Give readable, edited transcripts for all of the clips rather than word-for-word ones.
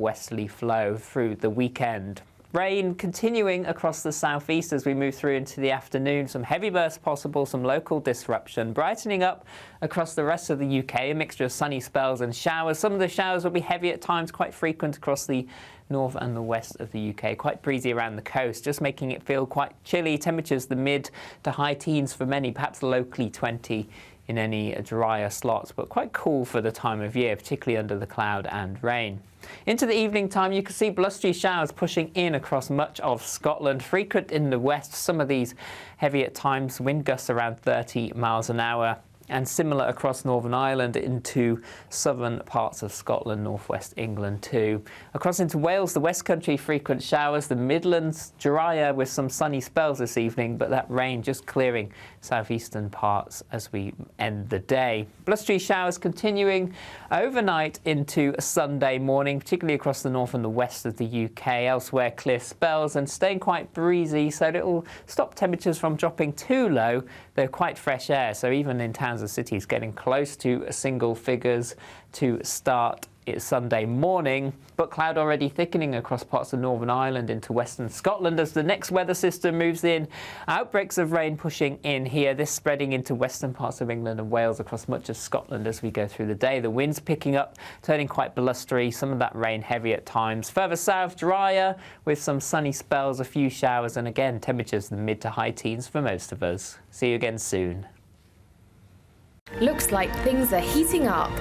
westerly flow through the weekend. Rain continuing across the southeast as we move through into the afternoon. Some heavy bursts possible, some local disruption. Brightening up across the rest of the UK, a mixture of sunny spells and showers. Some of the showers will be heavy at times, quite frequent across the north and the west of the UK. Quite breezy around the coast, just making it feel quite chilly. Temperatures the mid to high teens for many, perhaps locally 20 in any drier slots, but quite cool for the time of year, particularly under the cloud and rain. Into the evening time, you can see blustery showers pushing in across much of Scotland, frequent in the west, some of these heavy at times, wind gusts around 30 miles an hour. And similar across Northern Ireland into southern parts of Scotland, northwest England too. Across into Wales, the West Country, frequent showers. The Midlands, drier with some sunny spells this evening, but that rain just clearing southeastern parts as we end the day. Blustery showers continuing overnight into Sunday morning, particularly across the north and the west of the UK. Elsewhere, clear spells and staying quite breezy, so it will stop temperatures from dropping too low. They're quite fresh air, so even in towns and cities getting close to single figures to start Sunday morning, but cloud already thickening across parts of Northern Ireland into western Scotland as the next weather system moves in. Outbreaks of rain pushing in here, this spreading into western parts of England and Wales across much of Scotland as we go through the day. The winds picking up, turning quite blustery, some of that rain heavy at times. Further south, drier with some sunny spells, a few showers, and again temperatures in the mid to high teens for most of us. See you again soon. Looks like things are heating up.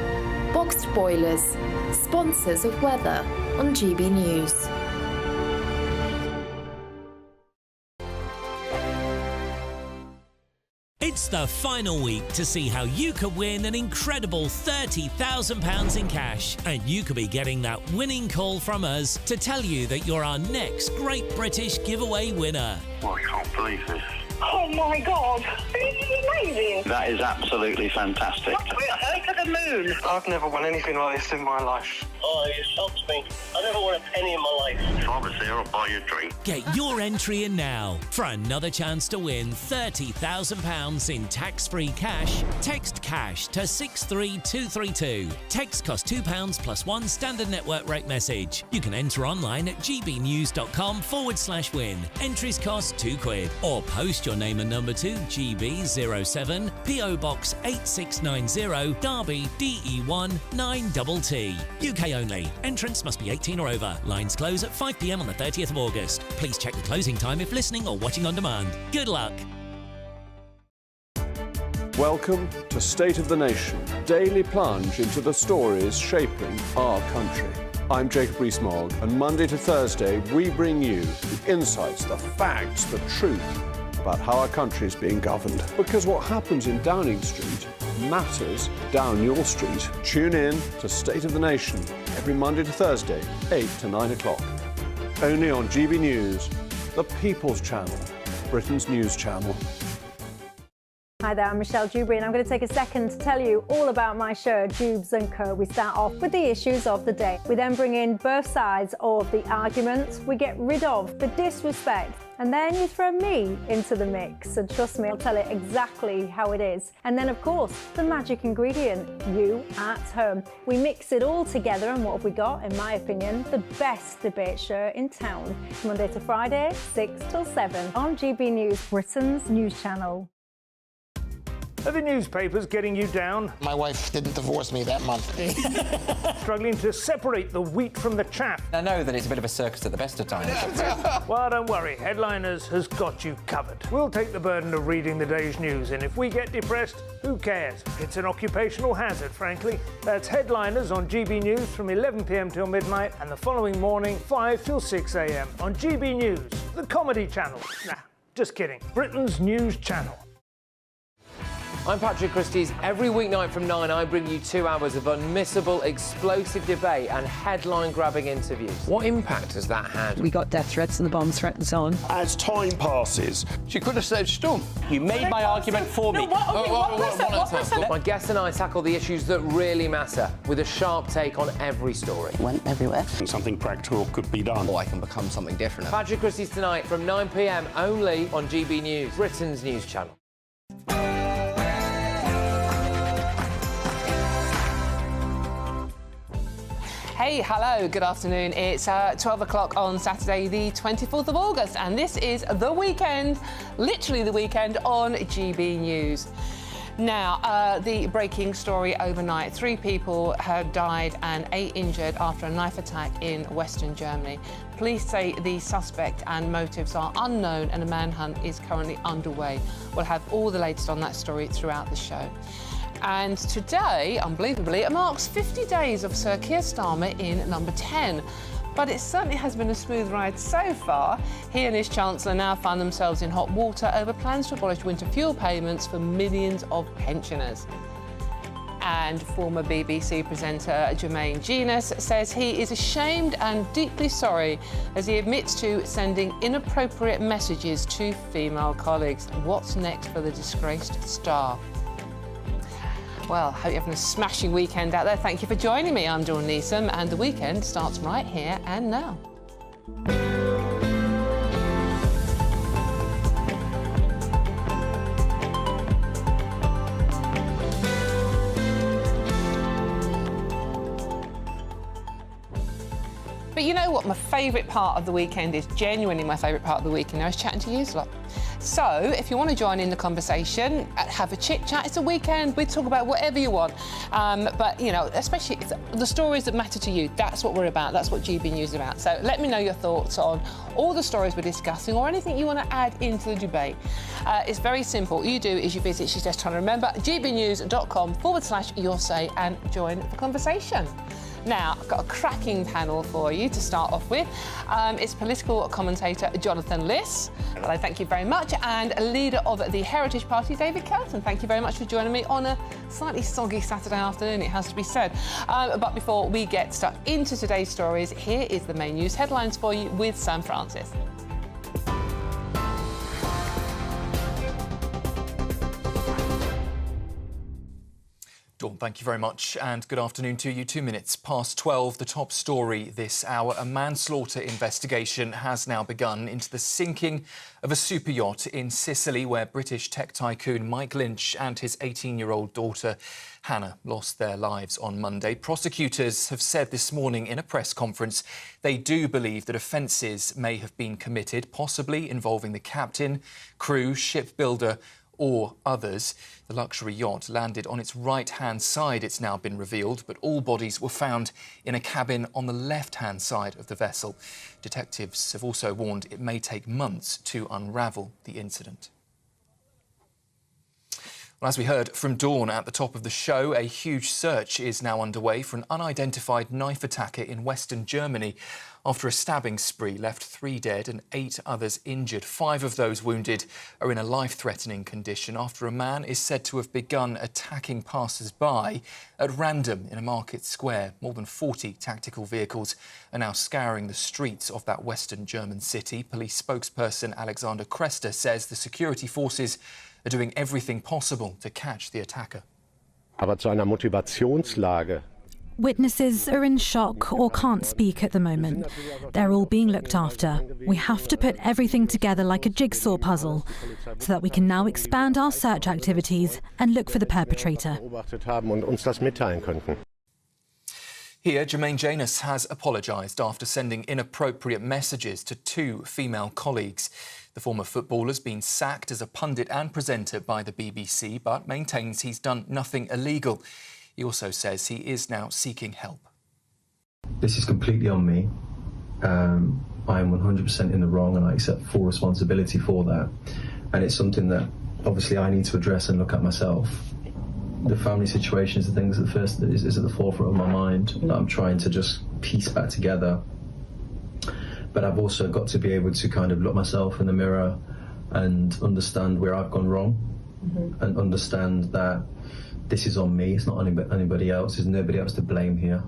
Boxed boilers, sponsors of weather on GB News. It's the final week to see how you could win an incredible £30,000 in cash. And you could be getting that winning call from us to tell you that you're our next Great British Giveaway winner. Oh, I can't believe this. Oh my God, this is amazing. That is absolutely fantastic. We're over the moon. I've never won anything like this in my life. Oh, you shocked me. I never won a penny in my life. If I was there, I'd buy you a drink. Get your entry in now for another chance to win £30,000 in tax-free cash. Text cash to 63232. Text costs £2 plus one standard network rate message. You can enter online at gbnews.com/win. Entries cost £2 or post your name and number to GB07 PO Box 8690 Derby DE1 9TT. UK only. Entrance must be 18 or over. Lines close at 5 p.m. on the 30th of August. Please check the closing time if listening or watching on demand. Good luck. Welcome to State of the Nation, daily plunge into the stories shaping our country. I'm Jacob Rees-Mogg, and Monday to Thursday we bring you the insights, the facts, the truth about how our country is being governed. Because what happens in Downing Street matters down your street. Tune in to State of the Nation every Monday to Thursday, 8 to 9 o'clock. Only on GB News, the People's Channel, Britain's news channel. Hi there, I'm Michelle Dewberry, and I'm going to take a second to tell you all about my show, Dubes & Co. We start off with the issues of the day. We then bring in both sides of the argument. We get rid of the disrespect. And then you throw me into the mix. And trust me, I'll tell it exactly how it is. And then, of course, the magic ingredient, you at home. We mix it all together, and what have we got? In my opinion, the best debate show in town. Monday to Friday, 6 till 7 on GB News, Britain's news channel. Are the newspapers getting you down? My wife didn't divorce me that month. Struggling to separate the wheat from the chaff? I know that it's a bit of a circus at the best of times. Well, don't worry, Headliners has got you covered. We'll take the burden of reading the day's news, and if we get depressed, who cares? It's an occupational hazard, frankly. That's Headliners on GB News from 11 p.m. till midnight, and the following morning, 5 till 6 a.m. on GB News, the comedy channel. Nah, just kidding. Britain's news channel. I'm Patrick Christys. Every weeknight from 9, I bring you 2 hours of unmissable, explosive debate and headline-grabbing interviews. What impact has that had? We got death threats and the bomb threat and so on. As time passes, she could have saved Storm. You made my argument for me. My guests and I tackle the issues that really matter with a sharp take on every story. Went everywhere. Something practical could be done. Or I can become something different. Patrick Christys tonight from 9 p.m. only on GB News, Britain's news channel. Hey, hello, good afternoon. It's 12 o'clock on Saturday, the 24th of August, and this is The Weekend, literally The Weekend on GB News. Now, the breaking story overnight. 3 people have died and 8 injured after a knife attack in Western Germany. Police say the suspect and motives are unknown and a manhunt is currently underway. We'll have all the latest on that story throughout the show. And today, unbelievably, it marks 50 days of Sir Keir Starmer in number 10. But it certainly has been a smooth ride so far. He and his Chancellor now find themselves in hot water over plans to abolish winter fuel payments for millions of pensioners. And former BBC presenter Jermaine Jenas says he is ashamed and deeply sorry as he admits to sending inappropriate messages to female colleagues. What's next for the disgraced star? Well, hope you're having a smashing weekend out there. Thank you for joining me. I'm Dawn Neeson, and The Weekend starts right here and now. But you know what my favourite part of the weekend is? Genuinely my favourite part of the weekend now is chatting to you lot. So, if you want to join in the conversation, have a chit-chat, it's a weekend, we talk about whatever you want. But, you know, especially the stories that matter to you, that's what we're about, that's what GB News is about. So let me know your thoughts on all the stories we're discussing or anything you want to add into the debate. It's very simple. All you do is you visit, she's just trying to remember, gbnews.com/yoursay and join the conversation. Now, I've got a cracking panel for you to start off with. It's political commentator Jonathan Liss. Hello, thank you very much. And leader of the Heritage Party, David Kelton. Thank you very much for joining me on a slightly soggy Saturday afternoon, it has to be said. But before we get stuck into today's stories, here is the main news headlines for you with Sam Francis. Dawn, thank you very much and good afternoon to you. 2 minutes past 12, the top story this hour. A manslaughter investigation has now begun into the sinking of a super yacht in Sicily where British tech tycoon Mike Lynch and his 18-year-old daughter Hannah lost their lives on Monday. Prosecutors have said this morning in a press conference they do believe that offences may have been committed, possibly involving the captain, crew, shipbuilder or others. The luxury yacht landed on its right-hand side, it's now been revealed, but all bodies were found in a cabin on the left-hand side of the vessel. Detectives have also warned it may take months to unravel the incident. Well, as we heard from Dawn at the top of the show, a huge search is now underway for an unidentified knife attacker in Western Germany after a stabbing spree left 3 dead and 8 others injured. 5 of those wounded are in a life-threatening condition after a man is said to have begun attacking passers-by at random in a market square. More than 40 tactical vehicles are now scouring the streets of that Western German city. Police spokesperson Alexander Christys says the security forces are doing everything possible to catch the attacker. Aber zu einer Motivationslage. Witnesses are in shock or can't speak at the moment. They're all being looked after. We have to put everything together like a jigsaw puzzle so that we can now expand our search activities and look for the perpetrator. Here, Jermaine Jenas has apologised after sending inappropriate messages to 2 female colleagues. The former footballer's been sacked as a pundit and presenter by the BBC, but maintains he's done nothing illegal. He also says he is now seeking help. This is completely on me. I am 100% in the wrong and I accept full responsibility for that. And it's something that obviously I need to address and look at myself. The family situation is the thing that's is at the forefront of my mind that I'm trying to just piece back together. But I've also got to be able to kind of look myself in the mirror and understand where I've gone wrong and understand that this is on me, it's not anybody else, there's nobody else to blame here.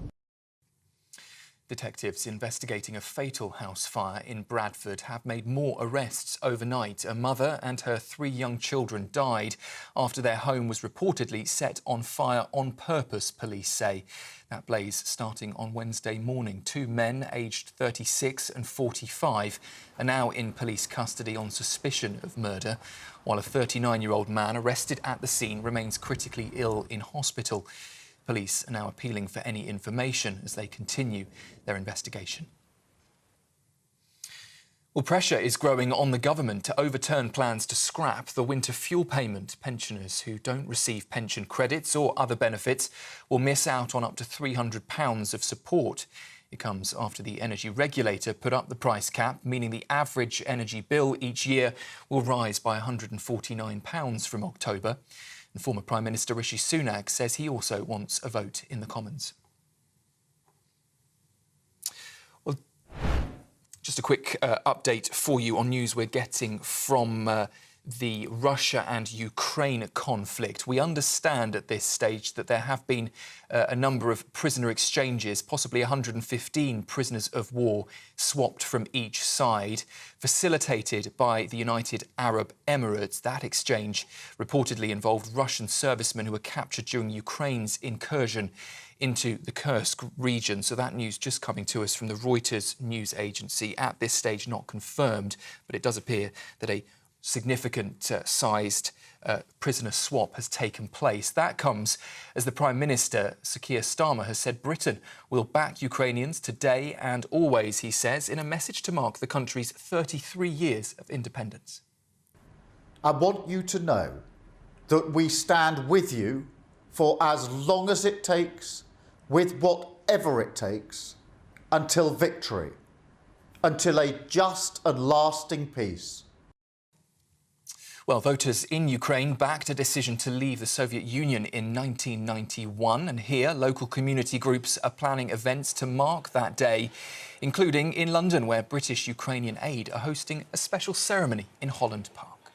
Detectives investigating a fatal house fire in Bradford have made more arrests overnight. A mother and her 3 young children died after their home was reportedly set on fire on purpose, police say. That blaze starting on Wednesday morning. 2 men aged 36 and 45 are now in police custody on suspicion of murder, while a 39-year-old man arrested at the scene remains critically ill in hospital. Police are now appealing for any information as they continue their investigation. Well, pressure is growing on the government to overturn plans to scrap the winter fuel payment. Pensioners who don't receive pension credits or other benefits will miss out on up to £300 of support. It comes after the energy regulator put up the price cap, meaning the average energy bill each year will rise by £149 from October. And former Prime Minister Rishi Sunak says he also wants a vote in the Commons. Well, just a quick update for you on news we're getting from the Russia and Ukraine conflict. We understand at this stage that there have been a number of prisoner exchanges, possibly 115 prisoners of war swapped from each side, facilitated by the United Arab Emirates. That exchange reportedly involved Russian servicemen who were captured during Ukraine's incursion into the Kursk region. So that news just coming to us from the Reuters news agency. At this stage, not confirmed, but it does appear that a significant sized prisoner swap has taken place. That comes as the Prime Minister, Sir Keir Starmer, has said Britain will back Ukrainians today and always, he says, in a message to mark the country's 33 years of independence. I want you to know that we stand with you for as long as it takes, with whatever it takes, until victory, until a just and lasting peace. Well, voters in Ukraine backed a decision to leave the Soviet Union in 1991. And here, local community groups are planning events to mark that day, including in London, where British Ukrainian Aid are hosting a special ceremony in Holland Park.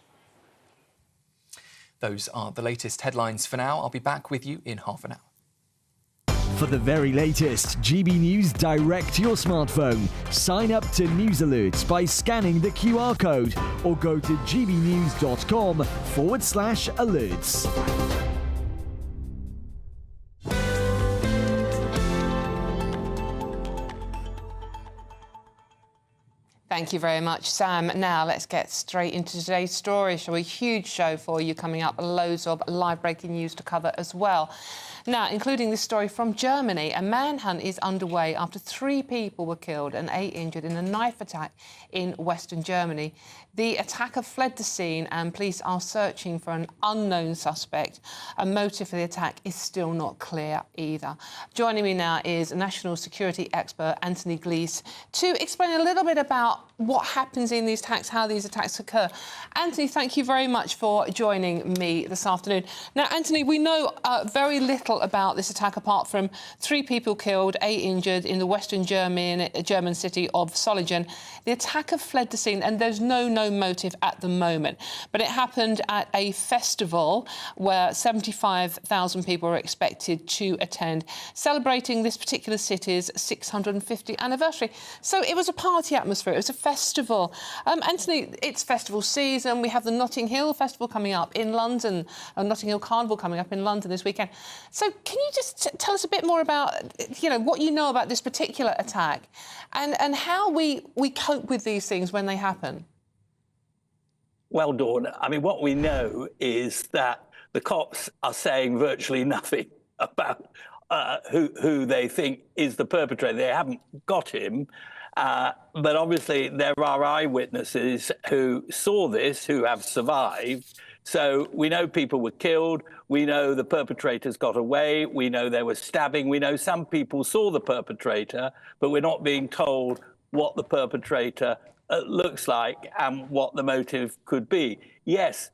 Those are the latest headlines for now. I'll be back with you in half an hour. For the very latest GB News direct to your smartphone, sign up to News Alerts by scanning the QR code or go to gbnews.com/alerts. Thank you very much, Sam. Now let's get straight into today's story. A huge show for you coming up, loads of live breaking news to cover as well. Now, including this story from Germany, a manhunt is underway after 3 people were killed and 8 injured in a knife attack in Western Germany. The attacker fled the scene and police are searching for an unknown suspect. A motive for the attack is still not clear either. Joining me now is national security expert Anthony Glees to explain a little bit about what happens in these attacks, how these attacks occur. Anthony, thank you very much for joining me this afternoon. Now, Anthony, we know very little about this attack apart from 3 people killed, 8 injured in the Western German city of Solingen. The attacker fled the scene and there's no motive at the moment. But it happened at a festival where 75,000 people were expected to attend, celebrating this particular city's 650th anniversary. So it was a party atmosphere, it was a festival. Anthony, it's festival season. We have the Notting Hill Festival coming up in London, Notting Hill Carnival coming up in London this weekend. So can you just tell us a bit more about, what you know about this particular attack and how we cope with these things when they happen? Well, Dawn, I mean, what we know is that the cops are saying virtually nothing about who they think is the perpetrator. They haven't got him. But obviously, there are eyewitnesses who saw this, who have survived. So we know people were killed. We know the perpetrators got away. We know there was stabbing. We know some people saw the perpetrator, but we're not being told what the perpetrator looks like and what the motive could be. Yes,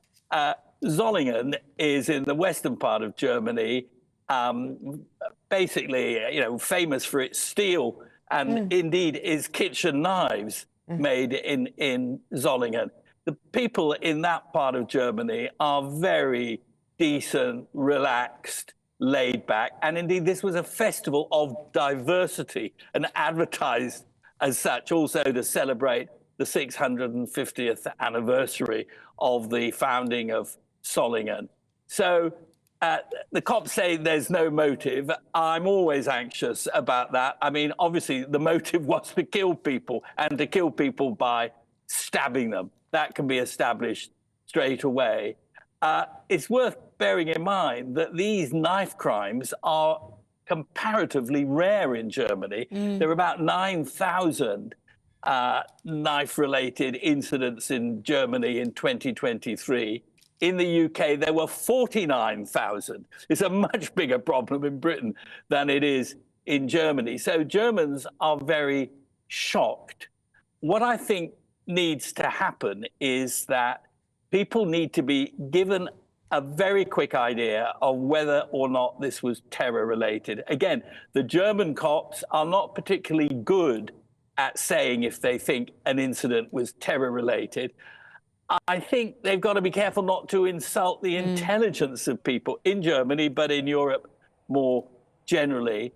Solingen is in the western part of Germany, basically, famous for its steel and indeed its kitchen knives made in Solingen. The people in that part of Germany are very decent, relaxed, laid back. And indeed, this was a festival of diversity and advertised as such also to celebrate the 650th anniversary of the founding of Solingen. So the cops say there's no motive. I'm always anxious about that. I mean, obviously, the motive was to kill people and to kill people by stabbing them. That can be established straight away. it's worth bearing in mind that these knife crimes are comparatively rare in Germany. There are about 9,000 knife-related incidents in Germany in 2023. In the UK, there were 49,000. It's a much bigger problem in Britain than it is in Germany. So Germans are very shocked. What I think needs to happen is that people need to be given a very quick idea of whether or not this was terror-related. Again, the German cops are not particularly good at saying if they think an incident was terror-related. I think they've got to be careful not to insult the intelligence of people in Germany, but in Europe more generally.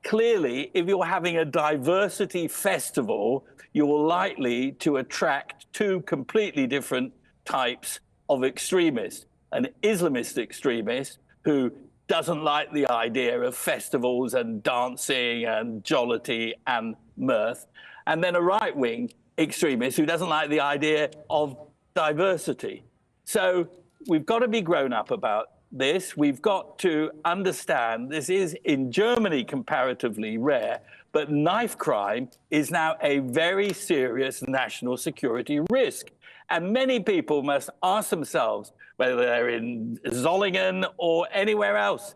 Clearly, if you're having a diversity festival, you're likely to attract two completely different types of extremists. An Islamist extremist who doesn't like the idea of festivals and dancing and jollity and mirth, and then a right-wing extremist who doesn't like the idea of diversity. So we've got to be grown up about this. We've got to understand this is, in Germany, comparatively rare, but knife crime is now a very serious national security risk. And many people must ask themselves, whether they're in Zollingen or anywhere else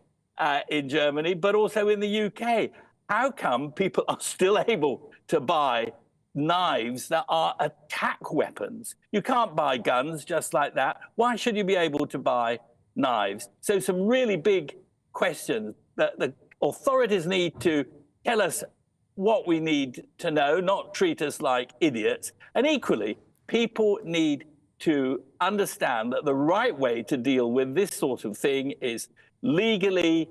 in Germany, but also in the UK, how come people are still able to buy knives that are attack weapons? You can't buy guns just like that. Why should you be able to buy knives? So some really big questions that the authorities need to tell us what we need to know, not treat us like idiots. And equally, people need to understand that the right way to deal with this sort of thing is legally,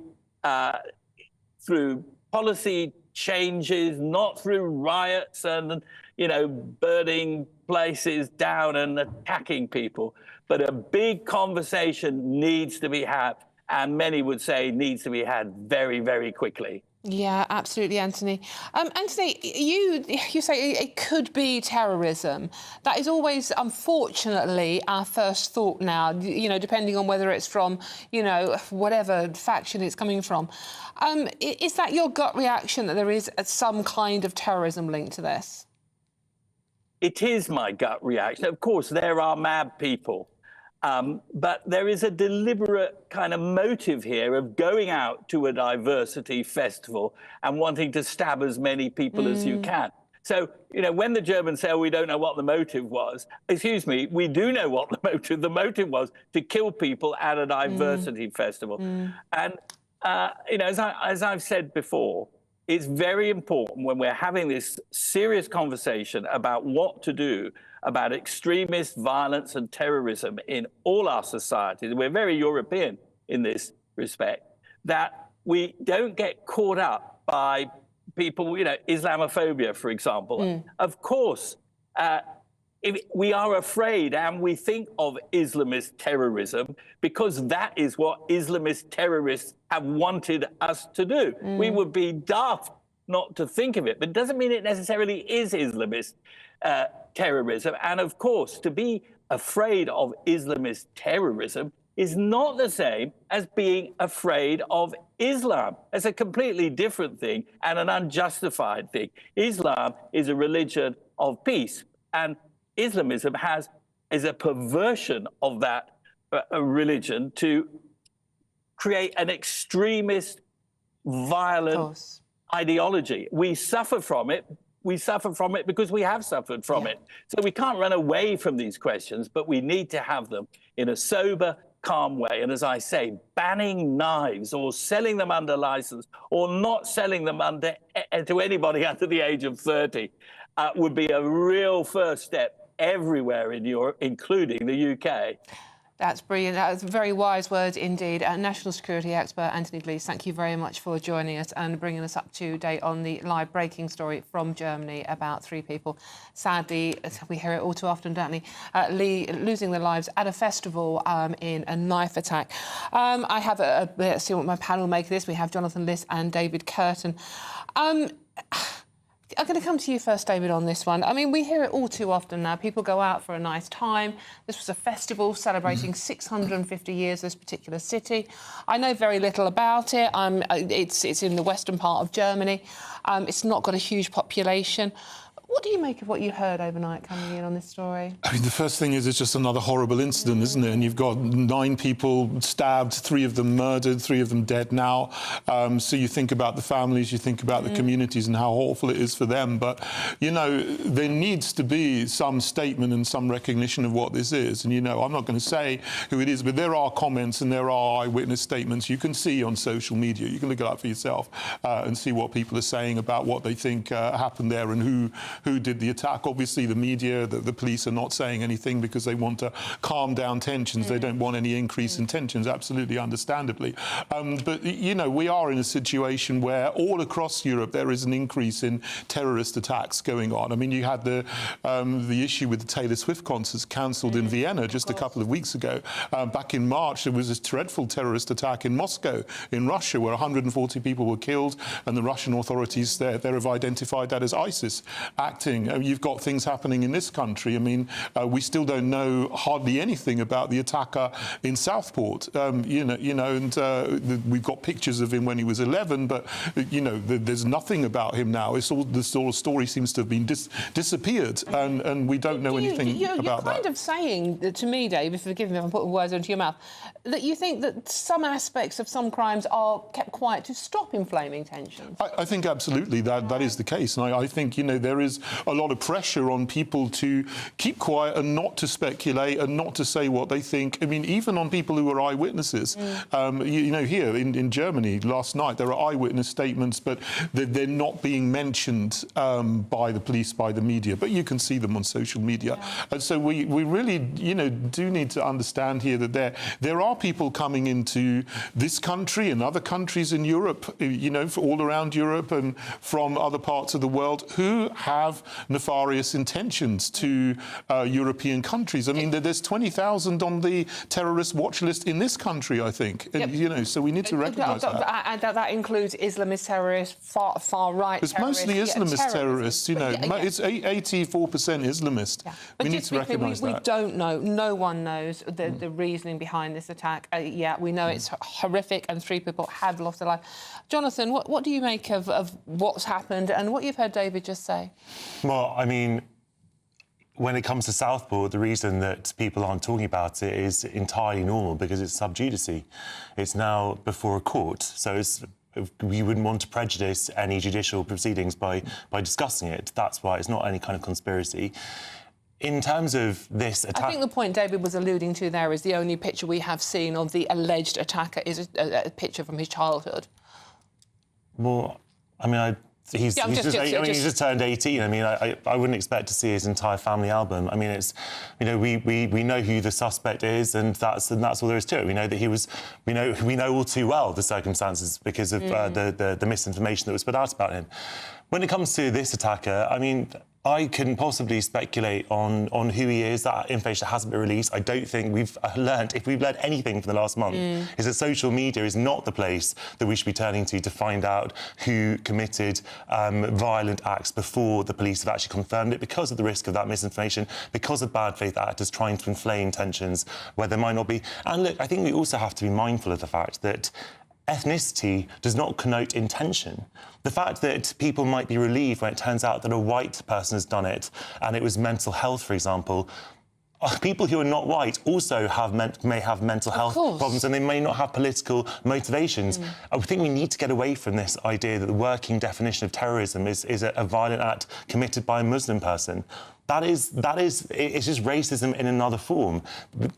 through policy changes, not through riots and, you know, burning places down and attacking people. But a big conversation needs to be had, and many would say needs to be had very, very quickly. Yeah, absolutely, Anthony. Anthony, you say it could be terrorism. That is always, unfortunately, our first thought now, you know, depending on whether it's from, you know, whatever faction it's coming from. Is that your gut reaction, that there is some kind of terrorism linked to this? It is my gut reaction. Of course, there are mad people. But there is a deliberate kind of motive here of going out to a diversity festival and wanting to stab as many people as you can. So, you know, when the Germans say, oh, we don't know what the motive was, excuse me, we do know what the motive was to kill people at a diversity festival. And, you know, as I've said before, it's very important when we're having this serious conversation about what to do about extremist violence and terrorism in all our societies. We're very European in this respect, that we don't get caught up by people, you know, Islamophobia, for example. Of course, if we are afraid and we think of Islamist terrorism because that is what Islamist terrorists have wanted us to do. We would be daft not to think of it, but it doesn't mean it necessarily is Islamist terrorism. And of course, to be afraid of Islamist terrorism is not the same as being afraid of Islam. It's a completely different thing and an unjustified thing. Islam is a religion of peace, and Islamism is a perversion of that religion to create an extremist, violent ideology. We suffer from it. We suffer from it because we have suffered from it. So we can't run away from these questions, but we need to have them in a sober, calm way. And as I say, banning knives or selling them under license or not selling them to anybody under the age of 30 would be a real first step everywhere in Europe, including the UK. That's brilliant. That's very wise words indeed. National security expert Anthony Glees, thank you very much for joining us and bringing us up to date on the live breaking story from Germany about 3 people. Sadly, we hear it all too often, don't we? Losing their lives at a festival in a knife attack. I have let's see what my panel make of this. We have Jonathan Liss and David Curtin. I'm going to come to you first, David, on this one. I mean, we hear it all too often now. People go out for a nice time. This was a festival celebrating 650 years of this particular city. I know very little about it. It's in the western part of Germany. It's not got a huge population. What do you make of what you heard overnight coming in on this story? I mean, the first thing is it's just another horrible incident, isn't it? And you've got 9 people stabbed, 3 of them murdered, 3 of them dead now. So you think about the families, you think about the communities and how awful it is for them. But, you know, there needs to be some statement and some recognition of what this is. And, you know, I'm not going to say who it is, but there are comments and there are eyewitness statements you can see on social media. You can look it up for yourself and see what people are saying about what they think happened there and who did the attack. Obviously, the media, the police are not saying anything because they want to calm down tensions. They don't want any increase in tensions, absolutely understandably. But, you know, we are in a situation where all across Europe there is an increase in terrorist attacks going on. I mean, you had the issue with the Taylor Swift concerts cancelled in Vienna just a couple of weeks ago. Back in March, there was this dreadful terrorist attack in Moscow, in Russia, where 140 people were killed, and the Russian authorities there have identified that as ISIS acting. You've got things happening in this country. I mean, we still don't know hardly anything about the attacker in Southport. You know, and we've got pictures of him when he was 11, but you know, there's nothing about him now. It's all the sort of story seems to have been disappeared, and we don't know anything about that. You're kind of saying to me, Dave, forgive me if I'm putting words into your mouth, that you think that some aspects of some crimes are kept quiet to stop inflaming tensions. I think absolutely that is the case, and I think, you know, there is a lot of pressure on people to keep quiet and not to speculate and not to say what they think. I mean, even on people who are eyewitnesses. You know, here in Germany last night, there are eyewitness statements, but they're not being mentioned by the police, by the media, but you can see them on social media. And so we really, you know, do need to understand here that there are people coming into this country and other countries in Europe, you know, all around Europe and from other parts of the world who have nefarious intentions to European countries. I mean, there's 20,000 on the terrorist watch list in this country, I think. And, you know, so we need to recognise that. And that includes Islamist terrorists, far-right terrorists. It's mostly Islamist terrorists, you know. It's 84% Islamist. We need to recognise that. We don't know. No one knows the reasoning behind this attack. We know it's horrific and 3 people have lost their life. Jonathan, what do you make of what's happened and what you've heard David just say? Well, I mean, when it comes to Southport, the reason that people aren't talking about it is entirely normal because it's sub judice. It's now before a court, so we wouldn't want to prejudice any judicial proceedings by discussing it. That's why it's not any kind of conspiracy. In terms of this attack... I think the point David was alluding to there is the only picture we have seen of the alleged attacker is a picture from his childhood. Well, I mean, he's just turned 18. I mean, I wouldn't expect to see his entire family album. I mean, it's, you know, we know who the suspect is, and that's all there is to it. We know that he was, we know all too well the circumstances because of the misinformation that was put out about him. When it comes to this attacker, I mean, I couldn't possibly speculate on who he is. That information hasn't been released. I don't think we've learned, if we've learned anything from the last month, is that social media is not the place that we should be turning to find out who committed violent acts before the police have actually confirmed it, because of the risk of that misinformation, because of bad faith actors trying to inflame tensions where there might not be. And look, I think we also have to be mindful of the fact that ethnicity does not connote intention. The fact that people might be relieved when it turns out that a white person has done it and it was mental health, for example, people who are not white also may have mental health problems, and they may not have political motivations. I think we need to get away from this idea that the working definition of terrorism is a violent act committed by a Muslim person. It's just racism in another form.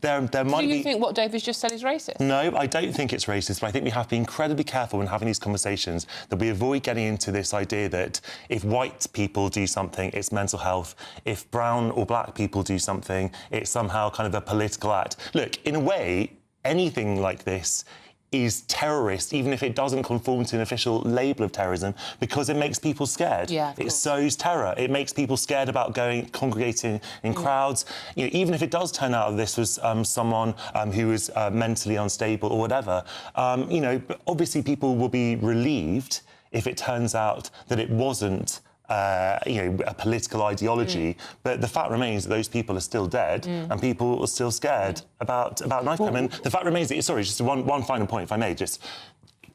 There might be... Do you think what David's just said is racist? No, I don't think it's racist, but I think we have to be incredibly careful when having these conversations, that we avoid getting into this idea that if white people do something, it's mental health. If brown or black people do something, it's somehow kind of a political act. Look, in a way, anything like this is terrorist, even if it doesn't conform to an official label of terrorism, because it makes people scared. It sows terror. It makes people scared about congregating in crowds. You know, even if it does turn out that this was someone who was mentally unstable or whatever, you know, but obviously people will be relieved if it turns out that it wasn't a political ideology, but the fact remains that those people are still dead and people are still scared about knife crime. And the fact remains that, sorry, just one final point, if I may,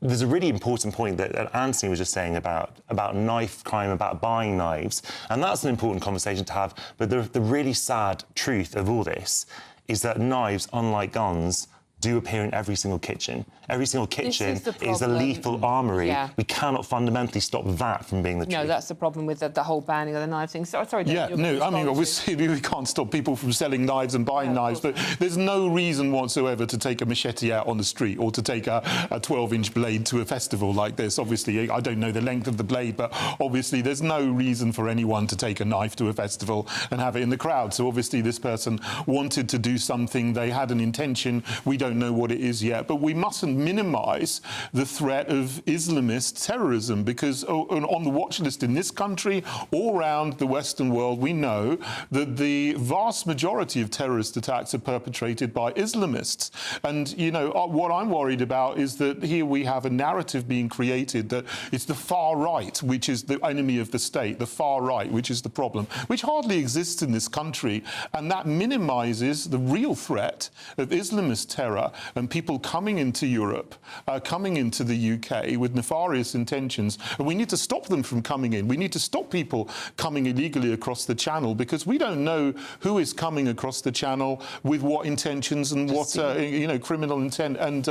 there's a really important point that Anthony was just saying about knife crime, about buying knives, and that's an important conversation to have. But the really sad truth of all this is that knives, unlike guns, do appear in every single kitchen. Every single kitchen is a lethal armoury. Yeah. We cannot fundamentally stop that from being the truth. No, that's the problem with the whole banning of the knife thing. Sorry, yeah, no, I mean, obviously we can't stop people from selling knives and buying knives, but there's no reason whatsoever to take a machete out on the street or to take a 12-inch blade to a festival like this. Obviously, I don't know the length of the blade, but obviously there's no reason for anyone to take a knife to a festival and have it in the crowd. So obviously this person wanted to do something. They had an intention. We don't know what it is yet, but we mustn't minimise the threat of Islamist terrorism, because on the watch list in this country, all around the Western world, we know that the vast majority of terrorist attacks are perpetrated by Islamists. And, you know, what I'm worried about is that here we have a narrative being created that it's the far right which is the enemy of the state, the far right which is the problem, which hardly exists in this country. And that minimises the real threat of Islamist terror and people coming into Europe, coming into the UK with nefarious intentions. And we need to stop them from coming in. We need to stop people coming illegally across the channel, because we don't know who is coming across the channel with what intentions and what, criminal intent. And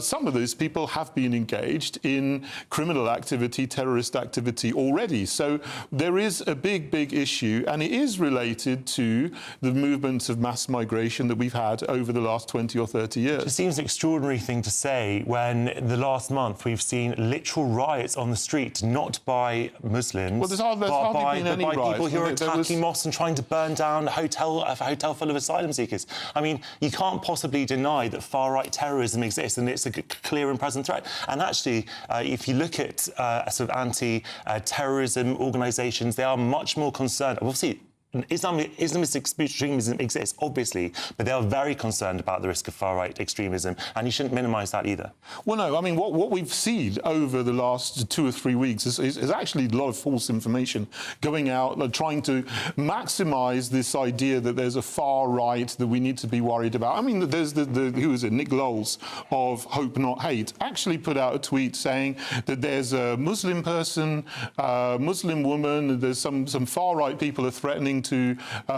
some of those people have been engaged in criminal activity, terrorist activity already. So there is a big, big issue, and it is related to the movements of mass migration that we've had over the last 20 or 30 years. It seems an extraordinary thing to say when the last month we've seen literal riots on the street, not by Muslims, well, there's hardly been by riots. people who are attacking mosques and trying to burn down a hotel full of asylum seekers. I mean, you can't possibly deny that far-right terrorism exists, and it's a clear and present threat. And actually, if you look at sort of anti-terrorism organisations, they are much more concerned. Obviously, Islamist extremism exists, obviously, but they are very concerned about the risk of far-right extremism, and you shouldn't minimise that either. Well, no, I mean, what we've seen over the last 2 or 3 weeks is actually a lot of false information going out, trying to maximise this idea that there's a far-right that we need to be worried about. I mean, there's who is it, Nick Lowles of Hope Not Hate, actually put out a tweet saying that there's a Muslim person, Muslim woman, there's some far-right people are threatening to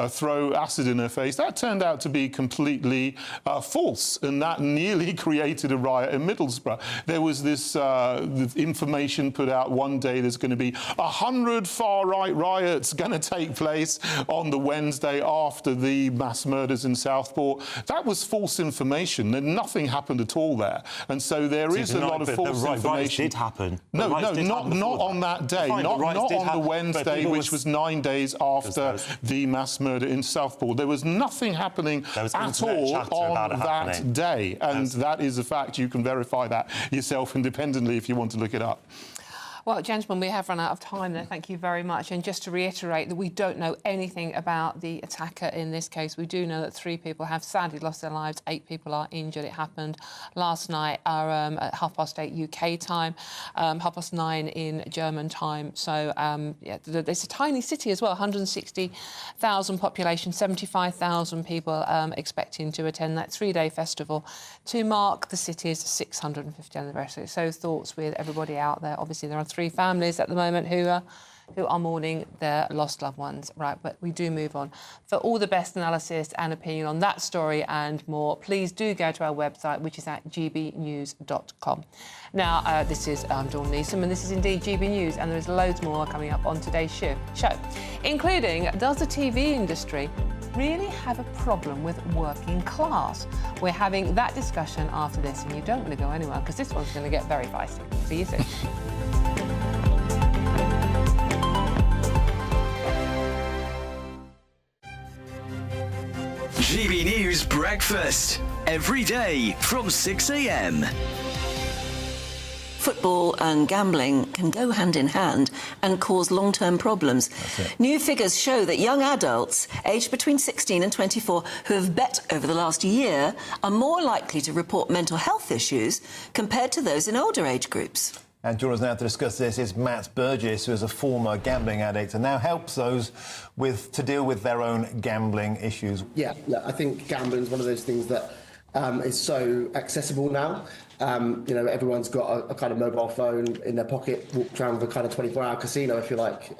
throw acid in her face. That turned out to be completely false, and that nearly created a riot in Middlesbrough. There was this information put out one day there's going to be 100 far-right riots going to take place on the Wednesday after the mass murders in Southport. That was false information, and nothing happened at all there. And so there is a lot of false information. Riots did happen. No, not on that day. Not on the Wednesday, which was 9 days after the mass murder in Southport. There was nothing happening at all on that day. And that is a fact. You can verify that yourself independently if you want to look it up. Well, gentlemen, we have run out of time there. Thank you very much. And just to reiterate that we don't know anything about the attacker in this case. We do know that 3 people have sadly lost their lives. 8 people are injured. It happened last night at 8:30 UK time, 9:30 in German time. So, it's a tiny city as well, 160,000 population, 75,000 people expecting to attend that 3-day festival to mark the city's 650th anniversary. So thoughts with everybody out there. Obviously, there are 3 families at the moment who are mourning their lost loved ones, right? But we do move on. For all the best analysis and opinion on that story and more, please do go to our website, which is at gbnews.com. Now, this is Dawn Neeson, and this is indeed GB News, and there is loads more coming up on today's show, including, does the TV industry really have a problem with working class? We're having that discussion after this, and you don't want to go anywhere, because this one's going to get very feisty. See you soon. GB News Breakfast, every day from 6 a.m. Football and gambling can go hand in hand and cause long-term problems. New figures show that young adults aged between 16 and 24 who have bet over the last year are more likely to report mental health issues compared to those in older age groups. And joining us now to discuss this is Matt Burgess, who is a former gambling addict and now helps those to deal with their own gambling issues. Yeah, look, I think gambling is one of those things that is so accessible now. You know, everyone's got a kind of mobile phone in their pocket, walks around with a kind of 24-hour casino, if you like.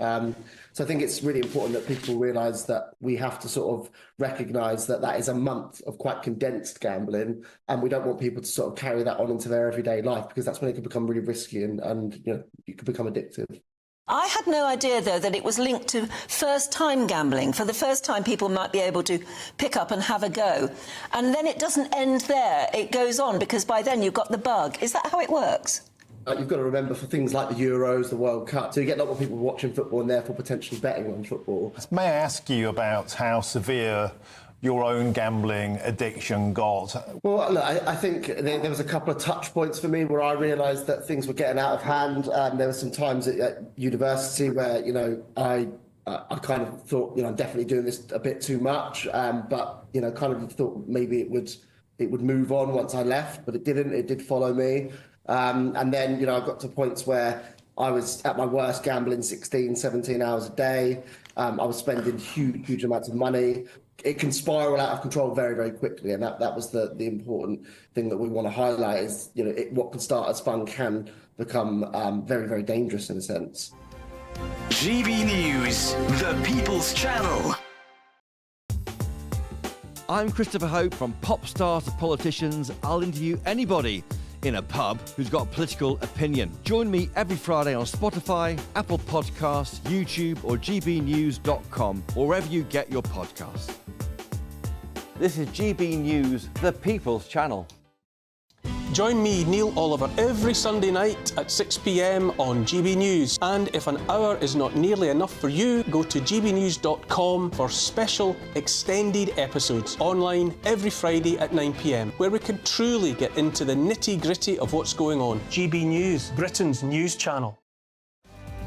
So I think it's really important that people realise that we have to sort of recognise that that is a month of quite condensed gambling, and we don't want people to sort of carry that on into their everyday life, because that's when it can become really risky and you know, it could become addictive. I had no idea, though, that it was linked to first-time gambling. For the first time, people might be able to pick up and have a go. And then it doesn't end there. It goes on, because by then you've got the bug. Is that how it works? You've got to remember, for things like the Euros, the World Cup, so you get a lot more people watching football and therefore potentially betting on football. May I ask you about how severe your own gambling addiction got? Well, look, I think there was a couple of touch points for me where I realised that things were getting out of hand. There were some times at university where, you know, I kind of thought, you know, I'm definitely doing this a bit too much, but, you know, kind of thought maybe it would move on once I left, but it didn't. It did follow me. And then, you know, I got to points where I was at my worst gambling 16, 17 hours a day. I was spending huge amounts of money. It can spiral out of control very, very quickly, and that was the important thing that we want to highlight is, you know, what can start as fun can become very, very dangerous in a sense. GB News, the People's Channel. I'm Christopher Hope. From pop stars to politicians, I'll interview anybody in a pub who's got a political opinion. Join me every Friday on Spotify, Apple Podcasts, YouTube or gbnews.com, or wherever you get your podcasts. This is GB News, the People's Channel. Join me, Neil Oliver, every Sunday night at 6 p.m. on GB News. And if an hour is not nearly enough for you, go to gbnews.com for special extended episodes online every Friday at 9 p.m, where we can truly get into the nitty-gritty of what's going on. GB News, Britain's news channel.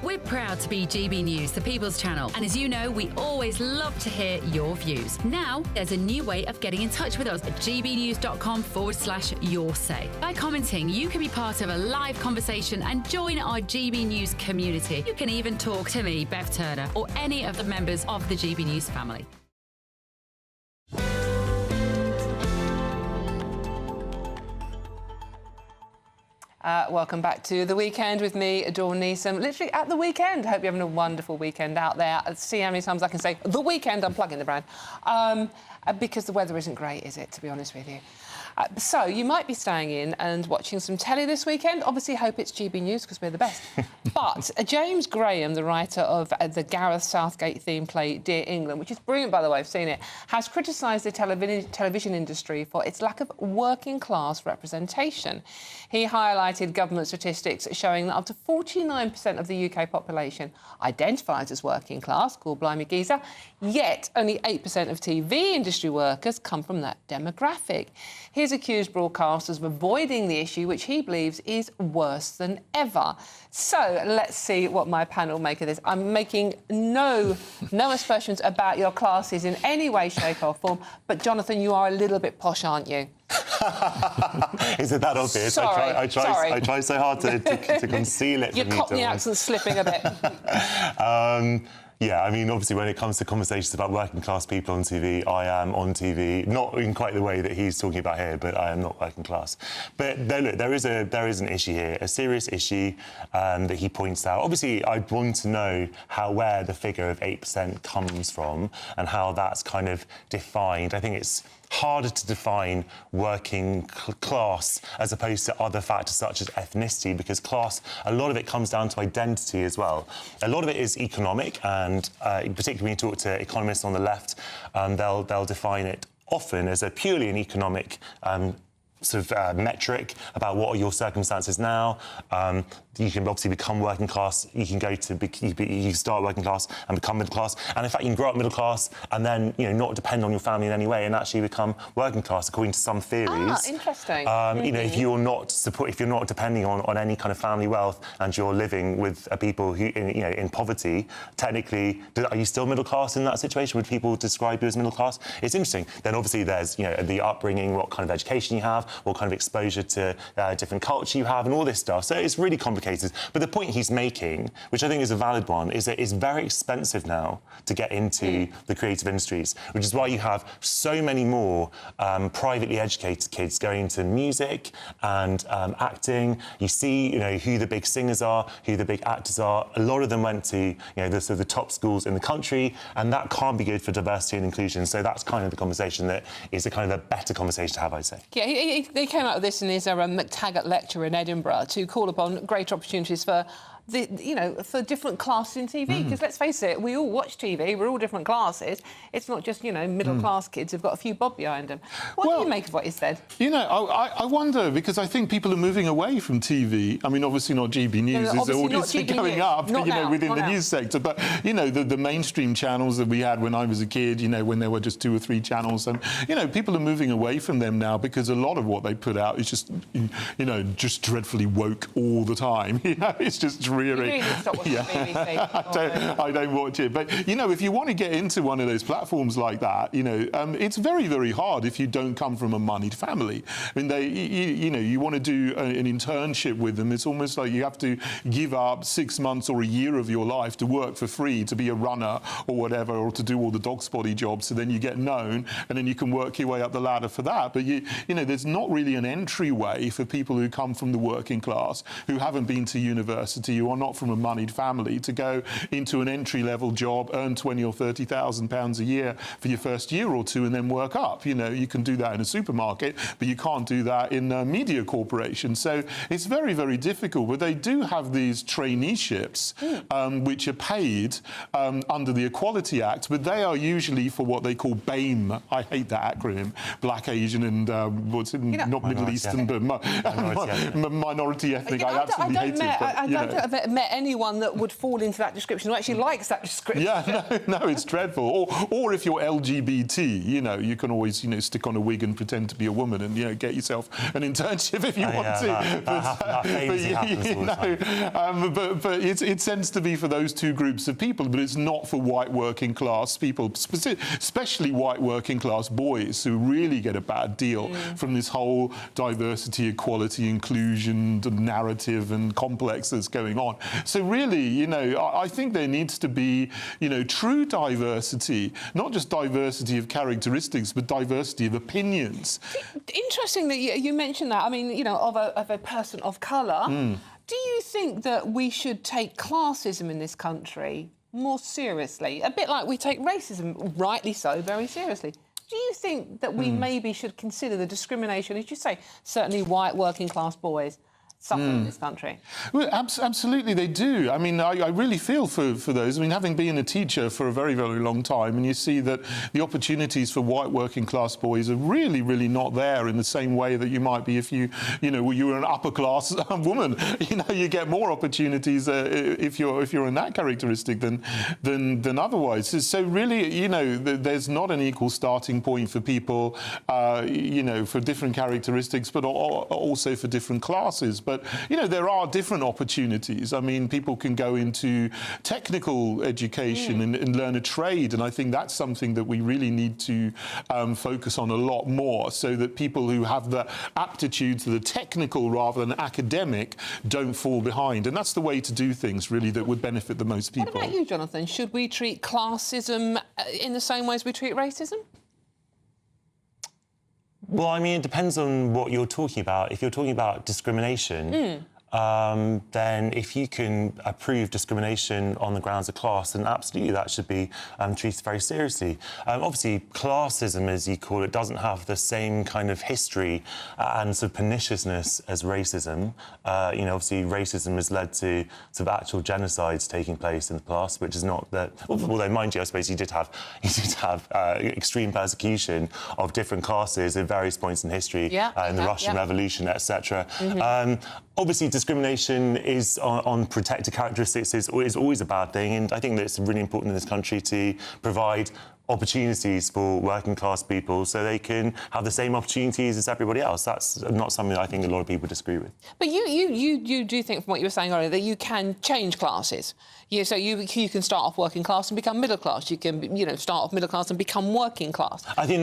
We're proud to be GB News, the People's Channel, and as you know, we always love to hear your views. Now, there's a new way of getting in touch with us at gbnews.com/your say. By commenting, you can be part of a live conversation and join our GB News community. You can even talk to me, Bev Turner, or any of the members of the GB News family. Welcome back to The Weekend with me, Dawn Neeson. Literally at the weekend. Hope you're having a wonderful weekend out there. Let's see how many times I can say The Weekend. I'm plugging the brand. Because the weather isn't great, is it, to be honest with you? So you might be staying in and watching some telly this weekend. Obviously, hope it's GB News because we're the best. But James Graham, the writer of the Gareth Southgate theme play Dear England, which is brilliant, by the way, I've seen it, has criticised the television industry for its lack of working-class representation. He highlighted government statistics showing that up to 49% of the UK population identifies as working class, called Blimey Geezer, yet only 8% of TV industry workers come from that demographic. He's accused broadcasters of avoiding the issue, which he believes is worse than ever. So let's see what my panel make of this. I'm making no aspersions about your classes in any way, shape or form, but Jonathan, you are a little bit posh, aren't you? Is it that obvious? Sorry, I try so hard to conceal it. Your Cockney accent's slipping a bit. Yeah, I mean, obviously, when it comes to conversations about working-class people on TV, I am on TV, not in quite the way that he's talking about here, but I am not working-class. But look, there is an issue here, a serious issue that he points out. Obviously, I'd want to know where the figure of 8% comes from and how that's kind of defined. I think it's harder to define working class as opposed to other factors such as ethnicity, because class, a lot of it comes down to identity as well. A lot of it is economic, and particularly when you talk to economists on the left, they'll define it often as purely an economic metric about what are your circumstances now. You can obviously become working class. You can you start working class and become middle class, and in fact, you can grow up middle class and then not depend on your family in any way and actually become working class, according to some theories. Interesting. If you're not depending on any kind of family wealth and you're living with people who in poverty, technically, are you still middle class in that situation? Would people describe you as middle class? It's interesting. Then obviously there's the upbringing, what kind of education you have, what kind of exposure to different culture you have, and all this stuff. So it's really complicated. complicated. But the point he's making, which I think is a valid one, is that it's very expensive now to get into the creative industries, which is why you have so many more privately educated kids going into music and acting. You see, who the big singers are, who the big actors are. A lot of them went to, the sort of the top schools in the country, and that can't be good for diversity and inclusion. So that's kind of the conversation that is a kind of a better conversation to have, I'd say. Yeah, he came out with this in his McTaggart lecture in Edinburgh to call upon greater opportunities for for different classes in TV. Because let's face it, we all watch TV. We're all different classes. It's not just middle-class kids who've got a few bob behind them. What do you make of what he said? I wonder, because I think people are moving away from TV. I mean, obviously not GB News is the audience going up, within the news sector. But the mainstream channels that we had when I was a kid, when there were just 2 or 3 channels, and people are moving away from them now because a lot of what they put out is just just dreadfully woke all the time. It's just really. I don't watch it. But, if you want to get into one of those platforms like that, it's very, very hard if you don't come from a moneyed family. I mean, you want to do an internship with them. It's almost like you have to give up 6 months or a year of your life to work for free, to be a runner or whatever, or to do all the dog spotty jobs. So then you get known, and then you can work your way up the ladder for that. But, there's not really an entryway for people who come from the working class, who haven't been to university, who are not from a moneyed family, to go into an entry-level job, earn £20,000 or £30,000 a year for your first year or 2, and then work up. You can do that in a supermarket, but you can't do that in a media corporation. So it's very, very difficult. But they do have these traineeships, which are paid under the Equality Act, but they are usually for what they call BAME. I hate that acronym. Black, Asian, and not Middle Eastern, but minority ethnic. I absolutely hate it. I don't think I've met anyone that would fall into that description, who actually likes that description. Yeah, no, it's dreadful. Or if you're LGBT, you can always, stick on a wig and pretend to be a woman and, get yourself an internship if you want to. But it tends to be for those 2 groups of people, but it's not for white working class people, especially white working class boys, who really get a bad deal from this whole diversity, equality, inclusion narrative and complex that's going on. So really, I think there needs to be, true diversity, not just diversity of characteristics, but diversity of opinions. Interesting that you mentioned that. I mean, of a person of colour. Do you think that we should take classism in this country more seriously? A bit like we take racism, rightly so, very seriously. Do you think that we maybe should consider the discrimination, as you say, certainly white working class boys, suffer in this country? Well, absolutely they do. I mean, I really feel for those. I mean, having been a teacher for a very, very long time, and you see that the opportunities for white working class boys are really, really not there in the same way that you might be if you were an upper class woman. You get more opportunities if you're in that characteristic than otherwise. So really, there's not an equal starting point for people, for different characteristics, but also for different classes. But, there are different opportunities. I mean, people can go into technical education and learn a trade, and I think that's something that we really need to focus on a lot more, so that people who have the aptitude to the technical rather than academic don't fall behind. And that's the way to do things, really, that would benefit the most people. What about you, Jonathan? Should we treat classism in the same way as we treat racism? Well, I mean, it depends on what you're talking about. If you're talking about discrimination, then if you can approve discrimination on the grounds of class, then absolutely that should be treated very seriously. Obviously, classism, as you call it, doesn't have the same kind of history and sort of perniciousness as racism. Obviously, racism has led to sort of actual genocides taking place in the past, which is not that. Although, mind you, I suppose you did have extreme persecution of different classes at various points in history, in the Russian Revolution, etc. Obviously, discrimination is on protected characteristics is always a bad thing, and I think that it's really important in this country to provide opportunities for working class people so they can have the same opportunities as everybody else. That's not something that I think a lot of people disagree with. But you do think, from what you were saying earlier, that you can change classes. So you can start off working class and become middle class. You can, start off middle class and become working class. I think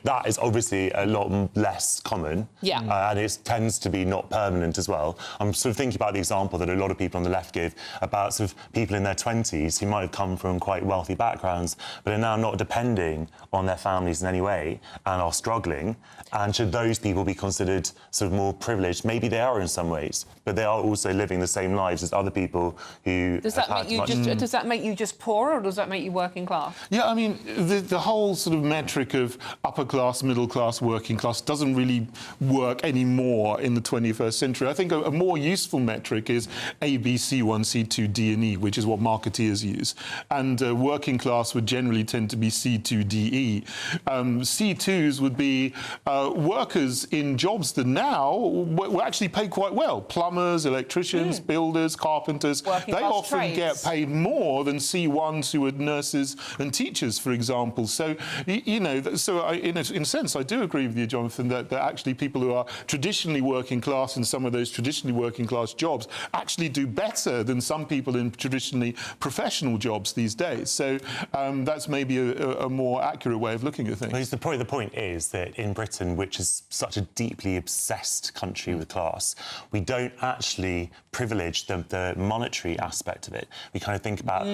that is obviously a lot less common. Yeah. And it tends to be not permanent as well. I'm sort of thinking about the example that a lot of people on the left give about sort of people in their 20s who might have come from quite wealthy backgrounds, but are now not depending on their families in any way and are struggling. And should those people be considered sort of more privileged? Maybe they are in some ways, but they are also living the same lives as other people who Does that make you just poorer, or does that make you working class? Yeah, I mean, the whole sort of metric of upper class, middle class, working class doesn't really work anymore in the 21st century. I think a more useful metric is A, B, C1, C2, D and E, which is what marketeers use. And working class would generally tend to be C2, D, E. C2s would be workers in jobs that now were actually paid quite well. Plumbers, electricians, builders, carpenters. They often get paid more than C1s who are nurses and teachers, for example. So, in a sense, I do agree with you, Jonathan, that actually people who are traditionally working class in some of those traditionally working class jobs actually do better than some people in traditionally professional jobs these days. So that's maybe a more accurate way of looking at things. Well, the point is that in Britain, which is such a deeply obsessed country with class, we don't actually privilege the monetary aspect of it. We kind of think about,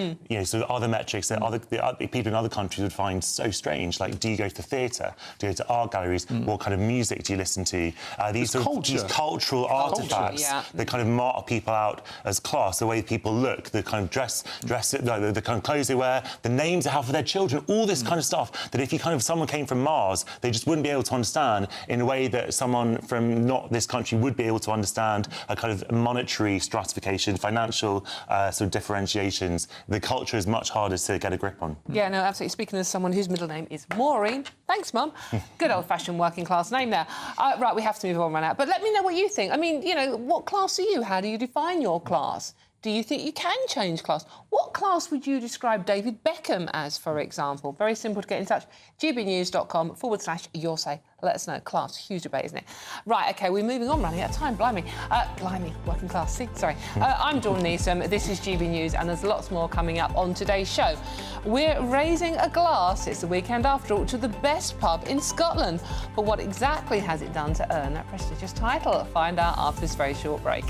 sort of other metrics that the people in other countries would find so strange, like do you go to the theatre, do you go to art galleries, what kind of music do you listen to? These cultural artefacts that kind of mark people out as class, the way people look, the kind of dress, the kind of clothes they wear, the names they have for their children, all this kind of stuff that if someone came from Mars, they just wouldn't be able to understand in a way that someone from not this country would be able to understand a kind of monetary stratification, financial sort of differentiations. The culture is much harder to get a grip on. Yeah, no, absolutely. Speaking as someone whose middle name is Maureen. Thanks, Mum. Good old-fashioned working class name there. Right, we have to move on right now. But let me know what you think. I mean, what class are you? How do you define your class? Do you think you can change class? What class would you describe David Beckham as, for example? Very simple to get in touch. gbnews.com/your say. Let us know. Class, huge debate, isn't it? Right, OK, we're moving on, running out of time. Blimey. Working class. See, sorry. I'm Dawn Neeson. This is GB News, and there's lots more coming up on today's show. We're raising a glass, it's the weekend after all, to the best pub in Scotland. But what exactly has it done to earn that prestigious title? Find out after this very short break.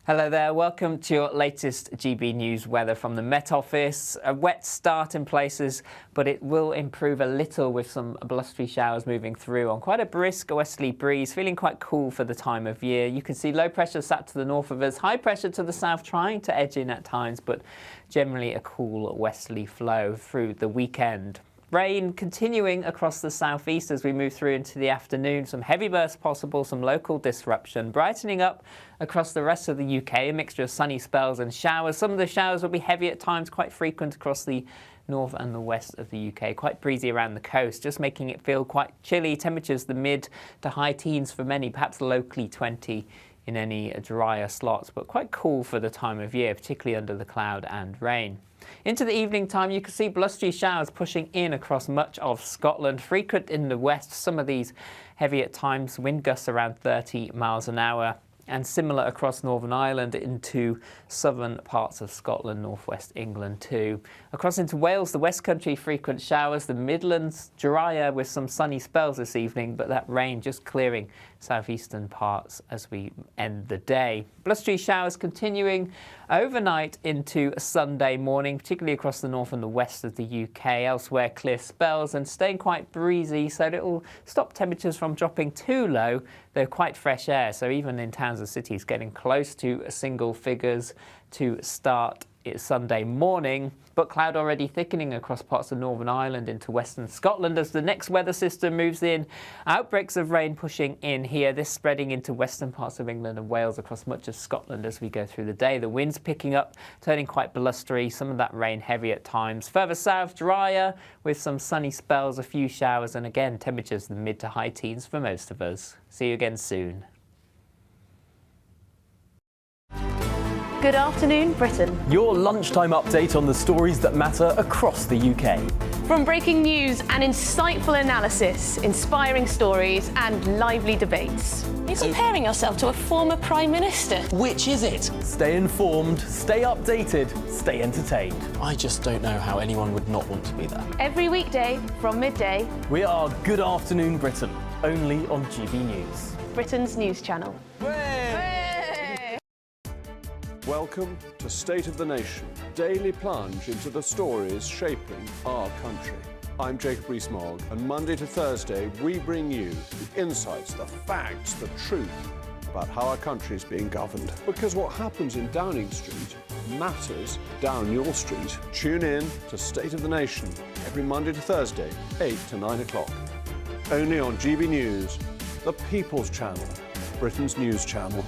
Hello there, welcome to your latest GB News weather from the Met Office. A wet start in places, but it will improve a little with some blustery showers moving through on quite a brisk westerly breeze, feeling quite cool for the time of year. You can see low pressure sat to the north of us, high pressure to the south trying to edge in at times, but generally a cool westerly flow through the weekend. Rain continuing across the southeast as we move through into the afternoon. Some heavy bursts possible, some local disruption. Brightening up across the rest of the UK, a mixture of sunny spells and showers. Some of the showers will be heavy at times, quite frequent across the north and the west of the UK. Quite breezy around the coast, just making it feel quite chilly. Temperatures the mid to high teens for many, perhaps locally 20 in any drier slots, but quite cool for the time of year, particularly under the cloud and rain. Into the evening time, you can see blustery showers pushing in across much of Scotland, frequent in the west, some of these heavy at times, wind gusts around 30 miles an hour, and similar across Northern Ireland into southern parts of Scotland, northwest England too. Across into Wales, the West Country, frequent showers, the Midlands drier with some sunny spells this evening, but that rain just clearing southeastern parts as we end the day. Blustery showers continuing overnight into Sunday morning, particularly across the north and the west of the UK. Elsewhere, clear spells and staying quite breezy, so it will stop temperatures from dropping too low. They're quite fresh air, so even in towns and cities getting close to single figures to start Sunday morning. But cloud already thickening across parts of Northern Ireland into western Scotland as the next weather system moves in. Outbreaks of rain pushing in here, this spreading into western parts of England and Wales across much of Scotland as we go through the day. The winds picking up, turning quite blustery, some of that rain heavy at times. Further south, drier with some sunny spells, a few showers, and again, temperatures in the mid to high teens for most of us. See you again soon. Good afternoon, Britain. Your lunchtime update on the stories that matter across the UK. From breaking news and insightful analysis, inspiring stories and lively debates. You're comparing yourself to a former Prime Minister. Which is it? Stay informed, stay updated, stay entertained. I just don't know how anyone would not want to be there. Every weekday from midday. We are Good Afternoon Britain, only on GB News. Britain's news channel. Welcome to State of the Nation, daily plunge into the stories shaping our country. I'm Jacob Rees-Mogg, and Monday to Thursday we bring you the insights, the facts, the truth about how our country is being governed. Because what happens in Downing Street matters down your street. Tune in to State of the Nation every Monday to Thursday, 8 to 9 o'clock. Only on GB News, the People's Channel, Britain's news channel.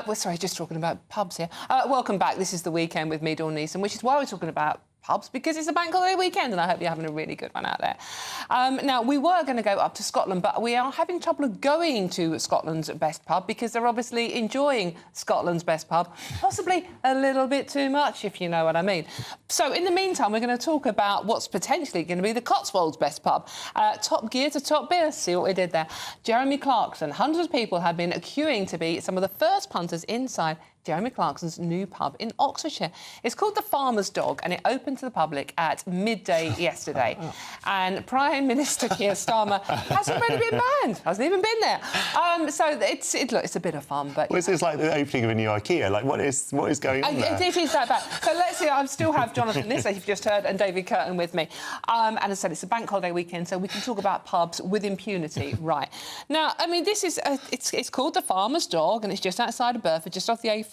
We're sorry, just talking about pubs here. Welcome back. This is The Weekend with me, Dawn Neeson, which is why we're talking about pubs, because it's a bank holiday weekend and I hope you're having a really good one out there. Now, we were going to go up to Scotland, but we are having trouble going to Scotland's best pub because they're obviously enjoying Scotland's best pub, possibly a little bit too much, if you know what I mean. So, in the meantime, we're going to talk about what's potentially going to be the Cotswolds' best pub. Top gear to top beer. See what we did there. Jeremy Clarkson. Hundreds of people have been queuing to be some of the first punters inside Jeremy Clarkson's new pub in Oxfordshire. It's called the Farmer's Dog and it opened to the public at midday yesterday. And Prime Minister Keir Starmer hasn't really been banned, hasn't even been there. So it's a bit of fun. But well, it's like the opening of a new IKEA. Like, what is going on there? It is that bad. So let's see, I still have Jonathan Liss, as you've just heard, and David Curtin with me. And as I said, it's a bank holiday weekend, so we can talk about pubs with impunity. Right. Now, I mean, this is, it's called the Farmer's Dog and it's just outside of Burford, just off the A40.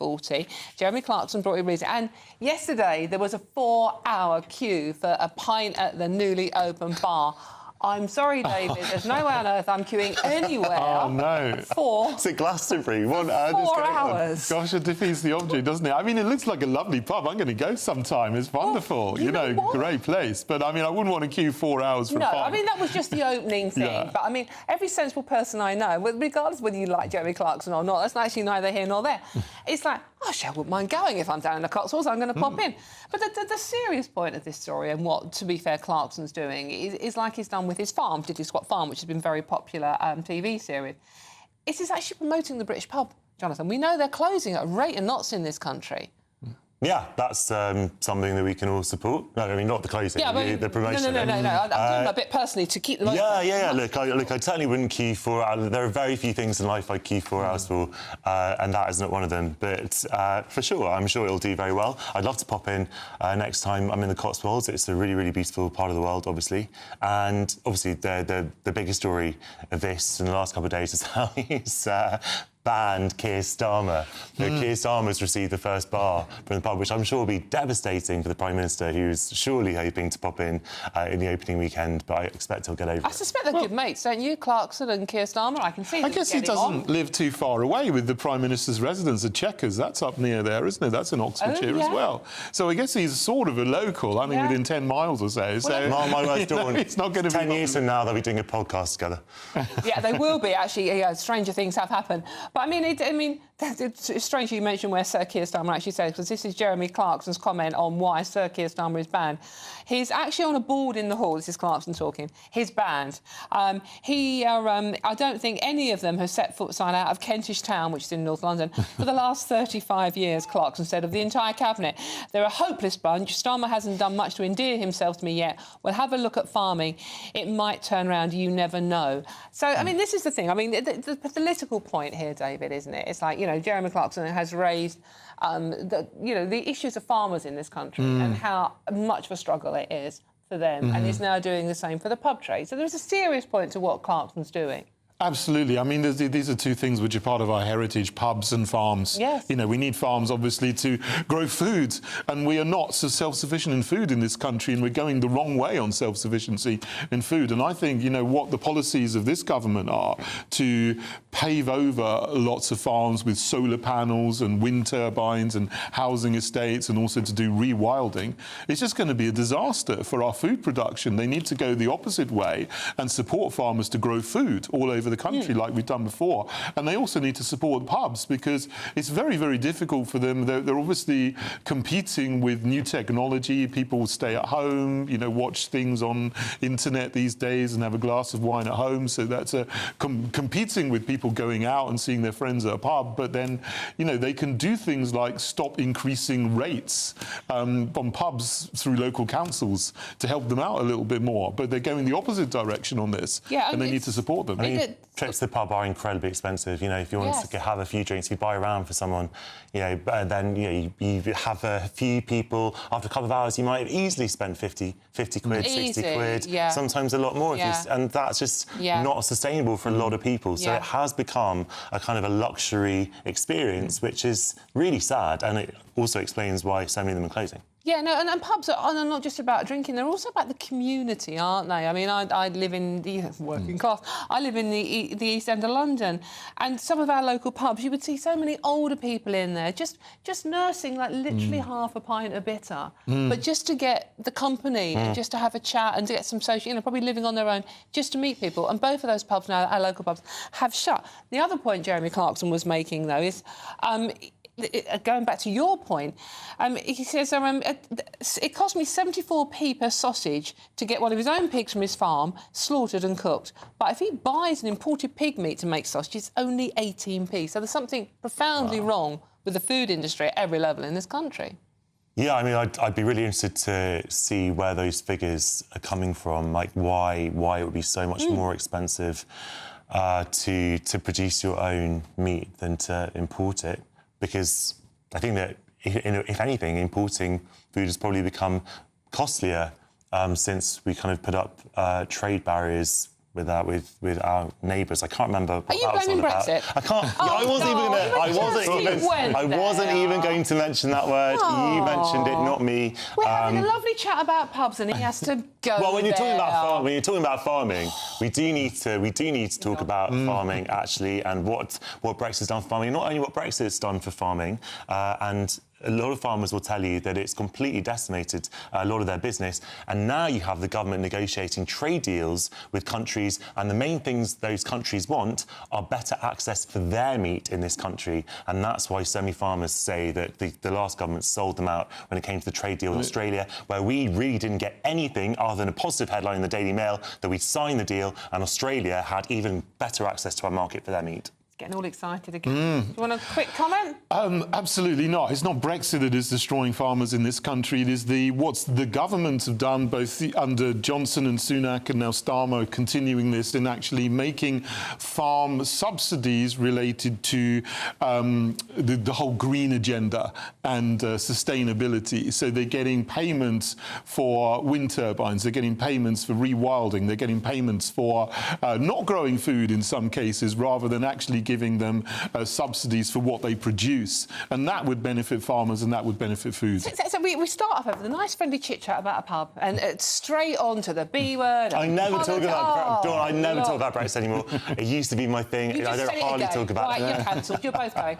Jeremy Clarkson brought it recently. And yesterday there was a 4-hour queue for a pint at the newly opened bar. I'm sorry, David, there's no way on earth I'm queuing anywhere. Oh, no. It's at Glastonbury. 1 hour. 4 hours. Gosh, it defeats the object, doesn't it? I mean, it looks like a lovely pub. I'm going to go sometime. It's wonderful. You know great place. But, I mean, I wouldn't want to queue 4 hours for a pint. No, I mean, that was just the opening thing. Yeah. But, I mean, every sensible person I know, regardless of whether you like Jeremy Clarkson or not, that's actually neither here nor there. It's like, gosh, I wouldn't mind going if I'm down in the Cotswolds. I'm going to pop in. But the serious point of this story and what, to be fair, Clarkson's doing is like he's done with his farm, Diddy Squat Farm, which has been a very popular TV series. It is actually promoting the British pub, Jonathan. We know they're closing at a rate of knots in this country. Yeah, that's something that we can all support. No, I mean, not the closing, the promotion. No. I'm doing my bit personally to keep them open. Yeah. Look, I certainly wouldn't queue 4 hours. There are very few things in life I'd queue 4 hours for, and that is not one of them. But for sure, I'm sure it'll do very well. I'd love to pop in next time I'm in the Cotswolds. It's a really, really beautiful part of the world, obviously. And obviously, the biggest story of this in the last couple of days is how he's banned Keir Starmer. Keir Starmer's received the first bar from the pub, which I'm sure will be devastating for the Prime Minister, who's surely hoping to pop in the opening weekend, but I expect he'll get over it. I suspect they're good mates, don't you, Clarkson and Keir Starmer? I can see I guess he doesn't live too far away with the Prime Minister's residence at Chequers. That's up near there, isn't it? That's in Oxfordshire as well. So I guess he's sort of a local, I mean, within 10 miles or so. My wife's Dawn, it's not going to be 10 years from now, they'll be doing a podcast together. Yeah, they will be, actually. Yeah, stranger things have happened. But, I mean, it's strange you mentioned where Sir Keir Starmer actually says, because this is Jeremy Clarkson's comment on why Sir Keir Starmer is banned. He's actually on a board in the hall, this is Clarkson talking, his band. I don't think any of them have set foot sign out of Kentish Town, which is in North London, for the last 35 years, Clarkson said, of the entire cabinet. They're a hopeless bunch. Starmer hasn't done much to endear himself to me yet. We'll have a look at farming. It might turn around, you never know. So, I mean, this is the thing. I mean, the political point here, David, isn't it? It's like, Jeremy Clarkson has raised the issues of farmers in this country and how much of a struggle it is for them, and he's now doing the same for the pub trade. So there's a serious point to what Clarkson's doing. Absolutely. I mean, these are two things which are part of our heritage, pubs and farms. Yes. You know, we need farms, obviously, to grow food, and we are not so self-sufficient in food in this country, and we're going the wrong way on self-sufficiency in food. And I think, you know, what the policies of this government are to pave over lots of farms with solar panels and wind turbines and housing estates, and also to do rewilding, it's just going to be a disaster for our food production. They need to go the opposite way and support farmers to grow food all over the country like we've done before. And they also need to support pubs, because it's very, very difficult for them. They're obviously competing with new technology. People will stay at home, you know, watch things on internet these days and have a glass of wine at home. So that's competing with people going out and seeing their friends at a pub. But then, you know, they can do things like stop increasing rates on pubs through local councils to help them out a little bit more. But they're going the opposite direction on this, and they need to support them. Trips to the pub are incredibly expensive. You know, if you want to have a few drinks, you buy a round for someone, you know, and then you have a few people. After a couple of hours, you might have easily spent 50 quid, 60 quid, sometimes a lot more. And that's just not sustainable for a lot of people. So it has become a kind of a luxury experience, which is really sad. And it also explains why so many of them are closing. Yeah, no, and pubs are not just about drinking, they're also about the community, aren't they? I mean, I live in the working class. I live in the East End of London, and some of our local pubs, you would see so many older people in there, just nursing, like, literally half a pint of bitter, but just to get the company, and just to have a chat and to get some social, you know, probably living on their own, just to meet people. And both of those pubs now, our local pubs, have shut. The other point Jeremy Clarkson was making, though, is... going back to your point, he says, it cost me 74p per sausage to get one of his own pigs from his farm slaughtered and cooked. But if he buys an imported pig meat to make sausage, it's only 18p. So there's something profoundly wrong with the food industry at every level in this country. Yeah, I mean, I'd be really interested to see where those figures are coming from, like why it would be so much more expensive to produce your own meat than to import it. Because I think that, if anything, importing food has probably become costlier since we kind of put up trade barriers with our neighbours. I can't remember what Are you that was blaming all about. Brexit? I can't. I wasn't even going to mention that word. You mentioned it, not me. We're having a lovely chat about pubs, and he has to go. Well, when you're talking there. about farming, we do need to talk about farming actually, and what Brexit's done for farming. Not only what Brexit's done for farming, and a lot of farmers will tell you that it's completely decimated a lot of their business. And now you have the government negotiating trade deals with countries, and the main things those countries want are better access for their meat in this country. And that's why so many farmers say that the last government sold them out when it came to the trade deal with Australia, where we really didn't get anything other than a positive headline in the Daily Mail that we'd signed the deal, and Australia had even better access to our market for their meat. Getting all excited again. Do you want a quick comment? Absolutely not. It's not Brexit that is destroying farmers in this country. It is what the government have done, both under Johnson and Sunak and now Starmer, continuing this in actually making farm subsidies related to the whole green agenda and sustainability. So they're getting payments for wind turbines, they're getting payments for rewilding, they're getting payments for not growing food in some cases, rather than actually giving them subsidies for what they produce. And that would benefit farmers, and that would benefit food. So we start off with a nice friendly chit-chat about a pub, and straight on to the B word. I never talk about Dawn, I never talk about Brexit anymore. It used to be my thing. I don't hardly talk about it. Right, you're cancelled. You're both going.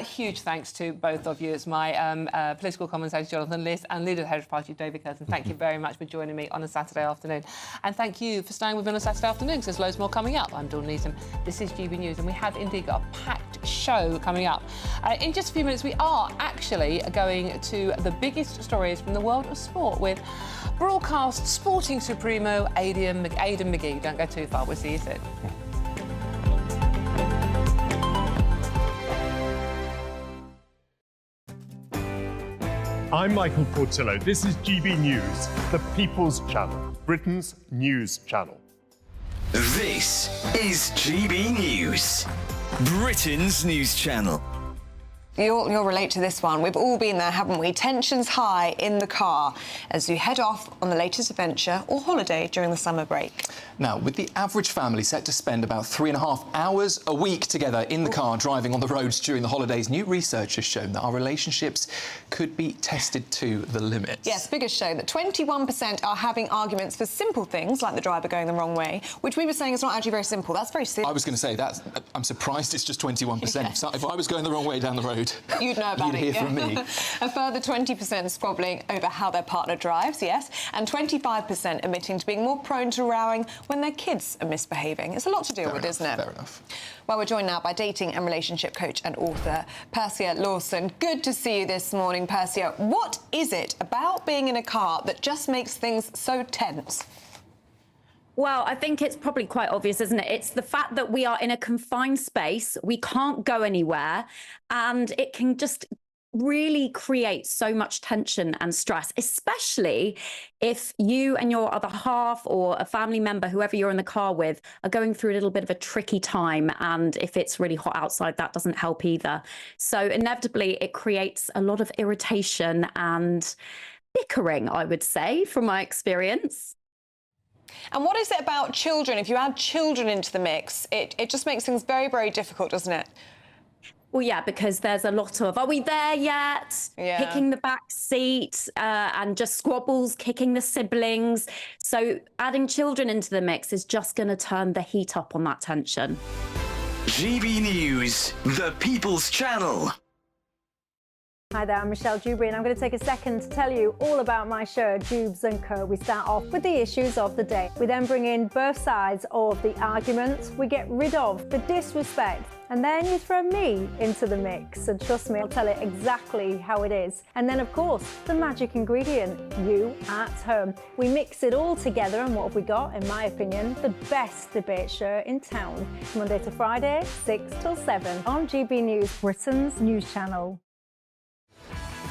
Huge thanks to both of you. It's my political commentator, Jonathan Liss, and leader of the Heritage Party, David Curzon. Thank you very much for joining me on a Saturday afternoon. And thank you for staying with me on a Saturday afternoon, because there's loads more coming up. I'm Dawn Neeson. This is GB News, and we have indeed got a packed show coming up. In just a few minutes, we are actually going to the biggest stories from the world of sport with broadcast sporting supremo Aidan McGee. Don't go too far. We'll see you soon. I'm Michael Portillo. This is GB News, the People's Channel, Britain's news channel. This is GB News, Britain's news channel. You'll relate to this one. We've all been there, haven't we? Tensions high in the car as you head off on the latest adventure or holiday during the summer break. Now, with the average family set to spend about 3.5 hours a week together in the car driving on the roads during the holidays, new research has shown that our relationships could be tested to the limit. Yes, figures show that 21% are having arguments for simple things like the driver going the wrong way, which we were saying is not actually very simple. That's very serious. I was going to say that. I'm surprised it's just 21%. Yeah. So if I was going the wrong way down the road, you'd know about you'd hear from me. A further 20% squabbling over how their partner drives, yes, and 25% admitting to being more prone to rowing when their kids are misbehaving. It's a lot to deal with, isn't it? Fair enough. Well, we're joined now by dating and relationship coach and author Persia Lawson. Good to see you this morning, Persia. What is it about being in a car that just makes things so tense? Well, I think it's probably quite obvious, isn't it? It's the fact that we are in a confined space, we can't go anywhere, and it can just really create so much tension and stress, especially if you and your other half or a family member, whoever you're in the car with, are going through a little bit of a tricky time. And if it's really hot outside, that doesn't help either. So inevitably, it creates a lot of irritation and bickering, I would say, from my experience. And what is it about children? If you add children into the mix, it just makes things very, very difficult, doesn't it? Well, yeah, because there's a lot of, are we there yet? Yeah. Kicking the back seat and just squabbles, kicking the siblings. So adding children into the mix is just going to turn the heat up on that tension. GB News, the People's Channel. Hi there, I'm Michelle Dewberry and I'm going to take a second to tell you all about my show, Dubes & Co. We start off with the issues of the day. We then bring in both sides of the arguments. We get rid of the disrespect. And then you throw me into the mix. And trust me, I'll tell it exactly how it is. And then, of course, the magic ingredient, you at home. We mix it all together and what have we got, in my opinion, the best debate show in town. Monday to Friday, 6 till 7 on GB News, Britain's news channel.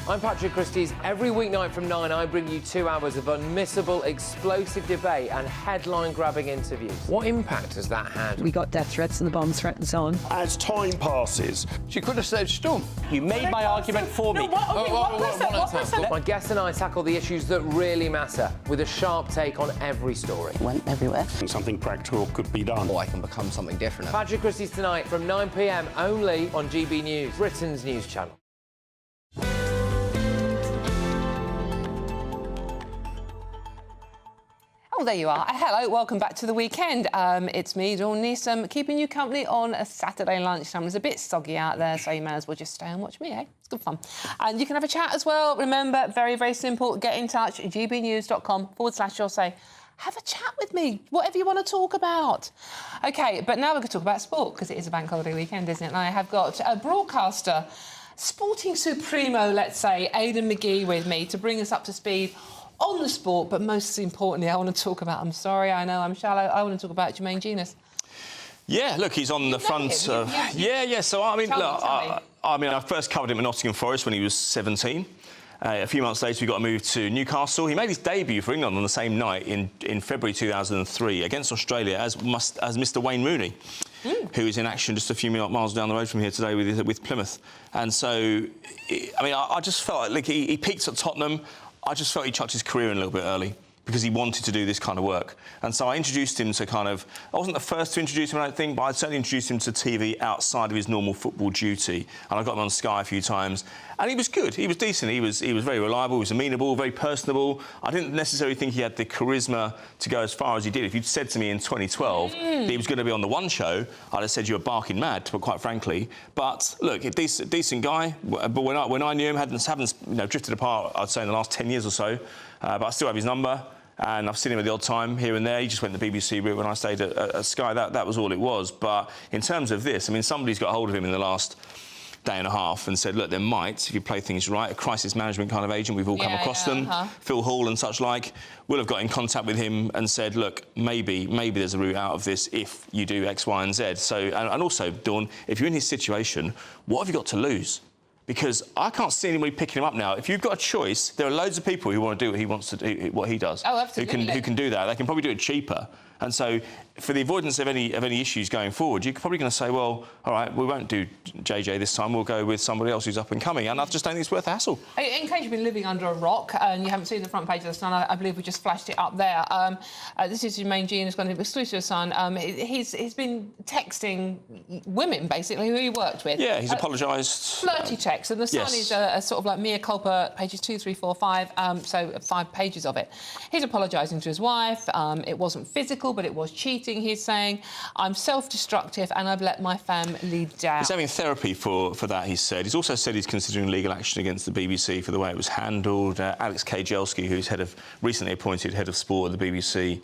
I'm Patrick Christys. Every weeknight from 9, I bring you 2 hours of unmissable, explosive debate and headline-grabbing interviews. What impact has that had? We got death threats and the bomb threats on. As time passes, she could have said Storm. You made my argument for me. My guests and I tackle the issues that really matter with a sharp take on every story. Went everywhere. Something practical could be done. Or I can become something different. Patrick Christys tonight from 9 p.m. only on GB News, Britain's news channel. Oh, there you are. Hello, welcome back to the weekend. It's me, Dawn Neeson, keeping you company on a Saturday lunchtime. It's a bit soggy out there, so you may as well just stay and watch me, eh? It's good fun. And you can have a chat as well. Remember, very, very simple. Get in touch, gbnews.com/your say. Have a chat with me, whatever you want to talk about. OK, but now we're going to talk about sport, because it is a bank holiday weekend, isn't it? And I have got a broadcaster, sporting supremo, let's say, Aidan McGee with me to bring us up to speed on the sport, but most importantly, I want to talk about, I'm sorry, I know I'm shallow, I want to talk about Jermaine Jenas. Yeah, look, he's on the front of... Yeah, so, I mean, look, I first covered him at Nottingham Forest when he was 17. A few months later, we got a move to Newcastle. He made his debut for England on the same night in February 2003 against Australia as Mr Wayne Rooney, who is in action just a few miles down the road from here today with Plymouth. And so, I mean, I just felt like he peaked at Tottenham. I just felt he chucked his career in a little bit early because he wanted to do this kind of work. And so I introduced him to I wasn't the first to introduce him, I don't think, but I certainly introduced him to TV outside of his normal football duty. And I got him on Sky a few times. And he was good. He was decent. He was very reliable. He was amenable, very personable. I didn't necessarily think he had the charisma to go as far as he did. If you'd said to me in 2012 that he was going to be on the One Show, I'd have said you were barking mad, quite frankly. But look, a decent guy. But when I knew him, haven't drifted apart, I'd say, in the last 10 years or so. But I still have his number. And I've seen him at the odd time here and there. He just went the BBC route when I stayed at Sky. That was all it was. But in terms of this, I mean, somebody's got hold of him in the last day and a half and said, look, there might, if you play things right, a crisis management kind of agent, we've all come across them, Phil Hall and such like, will have got in contact with him and said, look, maybe there's a route out of this if you do X, Y and Z. So, and also, Dawn, if you're in his situation, what have you got to lose? Because I can't see anybody picking him up now. If you've got a choice, there are loads of people who want to do what he wants to do, what he does. Oh, absolutely. Who can do that. They can probably do it cheaper. And so for the avoidance of any issues going forward, you're probably going to say, well, all right, we won't do JJ this time. We'll go with somebody else who's up and coming. And I just don't think it's worth the hassle. In case you've been living under a rock and you haven't seen the front page of the Sun, I believe we just flashed it up there. This is Jermaine Jenas, going to be exclusive to the Sun. He's been texting women, basically, who he worked with. Yeah, he's apologised. Flirty texts. And the Sun is a sort of like mea culpa, pages 2, 3, 4, 5, so 5 pages of it. He's apologising to his wife. It wasn't physical, but it was cheating. He's saying, I'm self-destructive and I've let my family down. He's having therapy for that, he said. He's also said he's considering legal action against the BBC for the way it was handled. Alex Kajelski, who's recently appointed head of sport at the BBC,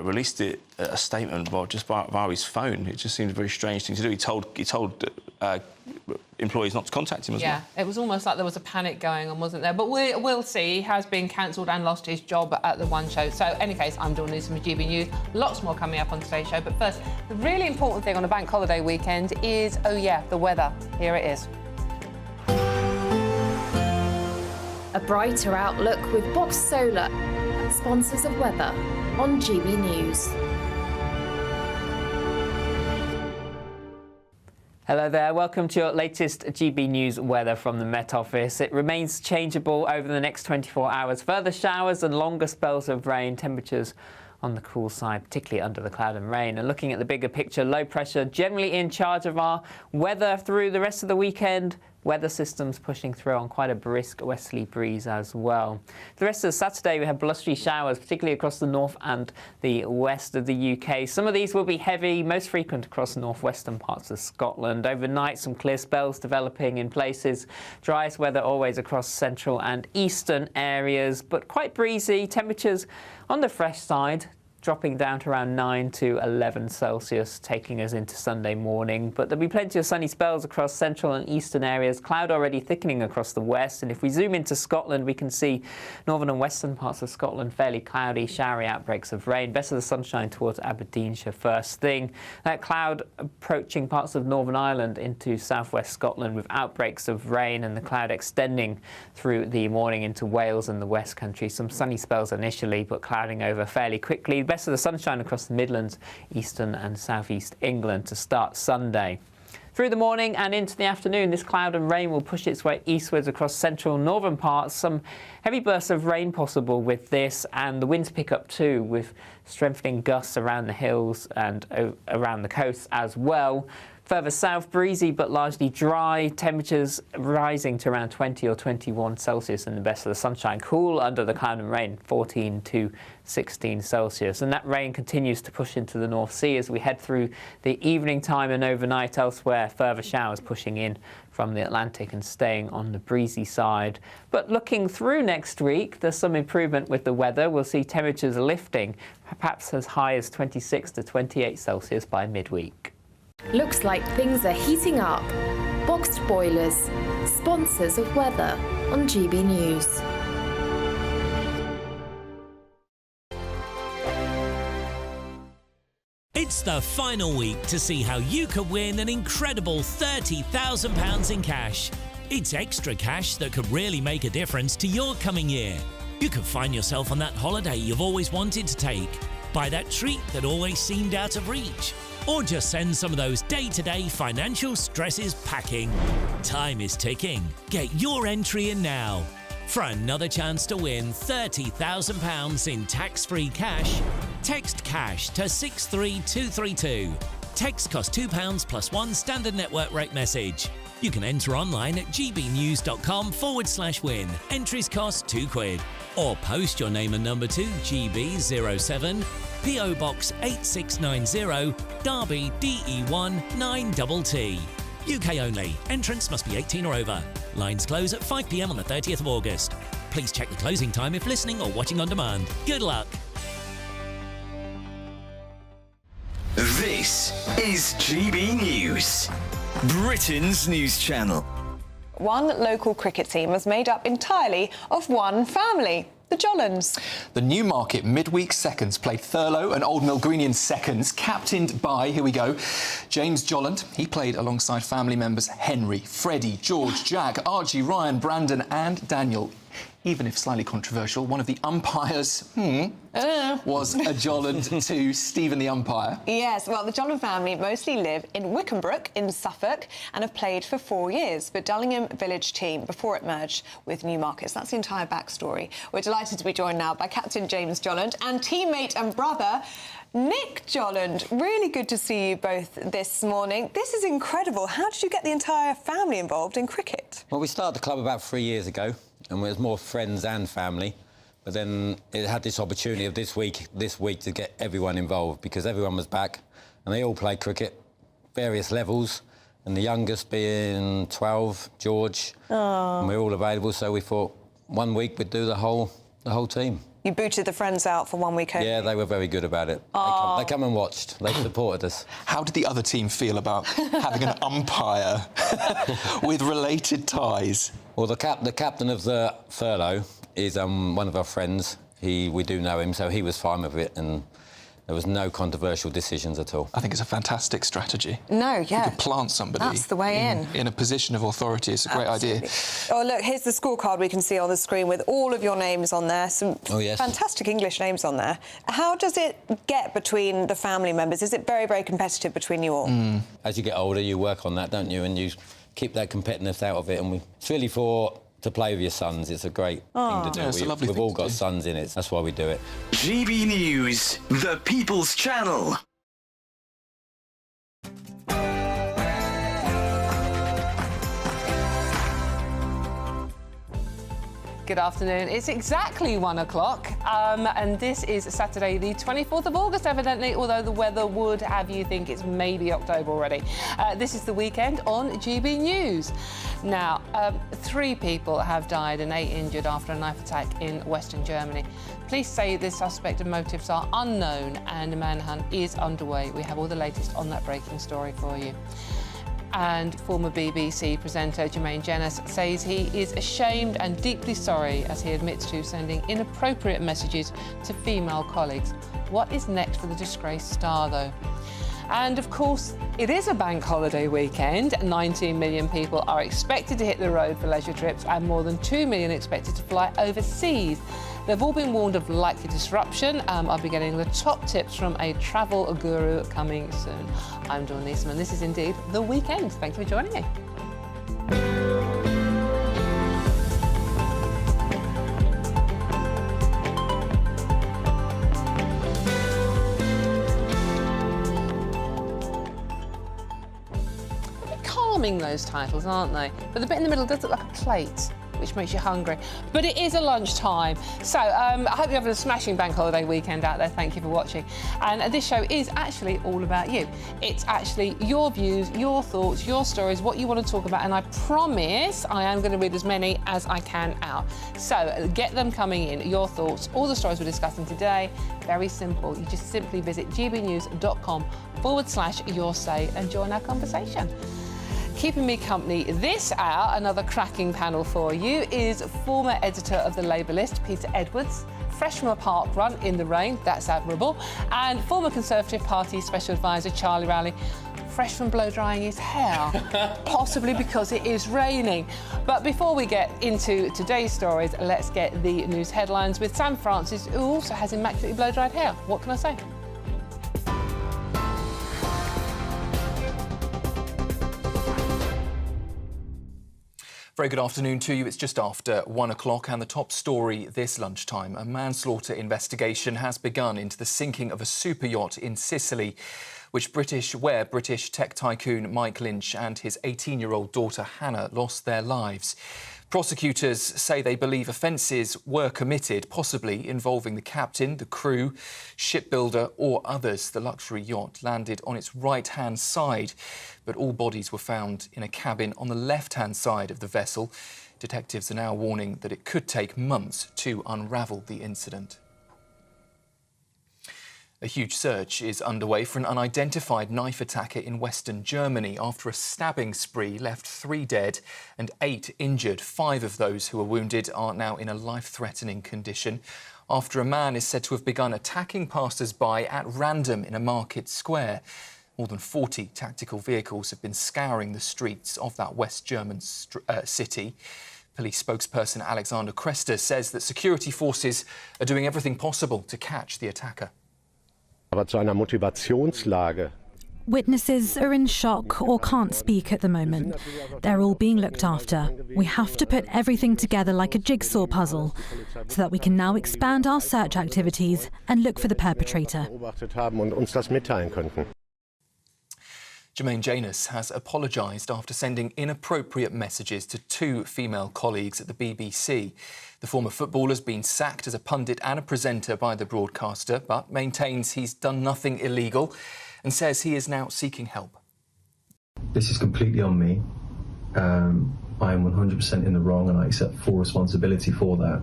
released a statement just via his phone. It just seemed a very strange thing to do. He told employees not to contact him as well. Yeah, it was almost like there was a panic going on, wasn't there? But we'll see. He has been cancelled and lost his job at the One Show. So, in any case, I'm Dawn Newsom with GB News. Lots more coming up on today's show. But first, the really important thing on a bank holiday weekend is, oh yeah, the weather. Here it is. A brighter outlook with Box Solar, sponsors of weather on GB News. Hello there, welcome to your latest GB News weather from the Met Office. It remains changeable over the next 24 hours. Further showers and longer spells of rain, temperatures on the cool side, particularly under the cloud and rain. And looking at the bigger picture, low pressure generally in charge of our weather through the rest of the weekend. Weather systems pushing through on quite a brisk westerly breeze as well. The rest of Saturday, we have blustery showers, particularly across the north and the west of the UK. Some of these will be heavy, most frequent across the northwestern parts of Scotland. Overnight, some clear spells developing in places. Driest weather always across central and eastern areas, but quite breezy. Temperatures on the fresh side, dropping down to around 9 to 11 Celsius, taking us into Sunday morning. But there'll be plenty of sunny spells across central and eastern areas. Cloud already thickening across the west. And if we zoom into Scotland, we can see northern and western parts of Scotland fairly cloudy, showery outbreaks of rain. Best of the sunshine towards Aberdeenshire first thing. That cloud approaching parts of Northern Ireland into southwest Scotland with outbreaks of rain, and the cloud extending through the morning into Wales and the West Country. Some sunny spells initially, but clouding over fairly quickly. Best of the sunshine across the Midlands, eastern and southeast England to start Sunday. Through the morning and into the afternoon, this cloud and rain will push its way eastwards across central and northern parts. Some heavy bursts of rain possible with this, and the winds pick up too, with strengthening gusts around the hills and around the coast as well. Further south, breezy but largely dry. Temperatures rising to around 20 or 21 Celsius in the best of the sunshine. Cool under the cloud and rain, 14 to 16 Celsius. And that rain continues to push into the North Sea as we head through the evening time and overnight elsewhere. Further showers pushing in from the Atlantic and staying on the breezy side. But looking through next week, there's some improvement with the weather. We'll see temperatures lifting, perhaps as high as 26 to 28 Celsius by midweek. Looks like things are heating up. Boxed Boilers, sponsors of weather on GB News. It's the final week to see how you could win an incredible £30,000 in cash. It's extra cash that could really make a difference to your coming year. You could find yourself on that holiday you've always wanted to take, buy that treat that always seemed out of reach, or just send some of those day-to-day financial stresses packing. Time is ticking. Get your entry in now. For another chance to win £30,000 in tax-free cash, text CASH to 63232. Text costs £2 plus one standard network rate message. You can enter online at gbnews.com/win. Entries cost £2. Or post your name and number to GB07, PO Box 8690, Derby DE1 9TT. UK only. Entrance must be 18 or over. Lines close at 5 p.m. on the 30th of August. Please check the closing time if listening or watching on demand. Good luck. This is GB News, Britain's news channel. One local cricket team was made up entirely of one family, the Jollens. The Newmarket midweek seconds played Thurlow and Old Mill Greenian seconds, captained by, here we go, James Jolland. He played alongside family members Henry, Freddie, George, Jack, Archie, Ryan, Brandon and Daniel. even if slightly controversial. One of the umpires was a Jolland to Stephen the umpire. Yes, well, the Jolland family mostly live in Wickenbrook in Suffolk and have played for 4 years for Dullingham Village team before it merged with Newmarket. That's the entire backstory. We're delighted to be joined now by Captain James Jolland and teammate and brother Nick Jolland. Really good to see you both this morning. This is incredible. How did you get the entire family involved in cricket? Well, we started the club about 3 years ago, and it was more friends and family. But then it had this opportunity of this week to get everyone involved, because everyone was back and they all played cricket, various levels, and the youngest being 12, George, and we're all available. So we thought 1 week we'd do the whole team. You booted the friends out for 1 week only? Yeah, they were very good about it. They come and watched. They supported us. How did the other team feel about having an umpire with related ties? Well, the captain of the furlough is one of our friends. We do know him, so he was fine with it, and there was no controversial decisions at all. I think it's a fantastic strategy. No, yeah. You could plant somebody. That's the way in a position of authority. It's a great idea. Oh, look, here's the scorecard we can see on the screen with all of your names on there. Some fantastic English names on there. How does it get between the family members? Is it very, very competitive between you all? As you get older, you work on that, don't you? And you keep that competitiveness out of it. And it's really to play with your sons. It's a great thing to do. Yeah, it's a lovely We've thing all to got do. sons in it. That's why we do it. GB News, the People's Channel. Good afternoon. It's exactly 1 o'clock, and this is Saturday, the 24th of August, evidently, although the weather would have you think it's maybe October already. This is the weekend on GB News. Now, 3 people have died and 8 injured after a knife attack in Western Germany. Police say the suspect and motives are unknown and a manhunt is underway. We have all the latest on that breaking story for you. And former BBC presenter Jermaine Jenas says he is ashamed and deeply sorry as he admits to sending inappropriate messages to female colleagues. What is next for the disgraced star, though? And, of course, it is a bank holiday weekend. 19 million people are expected to hit the road for leisure trips and more than 2 million expected to fly overseas. They've all been warned of likely disruption. I'll be getting the top tips from a travel guru coming soon. I'm Dawn Niesman. This is indeed the weekend. Thank you for joining me. Calming, those titles, aren't they? But the bit in the middle does look like a plate, which makes you hungry. But it is a lunchtime. So I hope you have a smashing bank holiday weekend out there. Thank you for watching. And this show is actually all about you. It's actually your views, your thoughts, your stories, what you want to talk about. And I promise I am going to read as many as I can out. So get them coming in, your thoughts, all the stories we're discussing today. Very simple. You just simply visit gbnews.com/your say and join our conversation. Keeping me company this hour, another cracking panel for you, is former editor of the Labour List, Peter Edwards, fresh from a park run in the rain, that's admirable, and former Conservative Party Special Advisor Charlie Rowley, fresh from blow-drying his hair, possibly because it is raining. But before we get into today's stories, let's get the news headlines with Sam Francis, who also has immaculately blow-dried hair. What can I say? Very good afternoon to you. It's just after 1 o'clock and the top story this lunchtime. A manslaughter investigation has begun into the sinking of a super yacht in Sicily, where British tech tycoon Mike Lynch and his 18-year-old daughter Hannah lost their lives. Prosecutors say they believe offences were committed, possibly involving the captain, the crew, shipbuilder or others. The luxury yacht landed on its right-hand side, but all bodies were found in a cabin on the left-hand side of the vessel. Detectives are now warning that it could take months to unravel the incident. A huge search is underway for an unidentified knife attacker in Western Germany after a stabbing spree left 3 dead and 8 injured. 5 of those who were wounded are now in a life-threatening condition after a man is said to have begun attacking passers-by at random in a market square. More than 40 tactical vehicles have been scouring the streets of that West German city. Police spokesperson Alexander Christys says that security forces are doing everything possible to catch the attacker. Aber zu einer Motivationslage. Witnesses are in shock or can't speak at the moment. They're all being looked after. We have to put everything together like a jigsaw puzzle so that we can now expand our search activities and look for the perpetrator. Jermaine Jenas has apologised after sending inappropriate messages to 2 female colleagues at the BBC. The former footballer's been sacked as a pundit and a presenter by the broadcaster, but maintains he's done nothing illegal and says he is now seeking help. This is completely on me. I am 100% in the wrong and I accept full responsibility for that.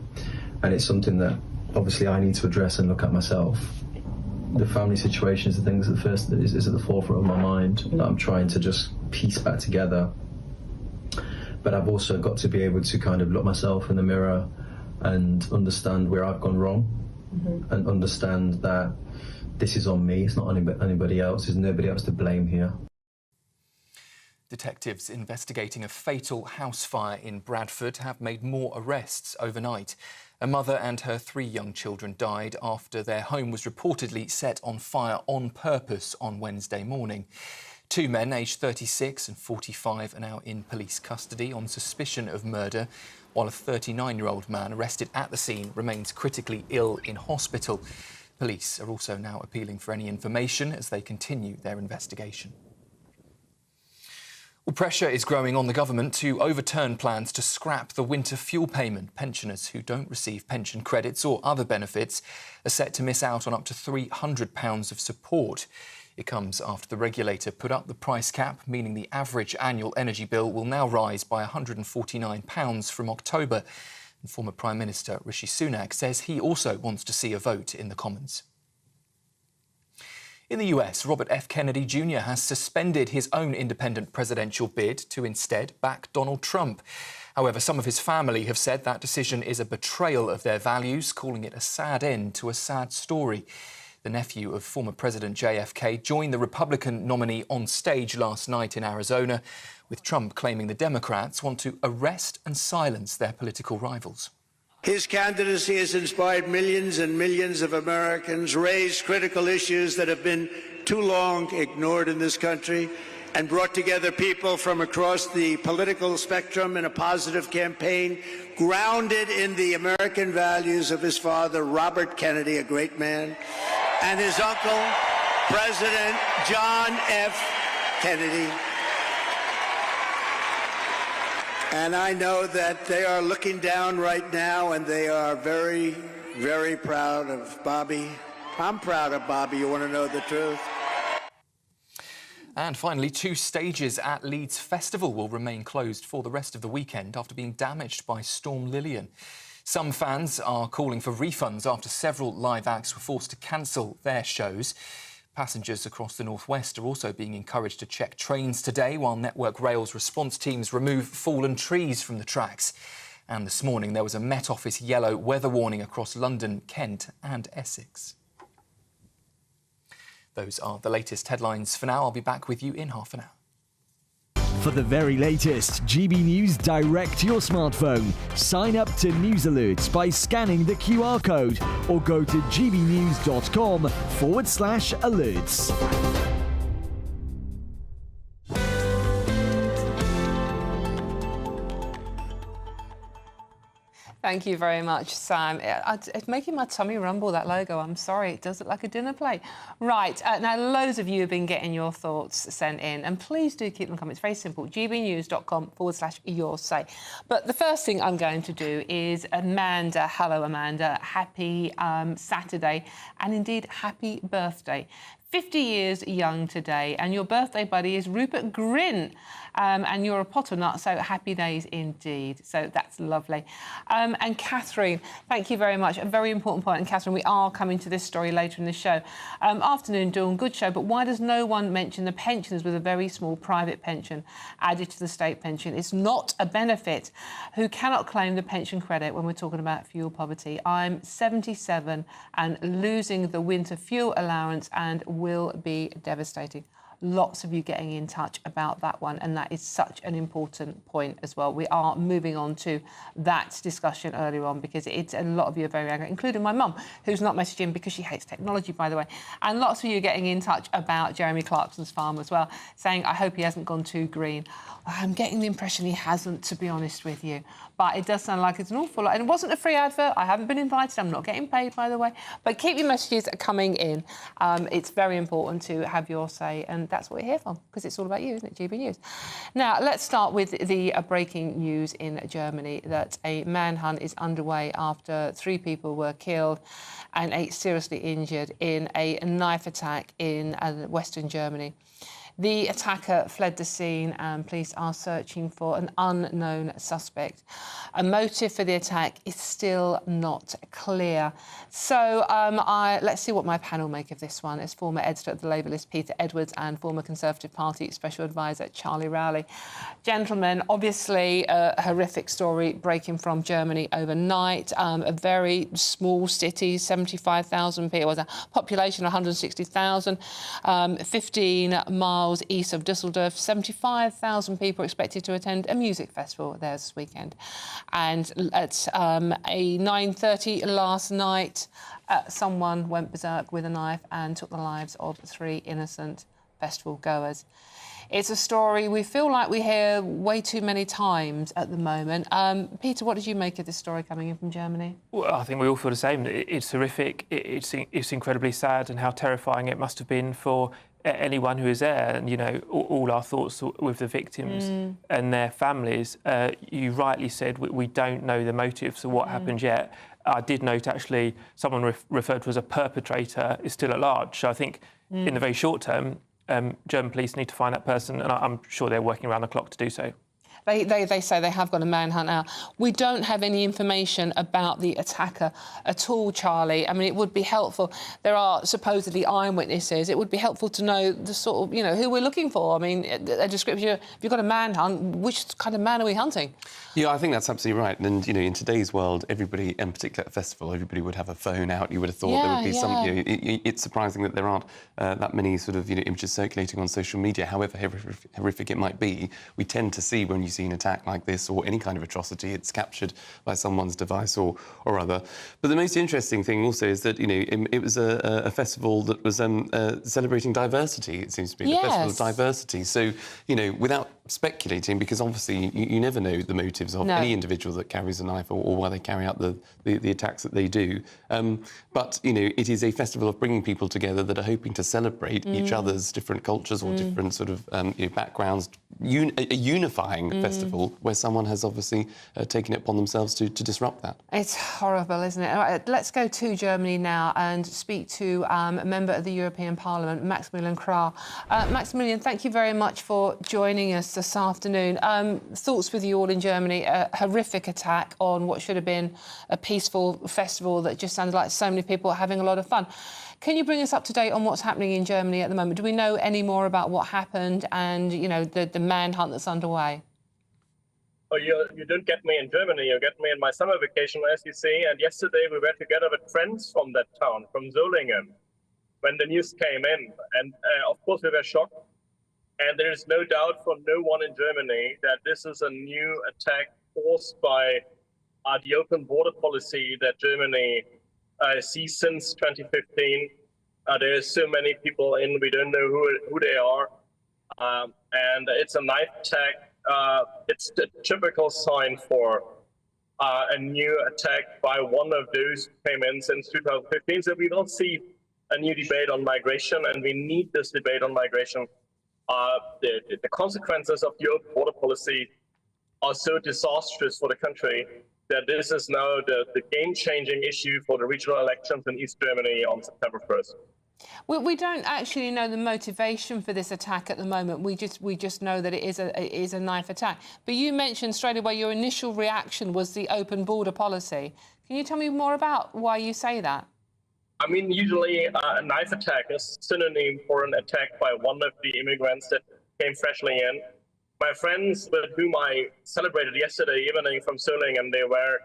And it's something that obviously I need to address and look at myself. The family situation is the thing that is at the forefront of my mind that I'm trying to just piece back together. But I've also got to be able to kind of look myself in the mirror and understand where I've gone wrong and understand that this is on me, it's not anybody else, there's nobody else to blame here. Detectives investigating a fatal house fire in Bradford have made more arrests overnight. A mother and her 3 young children died after their home was reportedly set on fire on purpose on Wednesday morning. 2 men, aged 36 and 45, are now in police custody on suspicion of murder, while a 39-year-old man arrested at the scene remains critically ill in hospital. Police are also now appealing for any information as they continue their investigation. Well, pressure is growing on the government to overturn plans to scrap the winter fuel payment. Pensioners who don't receive pension credits or other benefits are set to miss out on up to £300 of support. It comes after the regulator put up the price cap, meaning the average annual energy bill will now rise by £149 from October. And former Prime Minister Rishi Sunak says he also wants to see a vote in the Commons. In the US, Robert F. Kennedy Jr. has suspended his own independent presidential bid to instead back Donald Trump. However, some of his family have said that decision is a betrayal of their values, calling it a sad end to a sad story. The nephew of former President JFK joined the Republican nominee on stage last night in Arizona, with Trump claiming the Democrats want to arrest and silence their political rivals. His candidacy has inspired millions and millions of Americans, raised critical issues that have been too long ignored in this country, and brought together people from across the political spectrum in a positive campaign grounded in the American values of his father, Robert Kennedy, a great man, and his uncle, President John F. Kennedy. And I know that they are looking down right now and they are very, very proud of Bobby. I'm proud of Bobby, you want to know the truth? And finally, 2 stages at Leeds Festival will remain closed for the rest of the weekend after being damaged by Storm Lillian. Some fans are calling for refunds after several live acts were forced to cancel their shows. Passengers across the northwest are also being encouraged to check trains today, while Network Rail's response teams remove fallen trees from the tracks. And this morning there was a Met Office yellow weather warning across London, Kent and Essex. Those are the latest headlines for now. I'll be back with you in half an hour. For the very latest GB News direct to your smartphone, sign up to News Alerts by scanning the QR code or go to gbnews.com/alerts. Thank you very much, Sam. It's making my tummy rumble, that logo. I'm sorry, it does look like a dinner plate. Right, now loads of you have been getting your thoughts sent in, and please do keep them coming. It's very simple, gbnews.com/your say. But the first thing I'm going to do is Amanda. Hello, Amanda. Happy Saturday, and indeed, happy birthday. 50 years young today, and your birthday buddy is Rupert Grint, and you're a Potter nut, so happy days indeed. So that's lovely. And Catherine, thank you very much. A very important point, and Catherine, we are coming to this story later in the show. Afternoon, Dawn, good show, but why does no one mention the pensioners with a very small private pension added to the state pension? It's not a benefit. Who cannot claim the pension credit when we're talking about fuel poverty? I'm 77 and losing the winter fuel allowance and will be devastating. lots of you getting in touch about that one, and that is such an important point as well. We are moving on to that discussion earlier on because it's a lot of you are very angry, including my mum, who's not messaging because she hates technology, by the way. And lots of you getting in touch about Jeremy Clarkson's farm as well, saying, I hope he hasn't gone too green. I'm getting the impression he hasn't, to be honest with you. But it does sound like it's an awful lot. And it wasn't a free advert. I haven't been invited. I'm not getting paid, by the way. But keep your messages coming in. It's very important to have your say, and that's what we're here for, because it's all about you, isn't it, GB News? Now, let's start with the breaking news in Germany, that a manhunt is underway after 3 people were killed and 8 seriously injured in a knife attack in Western Germany. The attacker fled the scene and police are searching for an unknown suspect. A motive for the attack is still not clear. So let's see what my panel make of this one. As former editor of the Labourist Peter Edwards and former Conservative Party Special Advisor Charlie Rowley. Gentlemen, obviously a horrific story breaking from Germany overnight. A very small city, 75,000 people, was a population of 160,000, 15 miles east of Düsseldorf. 75,000 people expected to attend a music festival there this weekend. And at a 9:30 last night, someone went berserk with a knife and took the lives of 3 innocent festival goers. It's a story we feel like we hear way too many times at the moment. Peter, what did you make of this story coming in from Germany? Well, I think we all feel the same. It's horrific. It's incredibly sad, and how terrifying it must have been for anyone who is there. And, you know, all our thoughts with the victims and their families. You rightly said we don't know the motives of what happened yet. I did note, actually, someone referred to as a perpetrator is still at large. So I think in the very short term, German police need to find that person, and I'm sure they're working around the clock to do so. They say they have got a manhunt now. We don't have any information about the attacker at all, Charlie. I mean, it would be helpful. There are supposedly eyewitnesses. It would be helpful to know the sort of, you know, who we're looking for. I mean, a description. If you've got a manhunt, which kind of man are we hunting? Yeah, I think that's absolutely right. And, you know, in today's world, everybody, in particular at a festival, everybody would have a phone out. You would have thought there would be some... You know, it's surprising that there aren't that many sort of, you know, images circulating on social media. However horrific it might be, we tend to see when you see an attack like this or any kind of atrocity, it's captured by someone's device or other. But the most interesting thing also is that, you know, it was a festival that was celebrating diversity, it seems to be. Yes. The Festival of Diversity. So, you know, without speculating, because obviously you never know the motives of any individual that carries a knife or why they carry out the attacks that they do. But, you know, it is a festival of bringing people together that are hoping to celebrate each other's different cultures or different sort of you know, backgrounds, a unifying festival where someone has obviously taken it upon themselves to disrupt that. It's horrible, isn't it? All right, let's go to Germany now and speak to a member of the European Parliament, Maximilian Krah. Maximilian, thank you very much for joining us this afternoon. Thoughts with you all in Germany, a horrific attack on what should have been a peaceful festival that just sounded like so many people are having a lot of fun. Can you bring us up to date on what's happening in Germany at the moment? Do we know any more about what happened and, you know, the manhunt that's underway? Oh, you don't get me in Germany, you get me in my summer vacation, as you see. And yesterday we were together with friends from that town, from Solingen, when the news came in. And of course we were shocked. And there is no doubt for no one in Germany that this is a new attack forced by the open border policy that Germany sees since 2015. There are so many people in, we don't know who they are. And it's a knife attack. It's the typical sign for a new attack by one of those who came in since 2015. So we will see a new debate on migration, and we need this debate on migration. The consequences of the open border policy are so disastrous for the country that this is now the game-changing issue for the regional elections in East Germany on September 1st. We don't actually know the motivation for this attack at the moment. We just know that it is a knife attack. But you mentioned straight away your initial reaction was the open border policy. Can you tell me more about why you say that? I mean, usually a knife attack is synonym for an attack by one of the immigrants that came freshly in. My friends with whom I celebrated yesterday evening from Solingen, they were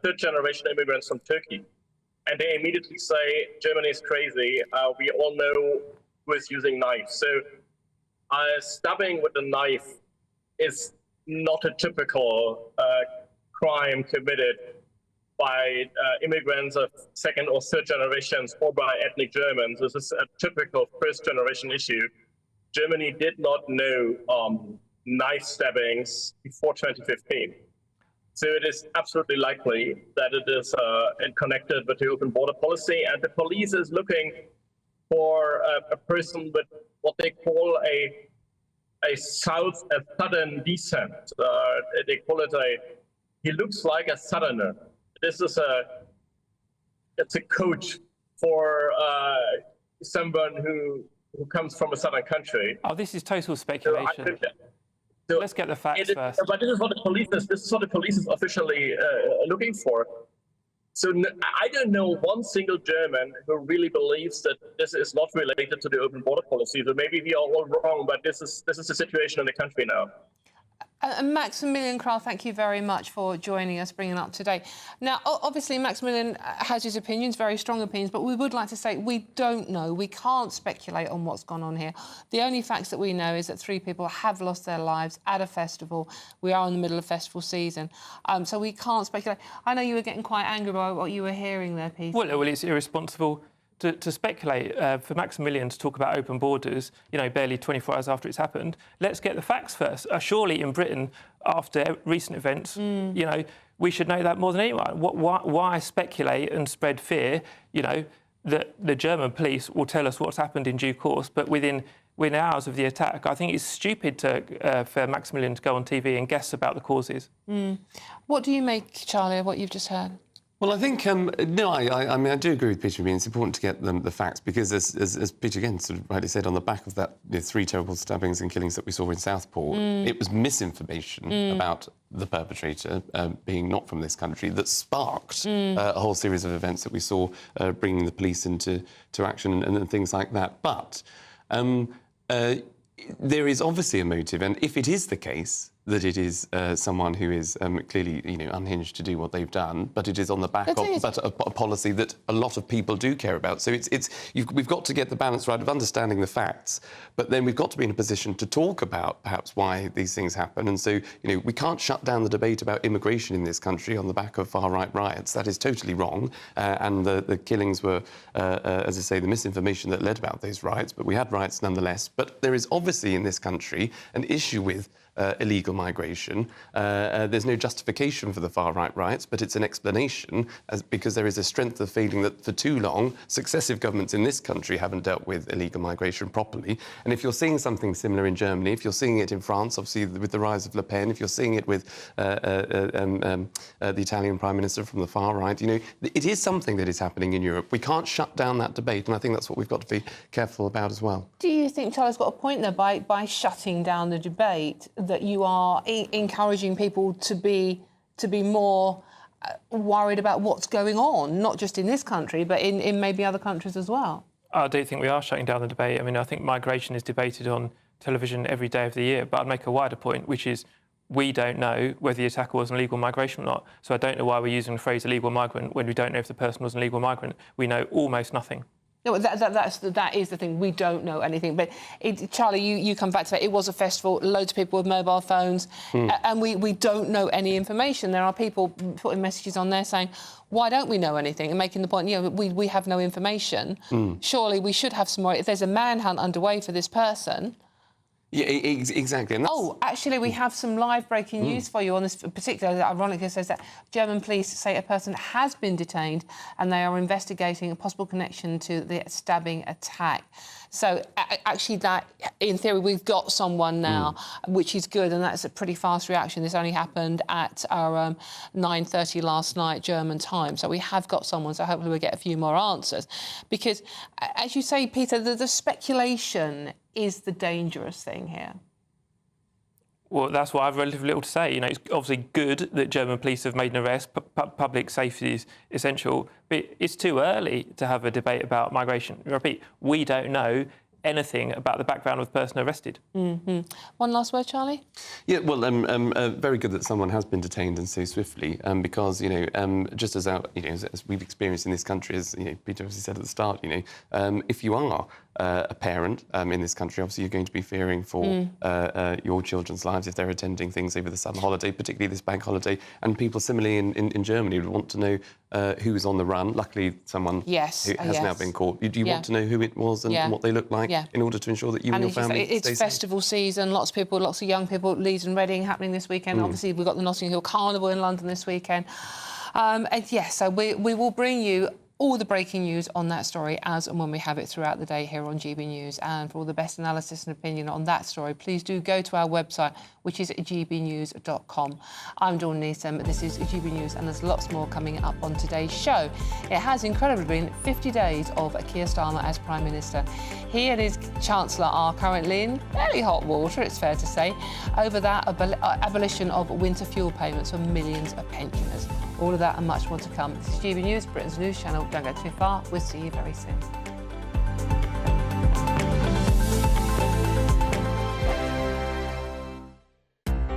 third-generation immigrants from Turkey. And they immediately say, Germany is crazy. We all know who is using knives. So stabbing with a knife is not a typical crime committed by immigrants of second or third generations or by ethnic Germans. This is a typical first generation issue. Germany did not know knife stabbings before 2015. So it is absolutely likely that it is connected with the open border policy, and the police is looking for a person with what they call a southern descent. They call it he looks like a southerner. This is it's a code for someone who comes from a southern country. Oh, this is total speculation. So let's get the facts first. But this is what the police is. This is what the police is officially looking for. So I don't know one single German who really believes that this is not related to the open border policy. So maybe we are all wrong, but this is the situation in the country now. Maximilian Krall, thank you very much for joining us, bringing up today. Now, obviously, Maximilian has his opinions, very strong opinions, but we would like to say we don't know. We can't speculate on what's gone on here. The only facts that we know is that 3 people have lost their lives at a festival. We are in the middle of festival season, so we can't speculate. I know you were getting quite angry by what you were hearing there, Peter. Well, it's irresponsible to speculate. For Maximilian to talk about open borders, barely 24 hours after it's happened. Let's get the facts first. Surely in Britain, after recent events, we should know that more than anyone. Why speculate and spread fear? That the German police will tell us what's happened in due course, but within hours of the attack, I think it's stupid for Maximilian to go on TV and guess about the causes. What do you make, Charlie, of what you've just heard? Well, I think, I mean, I do agree with Peter. I mean, it's important to get the facts because, as Peter again sort of rightly said, on the back of that 3 terrible stabbings and killings that we saw in Southport, it was misinformation about the perpetrator being not from this country that sparked a whole series of events that we saw bringing the police into action and things like that. But there is obviously a motive, and if it is the case that it is someone who is clearly, unhinged to do what they've done, but it is on the back of a policy that a lot of people do care about. So we've got to get the balance right of understanding the facts, but then we've got to be in a position to talk about perhaps why these things happen. And so, we can't shut down the debate about immigration in this country on the back of far-right riots. That is totally wrong. And the killings were, as I say, the misinformation that led about those riots, but we had riots nonetheless. But there is obviously in this country an issue with illegal migration. There's no justification for the far-right riots, but it's an explanation because there is a strength of feeling that for too long, successive governments in this country haven't dealt with illegal migration properly. And if you're seeing something similar in Germany, if you're seeing it in France, obviously with the rise of Le Pen, if you're seeing it with the Italian Prime Minister from the far right, it is something that is happening in Europe. We can't shut down that debate, and I think that's what we've got to be careful about as well. Do you think Charlie's got a point there by shutting down the debate, that you are encouraging people to be more worried about what's going on, not just in this country, but in maybe other countries as well? I don't think we are shutting down the debate. I mean, I think migration is debated on television every day of the year, but I'd make a wider point, which is we don't know whether the attacker was an illegal migration or not. So I don't know why we're using the phrase illegal migrant when we don't know if the person was an illegal migrant. We know almost nothing. No, that is the thing. We don't know anything. But Charlie, you come back to that. It was a festival, loads of people with mobile phones, and we don't know any information. There are people putting messages on there saying, why don't we know anything? And making the point, we have no information. Surely we should have some more. If there's a manhunt underway for this person... Yeah, exactly. And actually, we have some live breaking news for you on this particular. Ironically, it says that German police say a person has been detained and they are investigating a possible connection to the stabbing attack. So actually, that in theory, we've got someone now, which is good, and that's a pretty fast reaction. This only happened at our 9:30 last night German time, so we have got someone. So hopefully, we'll get a few more answers, because as you say, Peter, the speculation is the dangerous thing here. Well, that's why I've relatively little to say. It's obviously good that German police have made an arrest. Public safety is essential, but it's too early to have a debate about migration. I repeat, we don't know anything about the background of the person arrested. One last word, Charlie? Yeah, well, very good that someone has been detained and so swiftly, because, just as we've experienced in this country, as Peter obviously said at the start, if you are a parent in this country, obviously you're going to be fearing for your children's lives if they're attending things over the summer holiday, particularly this bank holiday. And people similarly in Germany would want to know who's on the run. Luckily, someone who has now been caught. Do you want to know who it was and what they look like in order to ensure that you and your family it's stay festival season. Lots of people, lots of young people. Leeds and Reading happening this weekend. Obviously, we've got the Notting Hill Carnival in London this weekend. And yes, so we will bring you all the breaking news on that story as and when we have it throughout the day here on GB News. And for all the best analysis and opinion on that story, please do go to our website, which is gbnews.com. I'm Dawn Neeson, this is GB News, and there's lots more coming up on today's show. It has incredibly been 50 days of Keir Starmer as Prime Minister. He and his Chancellor are currently in fairly hot water, it's fair to say, over that abolition of winter fuel payments for millions of pensioners. All of that and much more to come. This is GB News, Britain's news channel. Don't go too far. We'll see you very soon.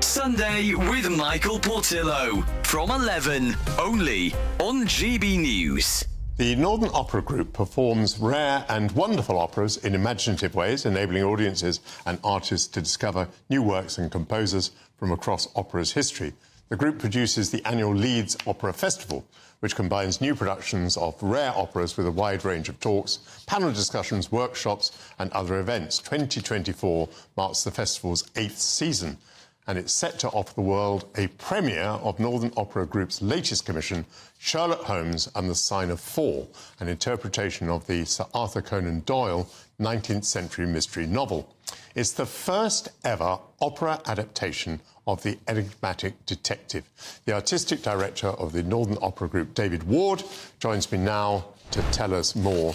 Sunday with Michael Portillo from 11, only on GB News. The Northern Opera Group performs rare and wonderful operas in imaginative ways, enabling audiences and artists to discover new works and composers from across opera's history. The group produces the annual Leeds Opera Festival, which combines new productions of rare operas with a wide range of talks, panel discussions, workshops and other events. 2024 marks the festival's 8th season, and it's set to offer the world a premiere of Northern Opera Group's latest commission, Sherlock Holmes and the Sign of Four, an interpretation of the Sir Arthur Conan Doyle 19th century mystery novel. It's the first ever opera adaptation of the enigmatic detective. The artistic director of the Northern Opera Group, David Ward, joins me now to tell us more.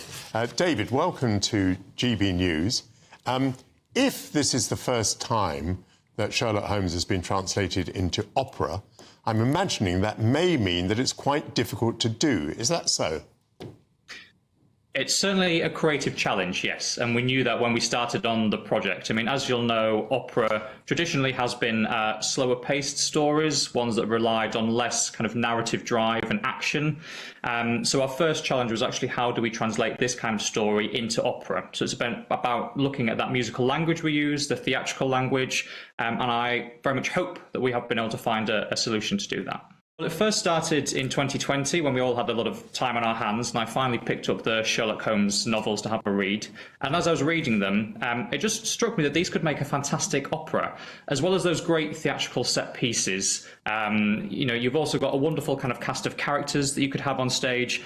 David, welcome to GB News. If this is the first time that Sherlock Holmes has been translated into opera, I'm imagining that may mean that it's quite difficult to do. Is that so? It's certainly a creative challenge, yes, and we knew that when we started on the project. I mean, as you'll know, opera traditionally has been slower-paced stories, ones that relied on less kind of narrative drive and action. So our first challenge was actually how do we translate this kind of story into opera? So it's about looking at that musical language we use, the theatrical language, and I very much hope that we have been able to find a solution to do that. Well, it first started in 2020 when we all had a lot of time on our hands, and I finally picked up the Sherlock Holmes novels to have a read. And as I was reading them, it just struck me that these could make a fantastic opera, as well as those great theatrical set pieces. You know, you've also got a wonderful kind of cast of characters that you could have on stage.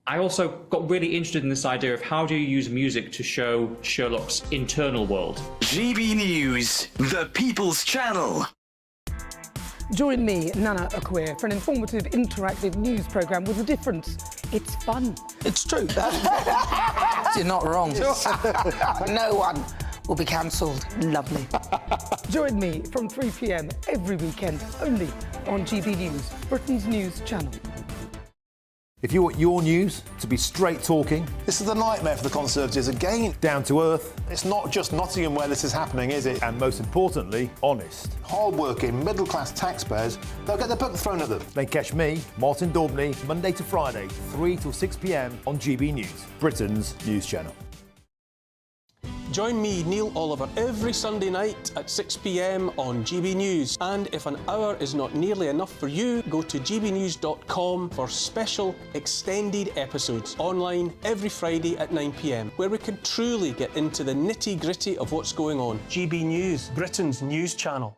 I also got really interested in this idea of how do you use music to show Sherlock's internal world. GB News, the People's Channel. Join me, Nana Okoye, for an informative, interactive news programme with a difference. It's fun. It's true. You're not wrong. No one will be cancelled. Lovely. Join me from 3 p.m. every weekend, only on GB News, Britain's news channel. If you want your news to be straight talking... This is a nightmare for the Conservatives again. Down to earth. It's not just Nottingham where this is happening, is it? And most importantly, honest. Hard-working, middle-class taxpayers, they'll get their book thrown at them. Then catch me, Martin Daubney, Monday to Friday, 3 till 6 p.m. on GB News, Britain's news channel. Join me, Neil Oliver, every Sunday night at 6 p.m. on GB News. And if an hour is not nearly enough for you, go to gbnews.com for special extended episodes online every Friday at 9 p.m, where we can truly get into the nitty-gritty of what's going on. GB News, Britain's news channel.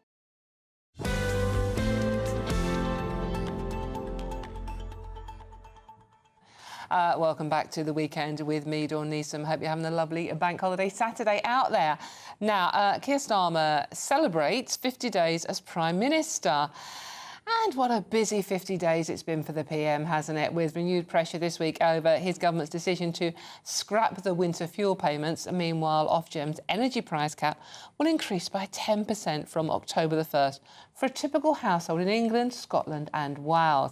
Welcome back to the weekend with me, Dawn Neeson. Hope you're having a lovely bank holiday Saturday out there. Now, Keir Starmer celebrates 50 days as Prime Minister. And what a busy 50 days it's been for the PM, hasn't it? With renewed pressure this week over his government's decision to scrap the winter fuel payments. Meanwhile, Ofgem's energy price cap will increase by 10% from October the 1st for a typical household in England, Scotland and Wales.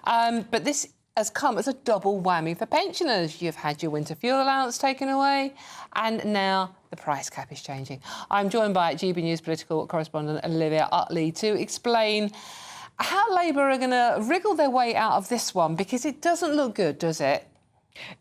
But this has come as a double whammy for pensioners. You've had your winter fuel allowance taken away, and now the price cap is changing. I'm joined by GB News political correspondent Olivia Utley to explain how Labour are going to wriggle their way out of this one, because it doesn't look good, does it?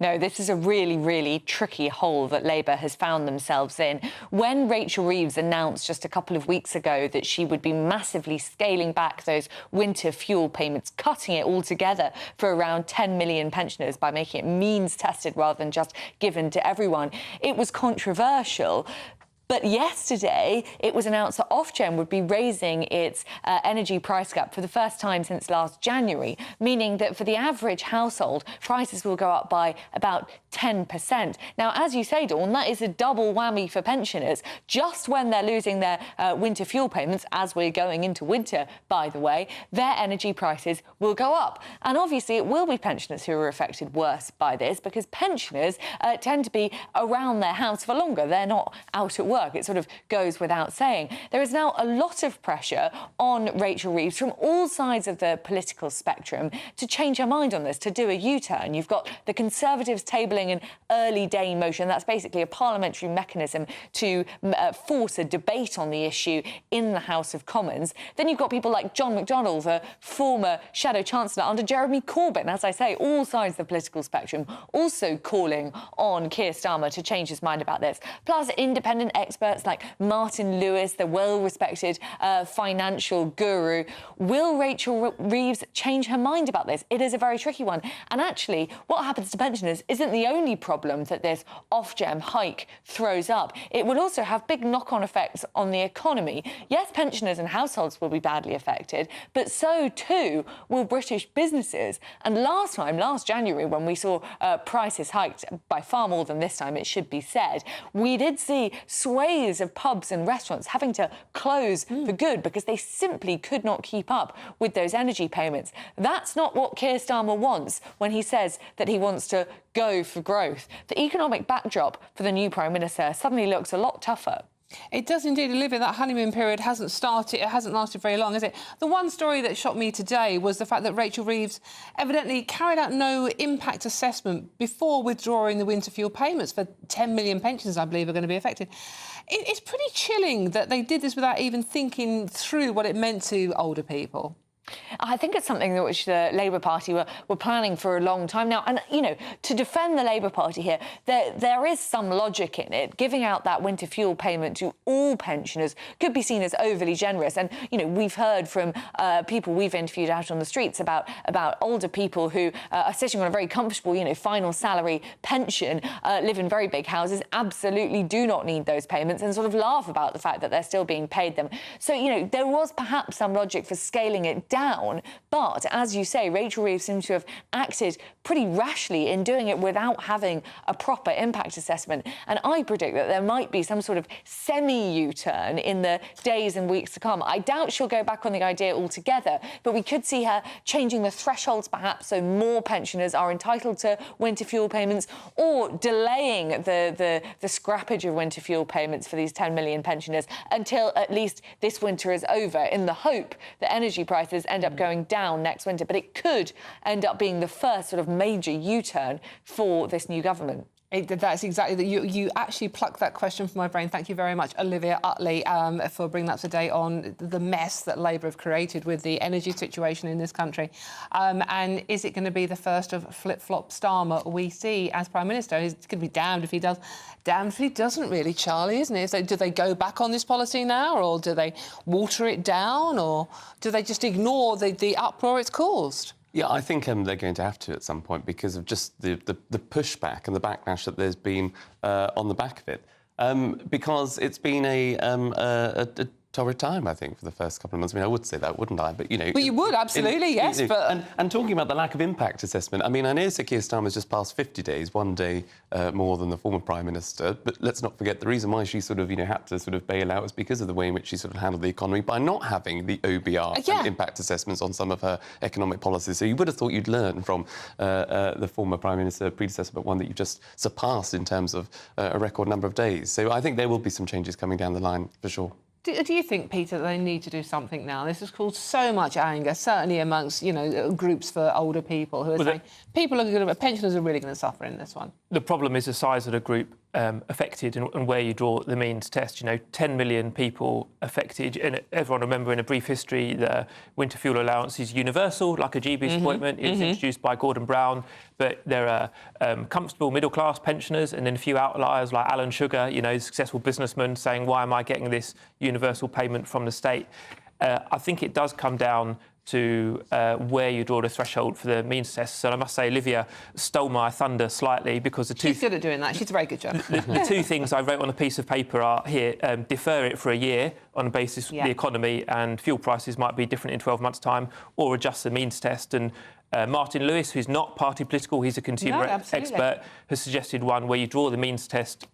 No, this is a really, really tricky hole that Labour has found themselves in. When Rachel Reeves announced just a couple of weeks ago that she would be massively scaling back those winter fuel payments, cutting it altogether for around 10 million pensioners by making it means-tested rather than just given to everyone, it was controversial. But yesterday, it was announced that Ofgem would be raising its energy price cap for the first time since last January, meaning that for the average household, prices will go up by about 10%. Now, as you say, Dawn, that is a double whammy for pensioners. Just when they're losing their winter fuel payments, as we're going into winter, by the way, their energy prices will go up. And obviously, it will be pensioners who are affected worse by this, because pensioners tend to be around their house for longer. They're not out at work. It sort of goes without saying. There is now a lot of pressure on Rachel Reeves from all sides of the political spectrum to change her mind on this, to do a U-turn. You've got the Conservatives tabling an early day motion. That's basically a parliamentary mechanism to force a debate on the issue in the House of Commons. Then you've got people like John McDonnell, the former Shadow Chancellor under Jeremy Corbyn. As I say, all sides of the political spectrum also calling on Keir Starmer to change his mind about this. Plus, independent experts like Martin Lewis, the well-respected financial guru. Will Rachel Reeves change her mind about this? It is a very tricky one. And actually, what happens to pensioners isn't the only problem that this Ofgem hike throws up. It will also have big knock-on effects on the economy. Yes, pensioners and households will be badly affected, but so too will British businesses. And last January, when we saw prices hiked by far more than this time, it should be said, we did see sways of pubs and restaurants having to close for good because they simply could not keep up with those energy payments. That's not what Keir Starmer wants when he says that he wants to go for growth. The economic backdrop for the new Prime Minister suddenly looks a lot tougher. It does indeed, Olivia. That honeymoon period hasn't started. It hasn't lasted very long, has it? The one story that shocked me today was the fact that Rachel Reeves evidently carried out no impact assessment before withdrawing the winter fuel payments for 10 million pensioners, I believe, are going to be affected. It's pretty chilling that they did this without even thinking through what it meant to older people. I think it's something that which the Labour Party were planning for a long time now. And, you know, to defend the Labour Party here, there is some logic in it. Giving out that winter fuel payment to all pensioners could be seen as overly generous. And, you know, we've heard from people we've interviewed out on the streets about older people who are sitting on a very comfortable, you know, final salary pension, live in very big houses, absolutely do not need those payments, and sort of laugh about the fact that they're still being paid them. So, you know, there was perhaps some logic for scaling it down, but as you say, Rachel Reeves seems to have acted pretty rashly in doing it without having a proper impact assessment. And I predict that there might be some sort of semi-U-turn in the days and weeks to come. I doubt she'll go back on the idea altogether, but we could see her changing the thresholds perhaps so more pensioners are entitled to winter fuel payments, or delaying the scrappage of winter fuel payments for these 10 million pensioners until at least this winter is over, in the hope that energy prices end up going down next winter. But it could end up being the first sort of major U-turn for this new government. That's exactly that. You actually plucked that question from my brain. Thank you very much, Olivia Utley, for bringing that today on the mess that Labour have created with the energy situation in this country. And is it going to be the first of flip-flop Starmer we see as Prime Minister? He's going to be damned if he does, damned if he doesn't, really, Charlie, isn't it? So do they go back on this policy now, or do they water it down, or do they just ignore the uproar it's caused? Yeah, I think they're going to have to at some point because of just the pushback and the backlash that there's been on the back of it. Because it's been a torrid time, I think, for the first couple of months. I mean, I would say that, wouldn't I? But, you know... Well, you would, absolutely, yes, but... And talking about the lack of impact assessment, I mean, I know Sir Keir Starmer's just passed 50 days, one day more than the former Prime Minister, but let's not forget the reason why she sort of, you know, had to sort of bail out was because of the way in which she sort of handled the economy by not having the OBR and impact assessments on some of her economic policies. So you would have thought you'd learn from the former Prime Minister predecessor, but one that you've just surpassed in terms of a record number of days. So I think there will be some changes coming down the line, for sure. Do you think, Peter, that they need to do something now? This has caused so much anger, certainly amongst, you know, groups for older people who are saying pensioners are really going to suffer in this one. The problem is the size of the group affected and where you draw the means test. 10 million people affected, and everyone remember in a brief history the winter fuel allowance is universal, like a GB's appointment. It's introduced by Gordon Brown, but there are comfortable middle-class pensioners and then a few outliers like Alan Sugar, successful businessman, saying, why am I getting this universal payment from the state? I think it does come down to where you draw the threshold for the means test. So I must say, Olivia stole my thunder slightly, because She's good at doing that. She's a very good job. The two things I wrote on a piece of paper are here: defer it for a year on the basis the economy and fuel prices might be different in 12 months' time, or adjust the means test. And Martin Lewis, who's not party political, he's a consumer expert, has suggested one where you draw the means test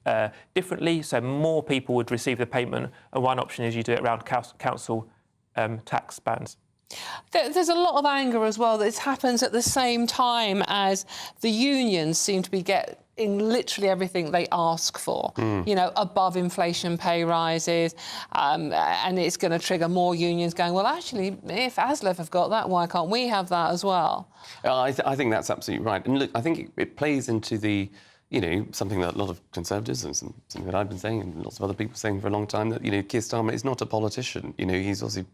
differently, so more people would receive the payment. And one option is you do it around council tax bands. There's a lot of anger as well that this happens at the same time as the unions seem to be getting literally everything they ask for, above inflation pay rises, and it's going to trigger more unions going, well, actually, if ASLEF have got that, why can't we have that as well? I think that's absolutely right. And look, I think it plays into the something that a lot of Conservatives and something that I've been saying and lots of other people saying for a long time, that, Keir Starmer is not a politician. He's obviously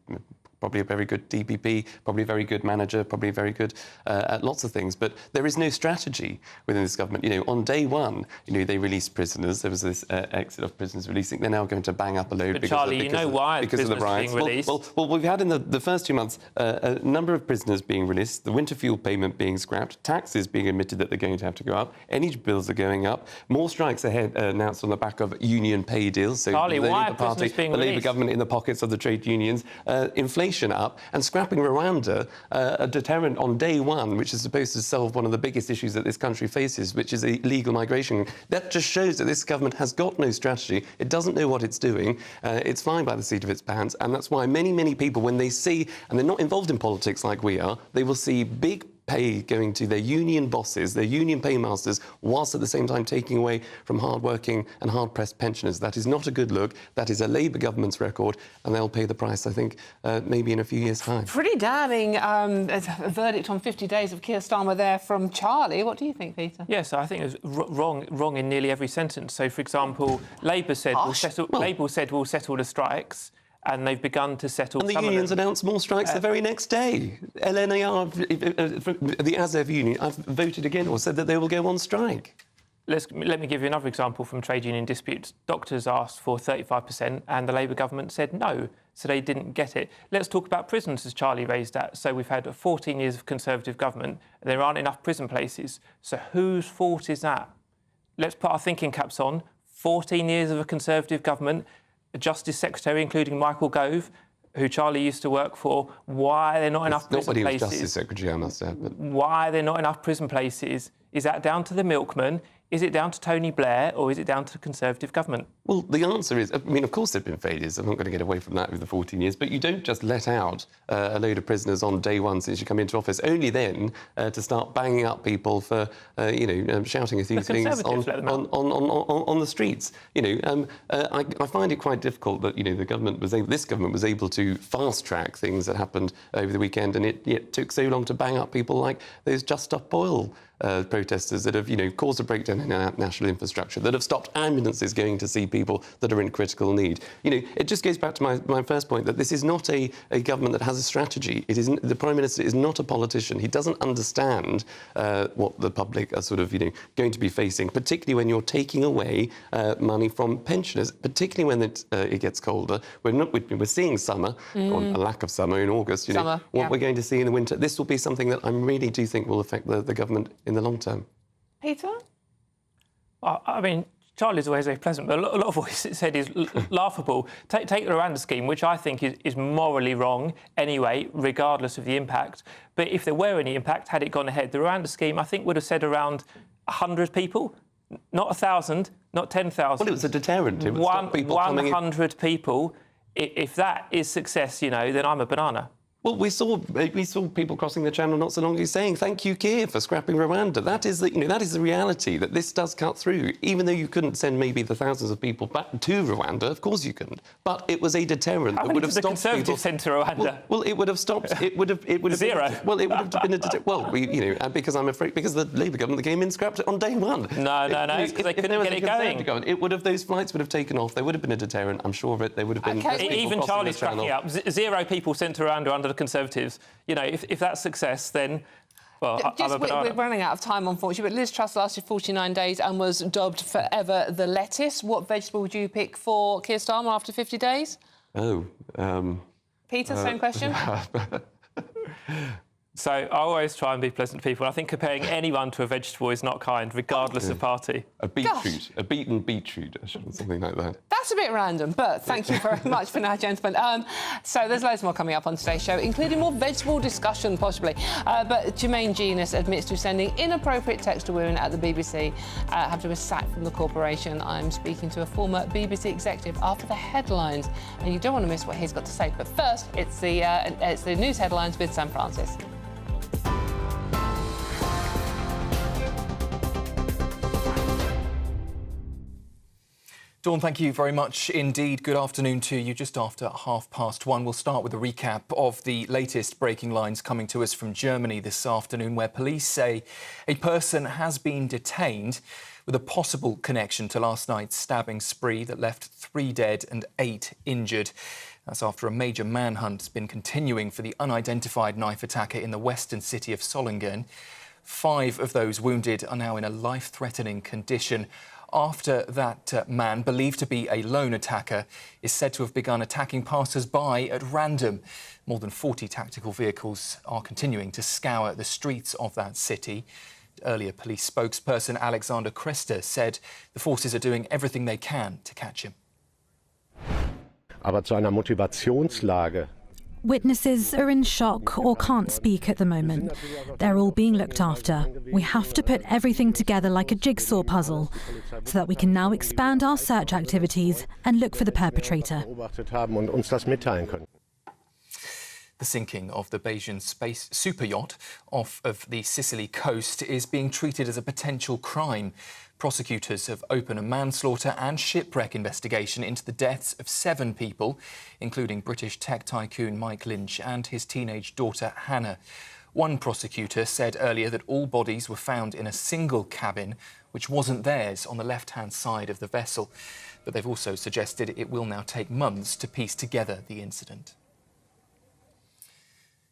probably a very good DPP, probably a very good manager, probably very good at lots of things. But there is no strategy within this government. On day one, they released prisoners. There was this exit of prisoners releasing. They're now going to bang up a load because of the riots. Well, we've had in the first 2 months a number of prisoners being released, the winter fuel payment being scrapped, taxes being admitted that they're going to have to go up, energy bills are going up, more strikes ahead announced on the back of union pay deals. So Charlie, the why Labour are prisoners being released? Labour government in the pockets of the trade unions, inflation up, and scrapping Rwanda, a deterrent on day one, which is supposed to solve one of the biggest issues that this country faces, which is illegal migration. That just shows that this government has got no strategy. It doesn't know what it's doing. It's flying by the seat of its pants, and that's why many, many people, when they see, and they're not involved in politics like we are, they will see big pay going to their union bosses, their union paymasters, whilst at the same time taking away from hard-working and hard-pressed pensioners. That is not a good look. That is a Labour government's record, and they'll pay the price, I think, maybe in a few years' time. Pretty damning a verdict on 50 days of Keir Starmer there from Charlie. What do you think, Peter? Yes, I think it was wrong in nearly every sentence. So, for example, Labour said we'll settle the strikes, and they've begun to settle. And the unions announced more strikes the very next day. LNAR, the ASEV union, I've voted again or said that they will go on strike. Let me give you another example from trade union disputes. Doctors asked for 35% and the Labour government said no, so they didn't get it. Let's talk about prisons, as Charlie raised that. So we've had 14 years of Conservative government and there aren't enough prison places. So whose fault is that? Let's put our thinking caps on. 14 years of a Conservative government, a Justice Secretary, including Michael Gove, who Charlie used to work for. Why are there not enough prison places? Not when he was Justice Secretary, I must say. But... Why are there not enough prison places? Is that down to the milkman? Is it down to Tony Blair, or is it down to the Conservative government? Well, the answer is, of course there have been failures. I'm not going to get away from that over the 14 years, but you don't just let out a load of prisoners on day one since you come into office, only then to start banging up people for, shouting a few things on the streets. I find it quite difficult that, this government was able to fast-track things that happened over the weekend, and it took so long to bang up people like those Just Stop Oil protesters that have, caused a breakdown in our national infrastructure, that have stopped ambulances going to see people that are in critical need. It just goes back to my first point, that this is not a government that has a strategy. The Prime Minister is not a politician. He doesn't understand what the public are sort of, going to be facing, particularly when you're taking away money from pensioners, particularly when it gets colder. We're seeing summer, or a lack of summer in August. What we're going to see in the winter. This will be something that I really do think will affect the government in the long term. Peter? I mean, Charlie's always very pleasant, but a lot of what he said is laughable. Take the Rwanda scheme, which I think is morally wrong anyway, regardless of the impact. But if there were any impact, had it gone ahead, the Rwanda scheme, I think, would have said around 100 people, not 1,000, not 10,000. Well, it was a deterrent. It would stop people 100 people. If that is success, then I'm a banana. Well, we saw people crossing the channel not so long ago saying, "Thank you, Keir, for scrapping Rwanda." That is the reality, that this does cut through. Even though you couldn't send maybe the thousands of people back to Rwanda, of course you couldn't. But it was a deterrent that would have stopped people. How many did the Conservatives send to Rwanda? Well, it would have stopped. It would have. Zero. Well, it would have been a deterrent. Well, because I'm afraid because the Labour government that came in scrapped it on day one. No, because they couldn't get it going. It would have. Those flights would have taken off. There would have been a deterrent. I'm sure of it. There would have been. Even Charlie's cracking up. Zero people sent to Rwanda under the Conservatives. If that's success, then, well, we're running out of time, unfortunately, but Liz Truss lasted 49 days and was dubbed forever the lettuce. What vegetable would you pick for Keir Starmer after 50 days? Peter, same question? So I always try and be pleasant to people. I think comparing anyone to a vegetable is not kind, regardless of party. A beetroot, a beaten beetroot, something like that. That's a bit random, but thank you very much for now, gentlemen. So there's loads more coming up on today's show, including more vegetable discussion, possibly. But Jermaine Jenas admits to sending inappropriate text to women at the BBC after he was sacked from the corporation. I'm speaking to a former BBC executive after the headlines, and you don't want to miss what he's got to say. But first, it's the news headlines with Sam Francis. Dawn, thank you very much indeed. Good afternoon to you. Just after 1:30, we'll start with a recap of the latest breaking lines coming to us from Germany this afternoon, where police say a person has been detained with a possible connection to last night's stabbing spree that left 3 dead and 8 injured. That's after a major manhunt has been continuing for the unidentified knife attacker in the western city of Solingen. 5 of those wounded are now in a life-threatening condition after that man, believed to be a lone attacker, is said to have begun attacking passers-by at random. More than 40 tactical vehicles are continuing to scour the streets of that city. Earlier, police spokesperson Alexander Christys said the forces are doing everything they can to catch him. Aber zu einer Motivationslage. Witnesses are in shock or can't speak at the moment. They're all being looked after. We have to put everything together like a jigsaw puzzle so that we can now expand our search activities and look for the perpetrator. The sinking of the Bayesian space super yacht off of the Sicily coast is being treated as a potential crime. Prosecutors have opened a manslaughter and shipwreck investigation into the deaths of 7 people, including British tech tycoon Mike Lynch and his teenage daughter Hannah. One prosecutor said earlier that all bodies were found in a single cabin, which wasn't theirs, on the left-hand side of the vessel. But they've also suggested it will now take months to piece together the incident.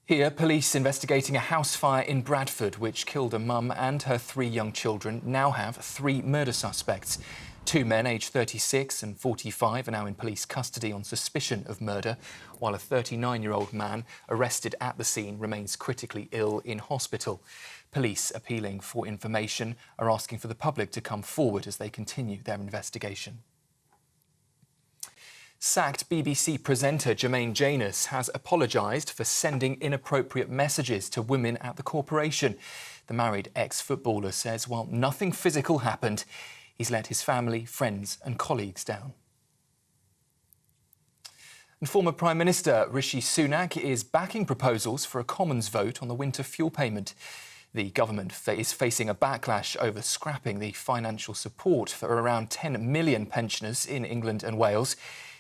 Here, police investigating a house fire in Bradford, which killed a mum and her 3 young children, now have 3 murder suspects. 2 men, aged 36 and 45, are now in police custody on suspicion of murder, while a 39-year-old man arrested at the scene remains critically ill in hospital. Police, appealing for information, are asking for the public to come forward as they continue their investigation. Sacked BBC presenter Jermaine Jenas has apologised for sending inappropriate messages to women at the corporation. The married ex-footballer says while nothing physical happened, he's let his family, friends and colleagues down. And former Prime Minister Rishi Sunak is backing proposals for a Commons vote on the winter fuel payment. The government is facing a backlash over scrapping the financial support for around 10 million pensioners in England and Wales.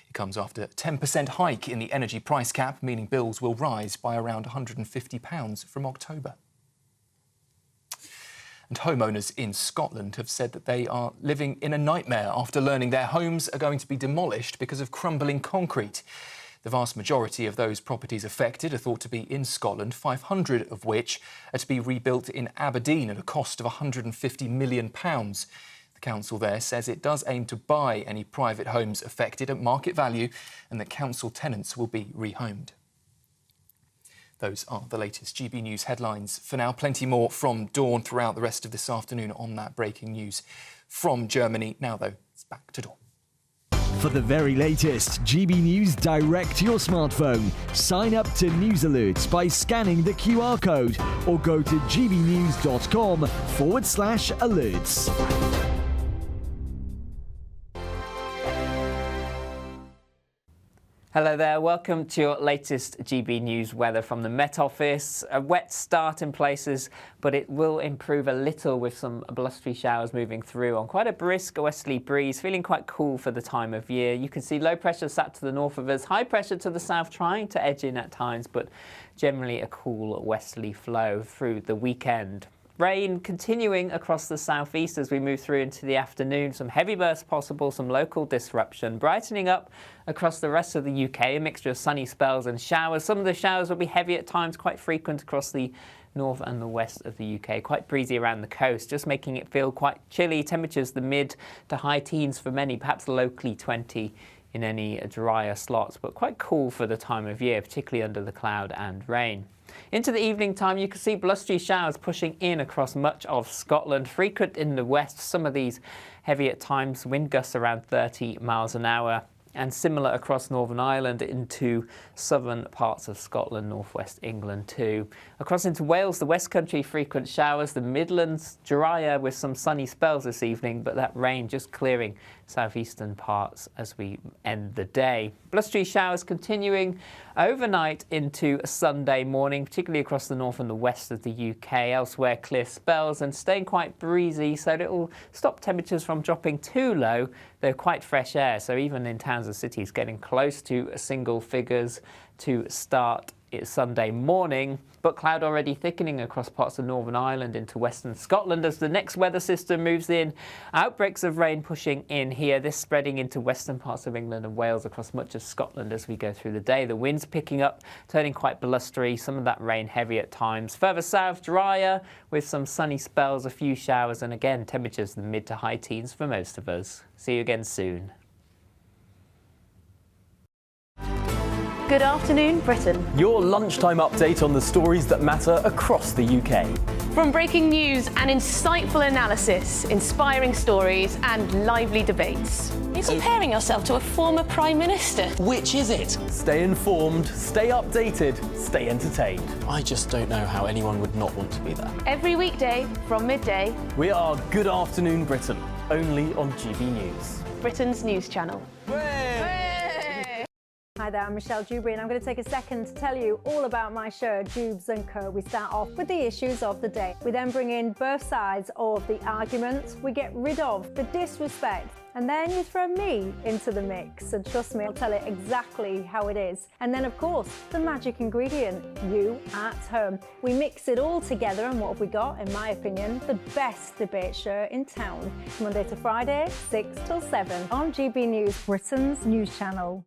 It comes after a 10% hike in the energy price cap, meaning bills will rise by around £150 from October. And homeowners in Scotland have said that they are living in a nightmare after learning their homes are going to be demolished because of crumbling concrete. The vast majority of those properties affected are thought to be in Scotland, 500 of which are to be rebuilt in Aberdeen at a cost of £150 million. The council there says it does aim to buy any private homes affected at market value and that council tenants will be rehomed. Those are the latest GB News headlines. For now, plenty more from Dawn throughout the rest of this afternoon on that breaking news from Germany. Now, though, it's back to Dawn. For the very latest GB News direct to your smartphone, sign up to News Alerts by scanning the QR code or go to gbnews.com/alerts. Hello there, welcome to your latest GB News weather from the Met Office. A wet start in places, but it will improve a little with some blustery showers moving through on quite a brisk westerly breeze, feeling quite cool for the time of year. You can see low pressure sat to the north of us, high pressure to the south trying to edge in at times, but generally a cool westerly flow through the weekend. Rain continuing across the southeast as we move through into the afternoon. Some heavy bursts possible, some local disruption. Brightening up across the rest of the UK, a mixture of sunny spells and showers. Some of the showers will be heavy at times, quite frequent across the north and the west of the UK. Quite breezy around the coast, just making it feel quite chilly. Temperatures the mid to high teens for many, perhaps locally 20 in any drier slots, but quite cool for the time of year, particularly under the cloud and rain. Into the evening time, you can see blustery showers pushing in across much of Scotland, frequent in the west, some of these heavy at times, wind gusts around 30 miles an hour, and similar across Northern Ireland into southern parts of Scotland, northwest England too. Across into Wales, the West Country, frequent showers, the Midlands drier with some sunny spells this evening, but that rain just clearing southeastern parts as we end the day. Blustery showers continuing overnight into Sunday morning, particularly across the north and the west of the UK. Elsewhere, clear spells and staying quite breezy, so it will stop temperatures from dropping too low. They're quite fresh air, so even in towns and cities getting close to single figures to start Sunday morning, but cloud already thickening across parts of Northern Ireland into western Scotland as the next weather system moves in. Outbreaks of rain pushing in here, this spreading into western parts of England and Wales across much of Scotland as we go through the day. The winds picking up, turning quite blustery, some of that rain heavy at times. Further south, drier with some sunny spells, a few showers, and again temperatures in the mid to high teens for most of us. See you again soon. Good afternoon, Britain. Your lunchtime update on the stories that matter across the UK. From breaking news and insightful analysis, inspiring stories and lively debates. You're comparing yourself to a former Prime Minister. Which is it? Stay informed, stay updated, stay entertained. I just don't know how anyone would not want to be there. Every weekday from midday. We are Good Afternoon Britain, only on GB News. Britain's news channel. Hi there, I'm Michelle Dewberry and I'm going to take a second to tell you all about my show, Dubes & Co. We start off with the issues of the day. We then bring in both sides of the argument. We get rid of the disrespect. And then you throw me into the mix. And trust me, I'll tell it exactly how it is. And then, of course, the magic ingredient, you at home. We mix it all together and what have we got, in my opinion, the best debate show in town. Monday to Friday, 6 till 7 on GB News, Britain's news channel.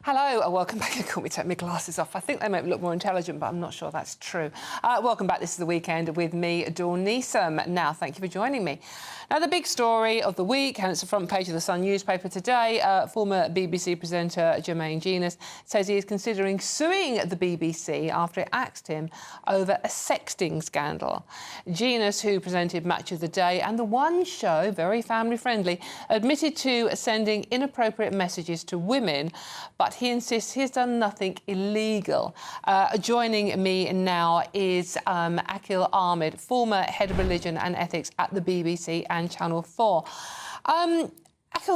Hello, welcome back. It caught me take my glasses off. I think they make me look more intelligent, but I'm not sure that's true. Welcome back. This is The Weekend with me, Dawn Neeson. Now, thank you for joining me. Now, the big story of the week, and it's the front page of the Sun newspaper today, former BBC presenter Jermaine Jenas says he is considering suing the BBC after it axed him over a sexting scandal. Jenas, who presented Match of the Day and The One Show, very family-friendly, admitted to sending inappropriate messages to women, but he insists he's done nothing illegal. Joining me now is Akhil Ahmed, former head of religion and ethics at the BBC and Channel 4. Akhil,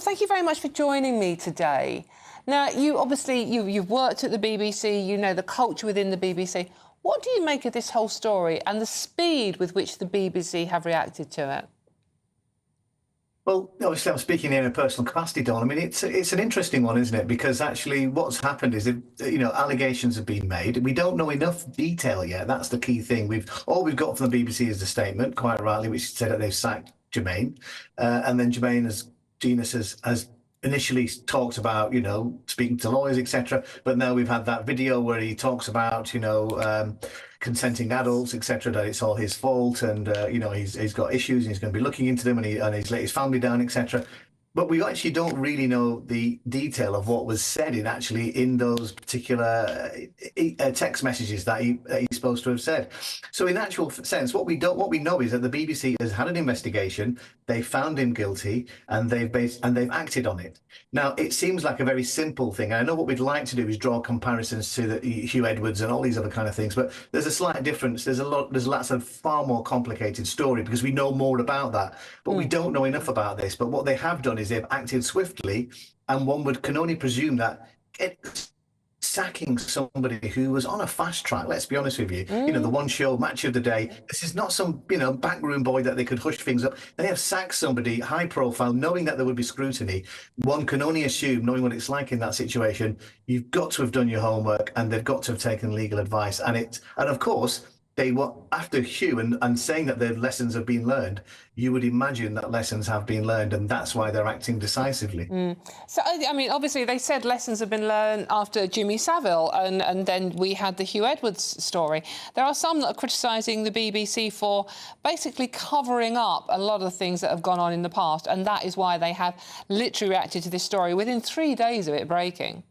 thank you very much for joining me today. Now, you obviously, you've worked at the BBC, you know the culture within the BBC. What do you make of this whole story and the speed with which the BBC have reacted to it? Well, obviously, I'm speaking in a personal capacity, Dawn. I mean, it's an interesting one, isn't it? Because actually, what's happened is that allegations have been made. We don't know enough detail yet. That's the key thing. All we've got from the BBC is the statement, quite rightly, which said that they've sacked Jermaine, and then Jenas has initially talked about speaking to lawyers, etc. But now we've had that video where he talks about consenting adults, etc. That it's all his fault, and he's got issues and he's going to be looking into them, and he's let his family down, etc. But we actually don't really know the detail of what was said in those particular text messages that he's supposed to have said. So in actual sense, what we know is that the BBC has had an investigation. They found him guilty, and they've acted on it. Now, it seems like a very simple thing. And I know what we'd like to do is draw comparisons to the Hugh Edwards and all these other kind of things, but there's a slight difference. There's lots of far more complicated story because we know more about that, but we don't know enough about this. But what they have done is they've acted swiftly, and one can only presume that sacking somebody who was on a fast track, let's be honest with you, the one show match of the day, this is not some, backroom boy that they could hush things up. They have sacked somebody high profile, knowing that there would be scrutiny. One can only assume, knowing what it's like in that situation, you've got to have done your homework, and they've got to have taken legal advice. And of course, they were after Hugh and saying that the lessons have been learned. You would imagine that lessons have been learned, and that's why they're acting decisively. So, I mean, obviously they said lessons have been learned after Jimmy Savile, and then we had the Hugh Edwards story. There are some that are criticising the BBC for basically covering up a lot of things that have gone on in the past, and that is why they have literally reacted to this story within 3 days of it breaking.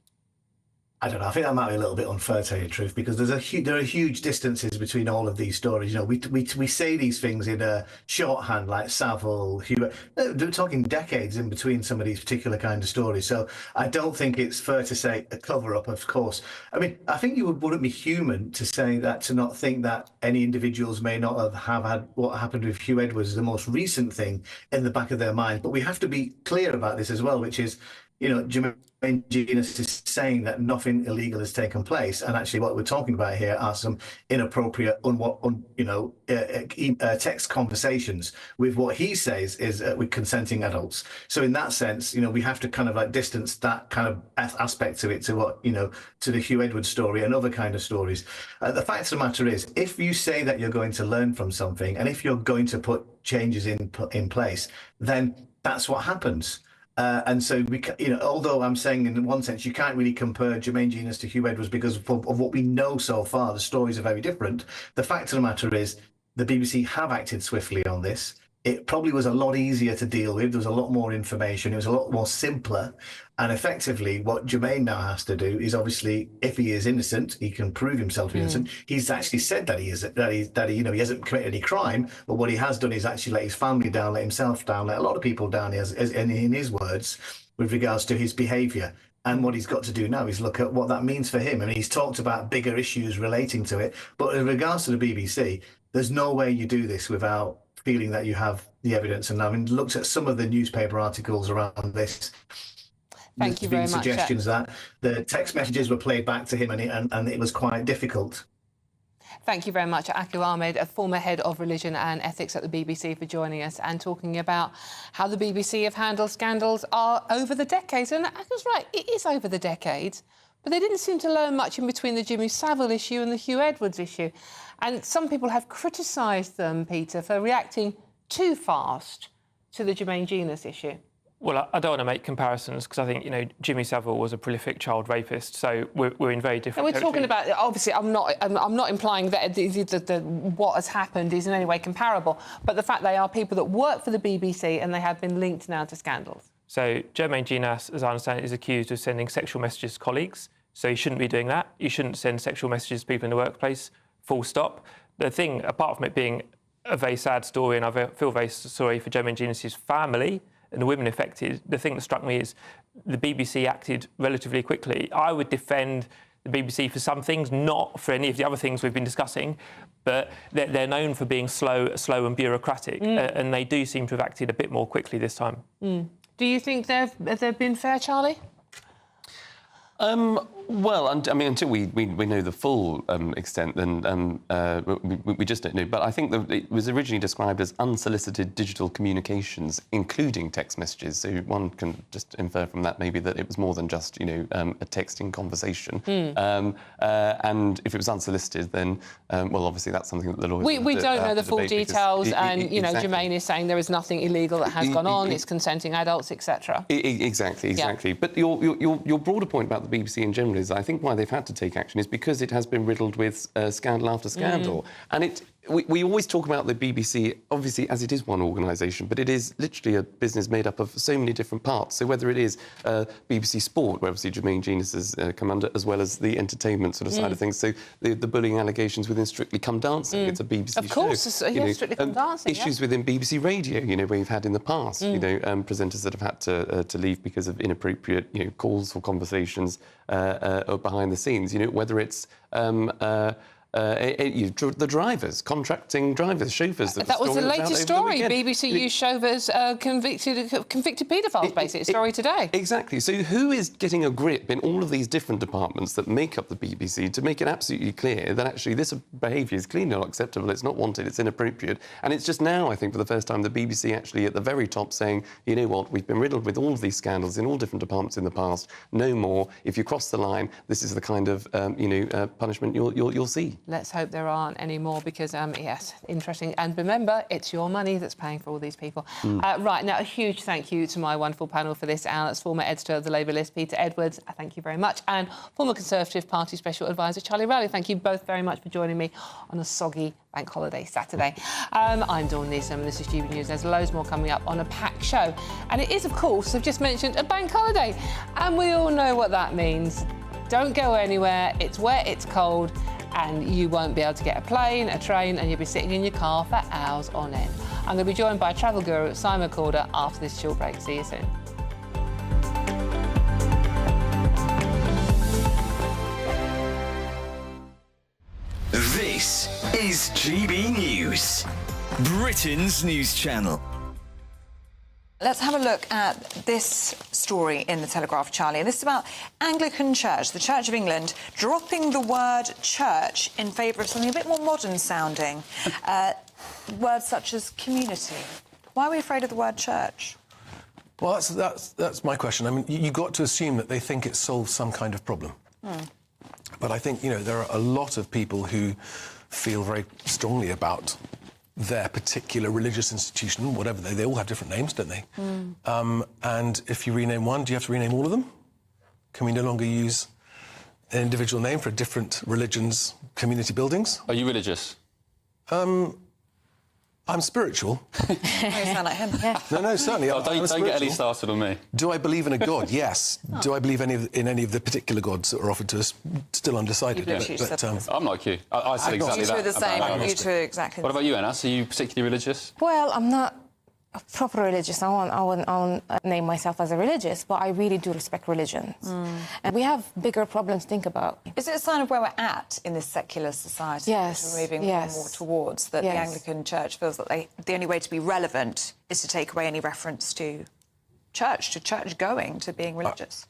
I don't know. I think that might be a little bit unfair, to tell you the truth, because there are huge distances between all of these stories. We say these things in a shorthand, like Savile, Hugh. They're talking decades in between some of these particular kind of stories. So I don't think it's fair to say a cover-up, of course. I mean, I think you wouldn't be human to say that, to not think that any individuals may not have had what happened with Hugh Edwards, the most recent thing, in the back of their mind. But we have to be clear about this as well, which is, Jermaine Jenas is saying that nothing illegal has taken place, and actually what we're talking about here are some inappropriate, text conversations with what he says is with consenting adults. So in that sense, we have to kind of distance that kind of aspect to it to what to the Hugh Edwards story and other kind of stories. The fact of the matter is, if you say that you're going to learn from something, and if you're going to put changes in place, then that's what happens. And so although I'm saying in one sense you can't really compare Jermaine Jenas to Hugh Edwards because of what we know so far, the stories are very different. The fact of the matter is the BBC have acted swiftly on this. It probably was a lot easier to deal with. There was a lot more information. It was a lot more simpler. And effectively, what Jermaine now has to do is, obviously, if he is innocent, he can prove himself to be innocent. He's actually said that he hasn't committed any crime. But what he has done is actually let his family down, let himself down, let a lot of people down, in his words, with regards to his behaviour. And what he's got to do now is look at what that means for him. I mean, he's talked about bigger issues relating to it. But in regards to the BBC, there's no way you do this without feeling that you have the evidence. And I mean, looked at some of the newspaper articles around this. Thank you very much. Suggestions that the text messages were played back to him, and it was quite difficult. Thank you very much, Akil Ahmed, a former head of religion and ethics at the BBC, for joining us and talking about how the BBC have handled scandals over the decades. And Akil's right, it is over the decades, but they didn't seem to learn much in between the Jimmy Savile issue and the Hugh Edwards issue. And some people have criticised them, Peter, for reacting too fast to the Jermaine Jenas issue. Well, I don't want to make comparisons because I think, Jimmy Savile was a prolific child rapist, so we're in very different territory. We're talking about, obviously, I'm not implying that what has happened is in any way comparable, but the fact they are people that work for the BBC and they have been linked now to scandals. So Jermaine Jenas, as I understand it, is accused of sending sexual messages to colleagues, so you shouldn't be doing that. You shouldn't send sexual messages to people in the workplace, full stop. The thing, apart from it being a very sad story, and I feel very sorry for Jermaine Jenas' family and the women affected, the thing that struck me is the BBC acted relatively quickly. I would defend the BBC for some things, not for any of the other things we've been discussing, but they're known for being slow and bureaucratic, and they do seem to have acted a bit more quickly this time. Do you think they've been fair, Charlie? Well, I mean, until we know the full extent, then we just don't know. But I think that it was originally described as unsolicited digital communications, including text messages. So one can just infer from that maybe that it was more than just, a texting conversation. And if it was unsolicited, then, well, obviously that's something that the lawyers... We don't know the full details, and, exactly. Jermaine is saying there is nothing illegal that has gone on, it's consenting adults, etc. Exactly. Yeah. But your broader point about the BBC in general is, I think, why they've had to take action is because it has been riddled with scandal after scandal. And We always talk about the BBC, obviously, as it is one organisation, but it is literally a business made up of so many different parts. So whether it is BBC Sport, where obviously Jermaine Jenas has come under, as well as the entertainment sort of side of things. So the bullying allegations within Strictly Come Dancing, it's a BBC show. Of course, Strictly Come Dancing. Issues within BBC Radio, where you've had in the past, presenters that have had to leave because of inappropriate, calls or conversations behind the scenes. Whether it's the drivers, contracting drivers, chauffeurs. That was the latest story. BBC used chauffeurs convicted paedophiles, basically. A story today. Exactly. So who is getting a grip in all of these different departments that make up the BBC to make it absolutely clear that actually this behaviour is clearly not acceptable, it's not wanted, it's inappropriate. And it's just now, I think, for the first time, the BBC actually at the very top saying, you know what, we've been riddled with all of these scandals in all different departments in the past. No more. If you cross the line, this is the kind of, punishment you'll see. Let's hope there aren't any more because, yes, interesting. And remember, it's your money that's paying for all these people. Right, now, a huge thank you to my wonderful panel for this hour. That's former editor of the Labour list, Peter Edwards. Thank you very much. And former Conservative Party Special Advisor, Charlie Rowley. Thank you both very much for joining me on a soggy bank holiday Saturday. I'm Dawn Neeson and this is GBNews. There's loads more coming up on a packed show. And it is, of course, I've just mentioned, a bank holiday. And we all know what that means. Don't go anywhere. It's wet, it's cold, and you won't be able to get a plane, a train, and you'll be sitting in your car for hours on end. I'm going to be joined by travel guru Simon Calder after this short break. See you soon. This is GB News, Britain's news channel. Let's have a look at this story in the Telegraph, Charlie. This is about Anglican Church, the Church of England, dropping the word church in favour of something a bit more modern sounding. Words such as community. Why are we afraid of the word church? Well, that's my question. I mean, you've got to assume that they think it solves some kind of problem. But I think, there are a lot of people who feel very strongly about their particular religious institution, whatever they all have different names, don't they? And if you rename one, do you have to rename all of them? Can we no longer use an individual name for different religions' community buildings? Are you religious? I'm spiritual. You sound like him. Yeah. No, certainly. Don't get any started on me. Do I believe in a God? Yes. Do I believe in any of the particular gods that are offered to us? Still undecided. I'm like you. I said exactly that. You two are the same. You two are exactly. What about you, Enas? Are you particularly religious? Well, I'm not proper religious. I won't name myself as a religious, but I really do respect religions. And we have bigger problems to think about. Is it a sign of where we're at in this secular society? Yes. We're moving more and more towards that. The Anglican Church feels that the only way to be relevant is to take away any reference to church going, to being religious.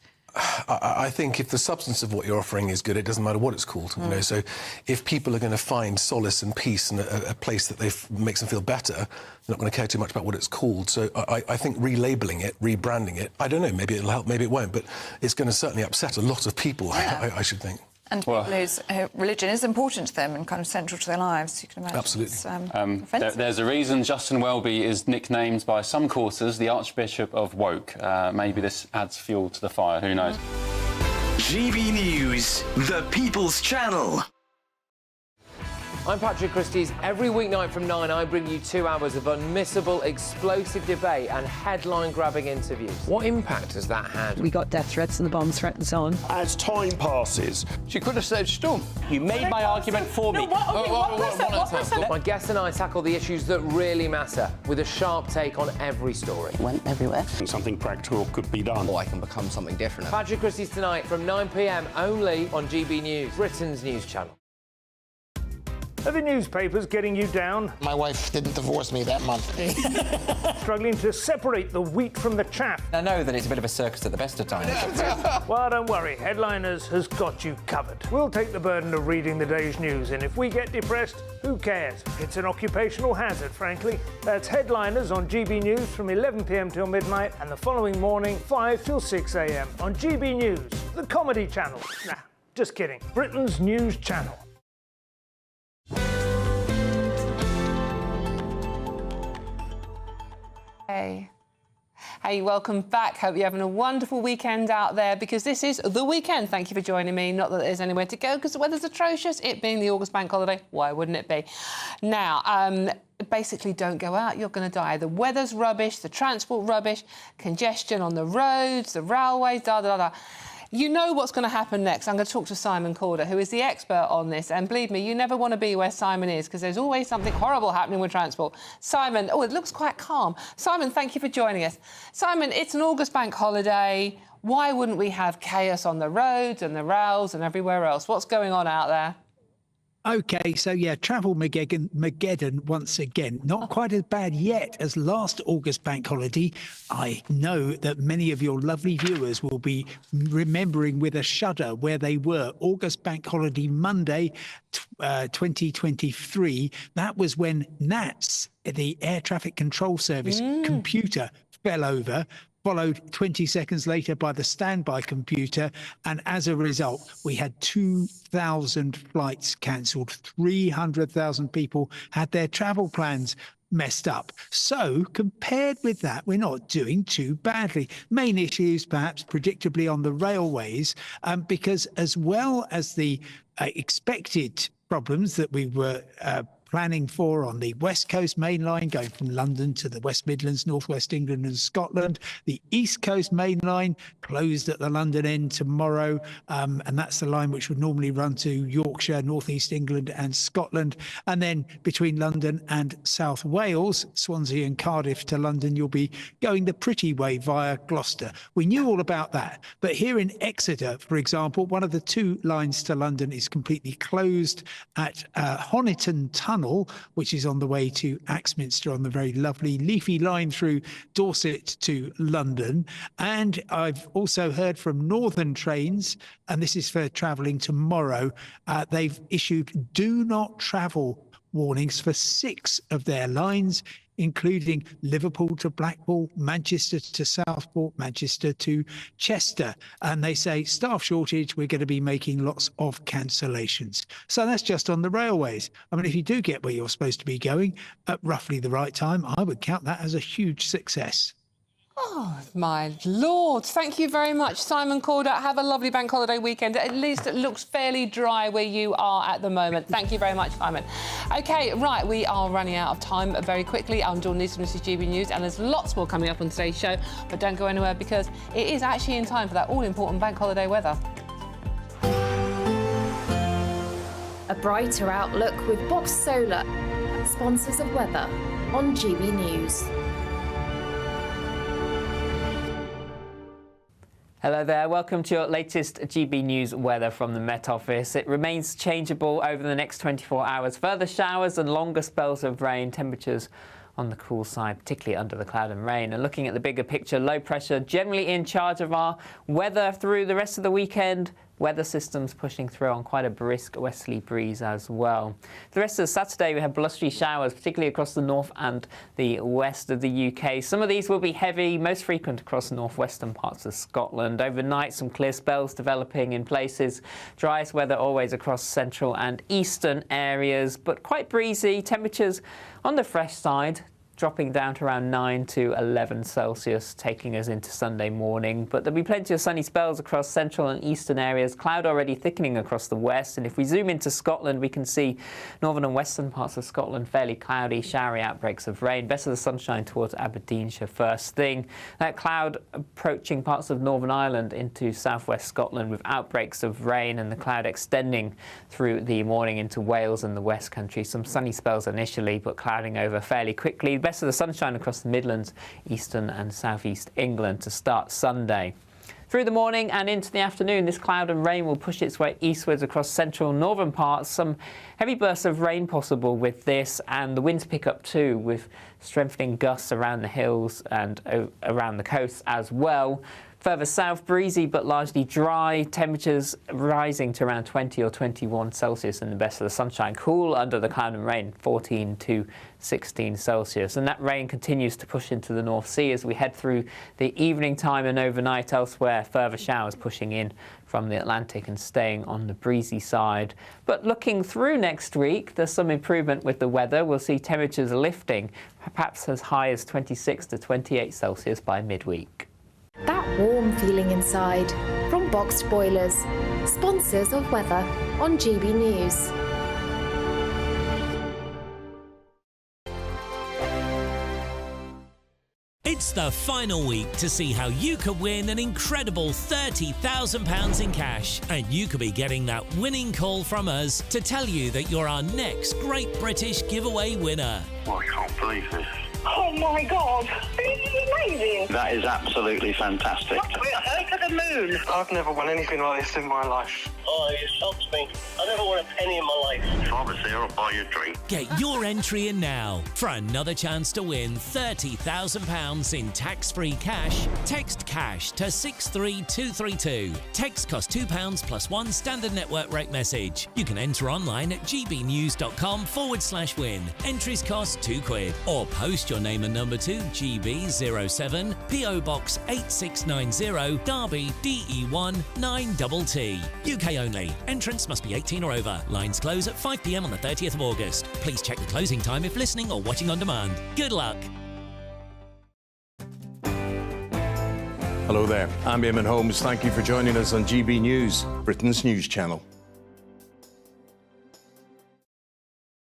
I think if the substance of what you're offering is good, it doesn't matter what it's called. So if people are going to find solace and peace and a place that makes them feel better, they're not going to care too much about what it's called. So I think relabelling it, rebranding it, I don't know, maybe it'll help, maybe it won't, but it's going to certainly upset a lot of people, I should think. And people whose religion is important to them and kind of central to their lives, you can imagine. Absolutely. There's a reason Justin Welby is nicknamed by some quarters the Archbishop of Woke. Maybe this adds fuel to the fire, who knows? GB News, the People's Channel. I'm Patrick Christys. Every weeknight from 9, I bring you 2 hours of unmissable, explosive debate and headline-grabbing interviews. What impact has that had? We got death threats and the bomb threat and so on. As time passes, she could have said Storm. You made my argument for me. My guest and I tackle the issues that really matter with a sharp take on every story. Went everywhere. Something practical could be done. Or I can become something different. Patrick Christys tonight from 9 p.m. only on GB News, Britain's news channel. Are the newspapers getting you down? My wife didn't divorce me that month. Struggling to separate the wheat from the chaff? I know that it's a bit of a circus at the best of times. Well, don't worry. Headliners has got you covered. We'll take the burden of reading the day's news, and if we get depressed, who cares? It's an occupational hazard, frankly. That's Headliners on GB News from 11 p.m. till midnight, and the following morning, 5 till 6 a.m. on GB News, the comedy channel. Nah, just kidding. Britain's news channel. Hey, welcome back. Hope you're having a wonderful weekend out there, because this is the weekend. Thank you for joining me. Not that there's anywhere to go because the weather's atrocious. It being the August bank holiday, why wouldn't it be? Now, basically don't go out, you're going to die. The weather's rubbish, the transport rubbish, congestion on the roads, the railways, da-da-da-da. You know what's going to happen next. I'm going to talk to Simon Calder, who is the expert on this. And believe me, you never want to be where Simon is, because there's always something horrible happening with transport. Simon, oh, it looks quite calm. Simon, thank you for joining us. Simon, it's an August bank holiday. Why wouldn't we have chaos on the roads and the rails and everywhere else? What's going on out there? OK, so yeah, travel Mageddon once again. Not quite as bad yet as last August bank holiday. I know that many of your lovely viewers will be remembering with a shudder where they were. August bank holiday Monday 2023. That was when NATS, the Air Traffic Control Service computer, fell over, followed 20 seconds later by the standby computer. And as a result, we had 2,000 flights cancelled. 300,000 people had their travel plans messed up. So compared with that, we're not doing too badly. Main issues, perhaps predictably, on the railways, because as well as the expected problems that we were planning for on the West Coast main line going from London to the West Midlands, North West England and Scotland. The East Coast main line closed at the London end tomorrow, and that's the line which would normally run to Yorkshire, North East England and Scotland. And then between London and South Wales, Swansea and Cardiff to London, you'll be going the pretty way via Gloucester. We knew all about that. But here in Exeter, for example, one of the two lines to London is completely closed at Honiton Tunnel, which is on the way to Axminster on the very lovely leafy line through Dorset to London. And I've also heard from Northern Trains, and this is for travelling tomorrow, they've issued do not travel warnings for 6 of their lines, including Liverpool to Blackpool, Manchester to Southport, Manchester to Chester. And they say, staff shortage, we're going to be making lots of cancellations. So that's just on the railways. I mean, if you do get where you're supposed to be going at roughly the right time, I would count that as a huge success. Oh, my Lord. Thank you very much, Simon Calder. Have a lovely bank holiday weekend. At least it looks fairly dry where you are at the moment. Thank you very much, Simon. OK, right, we are running out of time very quickly. I'm Dawn Newsom, this is GB News, and there's lots more coming up on today's show. But don't go anywhere, because it is actually in time for that all-important bank holiday weather. A brighter outlook with Box Solar, sponsors of weather on GB News. Hello there, welcome to your latest GB News weather from the Met Office. It remains changeable over the next 24 hours. Further showers and longer spells of rain, temperatures on the cool side, particularly under the cloud and rain. And looking at the bigger picture, low pressure generally in charge of our weather through the rest of the weekend. Weather systems pushing through on quite a brisk westerly breeze as well. The rest of Saturday we have blustery showers, particularly across the north and the west of the UK. Some of these will be heavy, most frequent across the northwestern parts of Scotland. Overnight, some clear spells developing in places. Driest weather always across central and eastern areas, but quite breezy. Temperatures on the fresh side, dropping down to around 9 to 11 Celsius, taking us into Sunday morning. But there'll be plenty of sunny spells across central and eastern areas. Cloud already thickening across the west. And if we zoom into Scotland, we can see northern and western parts of Scotland fairly cloudy, showery outbreaks of rain. Best of the sunshine towards Aberdeenshire first thing. That cloud approaching parts of Northern Ireland into southwest Scotland with outbreaks of rain, and the cloud extending through the morning into Wales and the West Country. Some sunny spells initially, but clouding over fairly quickly. Best of the sunshine across the Midlands, eastern and southeast England to start Sunday. Through the morning and into the afternoon, this cloud and rain will push its way eastwards across central and northern parts. Some heavy bursts of rain possible with this, and the winds pick up too, with strengthening gusts around the hills and around the coast as well. Further south, breezy but largely dry. Temperatures rising to around 20 or 21 Celsius in the best of the sunshine. Cool under the cloud and rain, 14 to 16 Celsius. And that rain continues to push into the North Sea as we head through the evening time and overnight elsewhere. Further showers pushing in from the Atlantic and staying on the breezy side. But looking through next week, there's some improvement with the weather. We'll see temperatures lifting, perhaps as high as 26 to 28 Celsius by midweek. That warm feeling inside from Boxed Boilers, sponsors of weather on GB News. It's the final week to see how you could win an incredible £30,000 in cash. And you could be getting that winning call from us to tell you that you're our next Great British Giveaway winner. Oh, I can't believe this. Oh my God, this is amazing. That is absolutely fantastic. We're over the moon. I've never won anything like this in my life. Oh, you shocked me. I never won a penny in my life. If I was there, I'd buy you a drink. Get your entry in now for another chance to win £30,000 in tax-free cash. Text cash to 63232. Text costs £2 plus one standard network rate message. You can enter online at gbnews.com/win. Entries cost £2 or post your name and number to GB07 PO Box 8690 Derby DE1 9TT. UK only. Entrance must be 18 or over. Lines close at 5 p.m. on the 30th of August. Please check the closing time if listening or watching on demand. Good luck. Hello there, I'm Eamon Holmes. Thank you for joining us on GB News, Britain's news channel.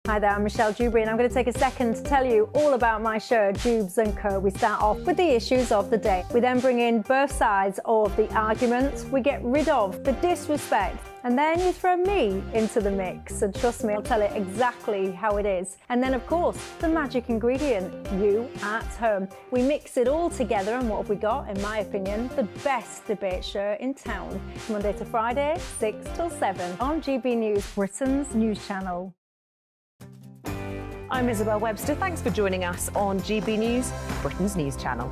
Hi there, I'm Michelle Dewberry and I'm going to take a second to tell you all about my show, Jubes & Co. We start off with the issues of the day. We then bring in both sides of the argument. We get rid of the disrespect. And then you throw me into the mix. And trust me, I'll tell it exactly how it is. And then, of course, the magic ingredient, you at home. We mix it all together and what have we got, in my opinion, the best debate show in town. Monday to Friday, 6 till 7 on GB News, Britain's news channel. I'm Isabel Webster. Thanks for joining us on GB News, Britain's news channel.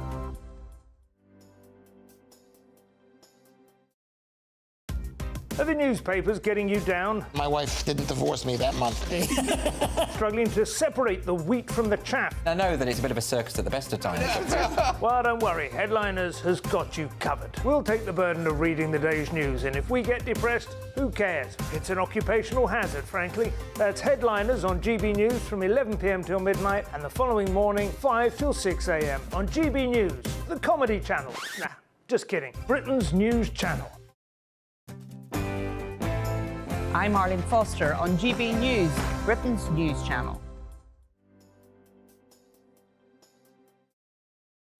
Are the newspapers getting you down? My wife didn't divorce me that month. Struggling to separate the wheat from the chaff? I know that it's a bit of a circus at the best of times. Well, don't worry, Headliners has got you covered. We'll take the burden of reading the day's news, and if we get depressed, who cares? It's an occupational hazard, frankly. That's Headliners on GB News from 11 p.m. till midnight, and the following morning, 5 till 6 a.m. on GB News, the comedy channel. Nah, just kidding. Britain's news channel. I'm Arlene Foster on GB News, Britain's news channel.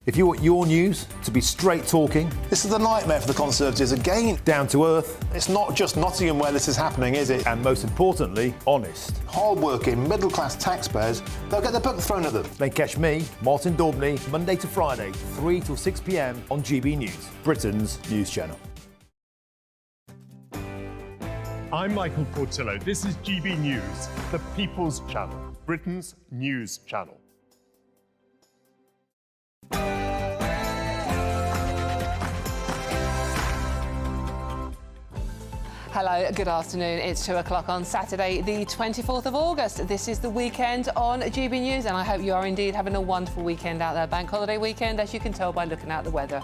If you want your news to be straight talking, this is a nightmare for the Conservatives again. Down to earth. It's not just Nottingham where this is happening, is it? And most importantly, honest. Hard-working, middle-class taxpayers, they'll get their book thrown at them. Then catch me, Martin Daubney, Monday to Friday, 3 till 6 p.m. on GB News, Britain's news channel. I'm Michael Portillo. This is GB News, the People's Channel, Britain's news channel. Hello, good afternoon. It's 2 o'clock on Saturday, the 24th of August. This is the weekend on GB News, and I hope you are indeed having a wonderful weekend out there. Bank holiday weekend, as you can tell by looking at the weather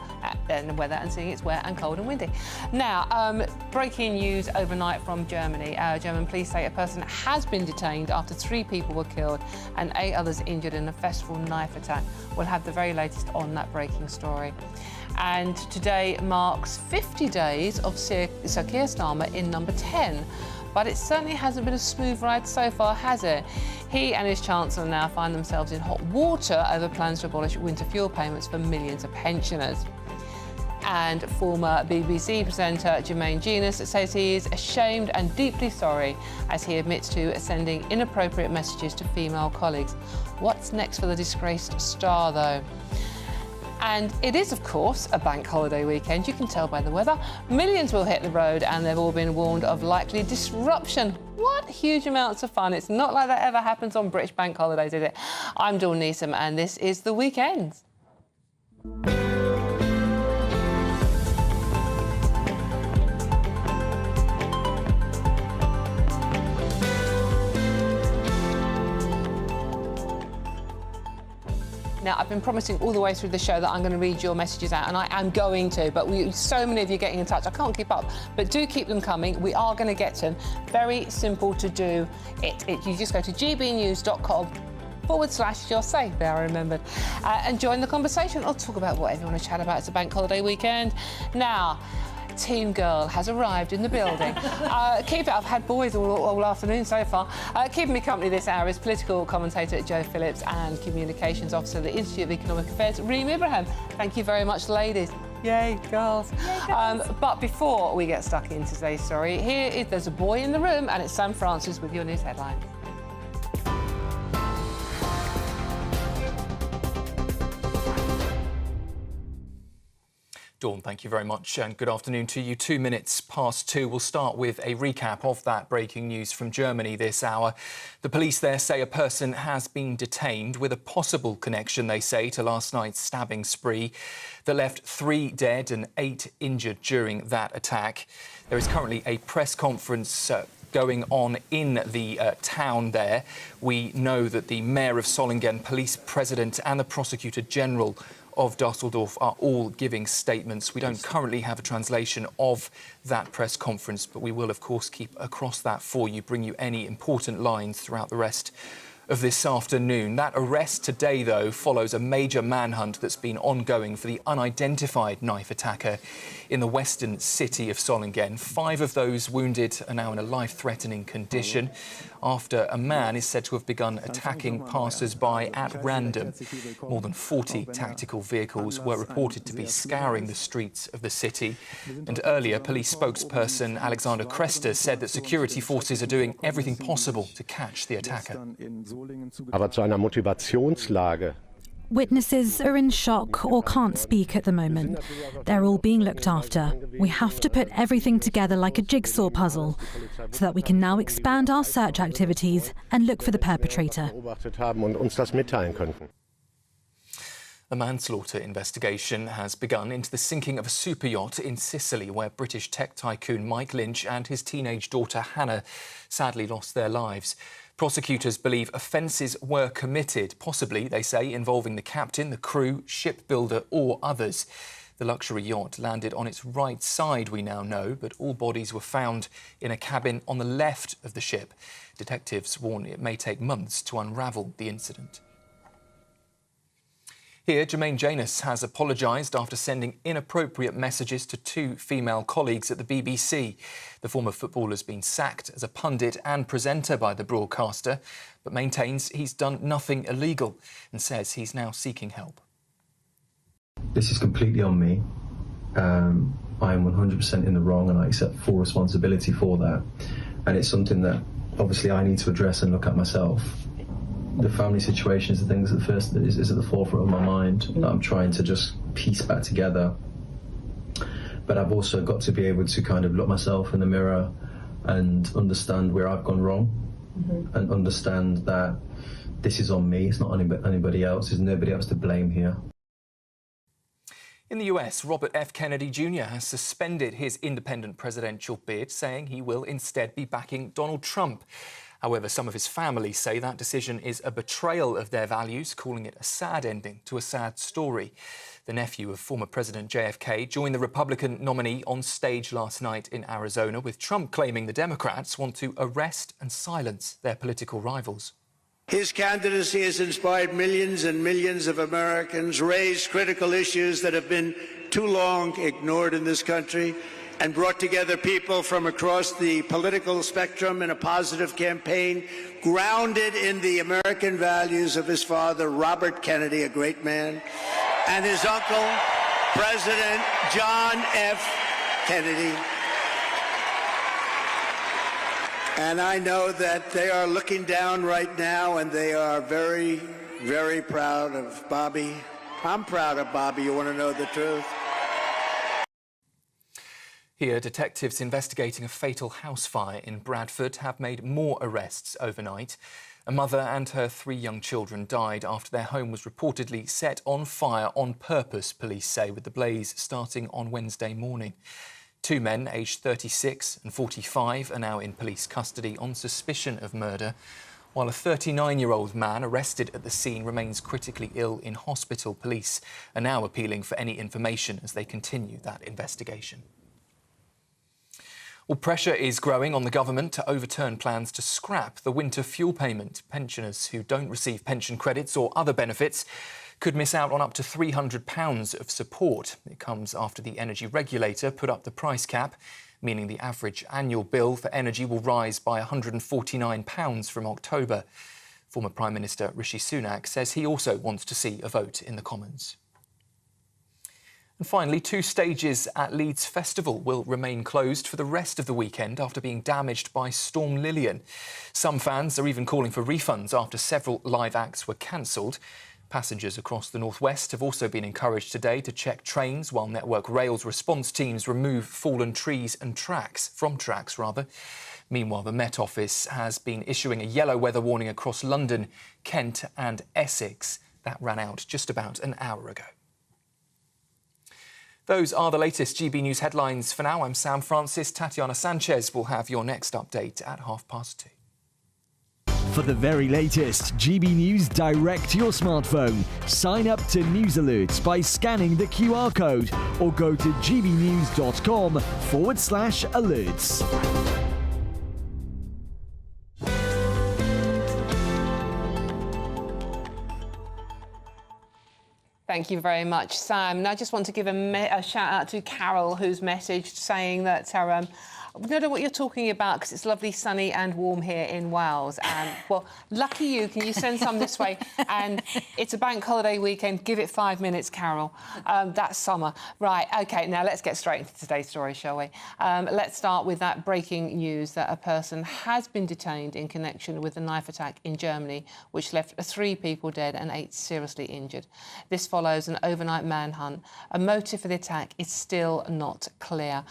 and seeing it's wet and cold and windy. Now, breaking news overnight from Germany. German police say a person has been detained after 3 people were killed and 8 others injured in a festival knife attack. We'll have the very latest on that breaking story. And today marks 50 days of Sir Keir Starmer in number 10. But it certainly hasn't been a smooth ride so far, has it? He and his Chancellor now find themselves in hot water over plans to abolish winter fuel payments for millions of pensioners. And former BBC presenter Jermaine Jenas says he is ashamed and deeply sorry as he admits to sending inappropriate messages to female colleagues. What's next for the disgraced star, though? And it is, of course, a bank holiday weekend. You can tell by the weather. Millions will hit the road and they've all been warned of likely disruption. What huge amounts of fun. It's not like that ever happens on British bank holidays, is it? I'm Dawn Neeson and this is The Weekend. Now, I've been promising all the way through the show that I'm going to read your messages out, and I am going to, but so many of you getting in touch, I can't keep up. But do keep them coming. We are going to get to them. Very simple to do it. You just go to gbnews.com/you're safe there, I remembered, and join the conversation or talk about whatever you want to chat about. It's a bank holiday weekend. Now, Team Girl has arrived in the building. Keep it. I've had boys all afternoon so far. Keeping me company this hour is political commentator Joe Phillips and communications officer at the Institute of Economic Affairs, Reem Ibrahim. Thank you very much, ladies. Yay, girls. But before we get stuck into today's story, there's a boy in the room, and it's Sam Francis with your news headlines. Dawn, thank you very much, and good afternoon to you. 2 minutes past 2. We'll start with a recap of that breaking news from Germany this hour. The police there say a person has been detained with a possible connection, they say, to last night's stabbing spree that left 3 dead and 8 injured during that attack. There is currently a press conference going on in the town there. We know that the mayor of Solingen, police president and the prosecutor general of Dusseldorf are all giving statements. We don't currently have a translation of that press conference, but we will, of course, keep across that for you, bring you any important lines throughout the rest of this afternoon. That arrest today, though, follows a major manhunt that's been ongoing for the unidentified knife attacker in the western city of Solingen. 5 of those wounded are now in a life-threatening condition after a man is said to have begun attacking passers-by at random. More than 40 tactical vehicles were reported to be scouring the streets of the city. And earlier, police spokesperson Alexander Christys said that security forces are doing everything possible to catch the attacker. Aber zu einer Motivationslage. Witnesses are in shock or can't speak at the moment. They're all being looked after. We have to put everything together like a jigsaw puzzle so that we can now expand our search activities and look for the perpetrator. A manslaughter investigation has begun into the sinking of a super yacht in Sicily, where British tech tycoon Mike Lynch and his teenage daughter Hannah sadly lost their lives. Prosecutors believe offences were committed, possibly, they say, involving the captain, the crew, shipbuilder or others. The luxury yacht landed on its right side, we now know, but all bodies were found in a cabin on the left of the ship. Detectives warn it may take months to unravel the incident. Here, Jermaine Jenas has apologised after sending inappropriate messages to 2 female colleagues at the BBC. The former footballer has been sacked as a pundit and presenter by the broadcaster, but maintains he's done nothing illegal and says he's now seeking help. This is completely on me. I am 100% in the wrong and I accept full responsibility for that. And it's something that obviously I need to address and look at myself. The family situation is the thing that is at the forefront of my mind. I'm trying to just piece back together. But I've also got to be able to kind of look myself in the mirror and understand where I've gone wrong, and understand that this is on me, it's not on anybody else, there's nobody else to blame here. In the US, Robert F. Kennedy Jr. has suspended his independent presidential bid, saying he will instead be backing Donald Trump. However, some of his family say that decision is a betrayal of their values, calling it a sad ending to a sad story. The nephew of former President JFK joined the Republican nominee on stage last night in Arizona, with Trump claiming the Democrats want to arrest and silence their political rivals. His candidacy has inspired millions and millions of Americans, raised critical issues that have been too long ignored in this country, and brought together people from across the political spectrum in a positive campaign grounded in the American values of his father, Robert Kennedy, a great man, and his uncle, President John F. Kennedy. And I know that they are looking down right now, and they are very, very proud of Bobby. I'm proud of Bobby, you want to know the truth? Here, detectives investigating a fatal house fire in Bradford have made more arrests overnight. A mother and her 3 young children died after their home was reportedly set on fire on purpose, police say, with the blaze starting on Wednesday morning. 2 men, aged 36 and 45, are now in police custody on suspicion of murder. While a 39-year-old man arrested at the scene remains critically ill in hospital, police are now appealing for any information as they continue that investigation. Well, pressure is growing on the government to overturn plans to scrap the winter fuel payment. Pensioners who don't receive pension credits or other benefits could miss out on up to £300 of support. It comes after the energy regulator put up the price cap, meaning the average annual bill for energy will rise by £149 from October. Former Prime Minister Rishi Sunak says he also wants to see a vote in the Commons. And finally, 2 stages at Leeds Festival will remain closed for the rest of the weekend after being damaged by Storm Lillian. Some fans are even calling for refunds after several live acts were cancelled. Passengers across the northwest have also been encouraged today to check trains while Network Rail's response teams remove fallen trees and tracks. Meanwhile, the Met Office has been issuing a yellow weather warning across London, Kent and Essex. That ran out just about an hour ago. Those are the latest GB News headlines for now. I'm Sam Francis. Tatiana Sanchez will have your next update at 2:30. For the very latest GB News direct to your smartphone, sign up to News Alerts by scanning the QR code or go to gbnews.com/alerts. Thank you very much, Sam. Now, I just want to give a shout out to Carol, who's messaged saying that I don't know what you're talking about because it's lovely, sunny and warm here in Wales. And, well, lucky you. Can you send some this way? And it's a bank holiday weekend. Give it 5 minutes, Carol. That's summer. Right, OK, now let's get straight into today's story, shall we? Let's start with that breaking news that a person has been detained in connection with a knife attack in Germany, which left 3 people dead and 8 seriously injured. This follows an overnight manhunt. A motive for the attack is still not clear.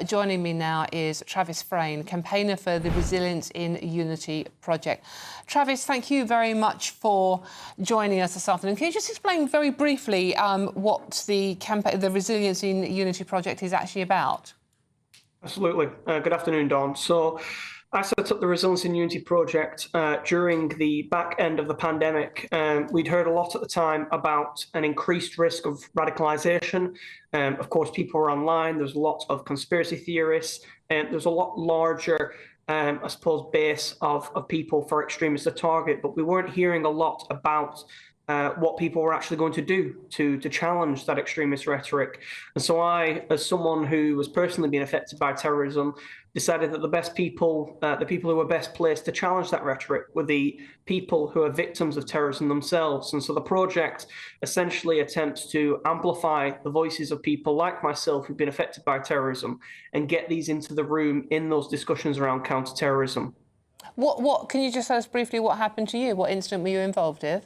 Joining me now is Travis Frayne, campaigner for the Resilience in Unity project. Travis, thank you very much for joining us this afternoon. Can you just explain very briefly what the Resilience in Unity project is actually about? Absolutely. Good afternoon, Dawn. So I set up the Resilience in Unity project during the back end of the pandemic. We'd heard a lot at the time about an increased risk of radicalisation. Of course, people were online. There's a lot of conspiracy theorists, and there's a lot larger, I suppose, base of people for extremists to target. But we weren't hearing a lot about what people were actually going to do to challenge that extremist rhetoric. And so I, as someone who was personally being affected by terrorism, decided that the best people, the people who were best placed to challenge that rhetoric were the people who are victims of terrorism themselves. And so the project essentially attempts to amplify the voices of people like myself who've been affected by terrorism and get these into the room in those discussions around counter-terrorism. What can you just tell us briefly what happened to you? What incident were you involved with?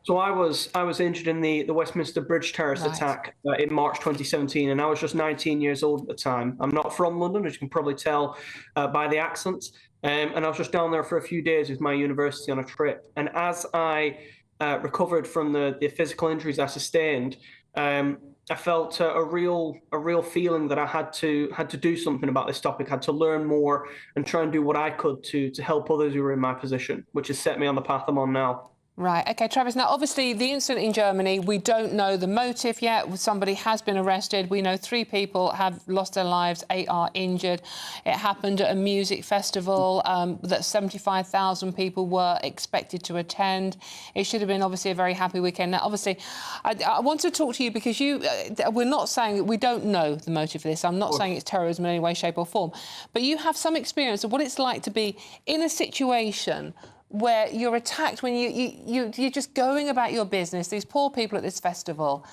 So I was injured in the Westminster Bridge terrorist attack in March 2017, and I was just 19 years old at the time. I'm not from London, as you can probably tell by the accent, and I was just down there for a few days with my university on a trip. And as I recovered from the physical injuries I sustained, I felt a real feeling that I had to do something about this topic, had to learn more and try and do what I could to help others who were in my position, which has set me on the path I'm on now. Right, OK, Travis, now obviously the incident in Germany, we don't know the motive yet. Somebody has been arrested. We know 3 people have lost their lives, 8 are injured. It happened at a music festival that 75,000 people were expected to attend. It should have been obviously a very happy weekend. Now, obviously, I want to talk to you because we're not saying that we don't know the motive for this. I'm not saying it's terrorism in any way, shape or form. But you have some experience of what it's like to be in a situation where you're attacked when you're just going about your business, these poor people at this festival.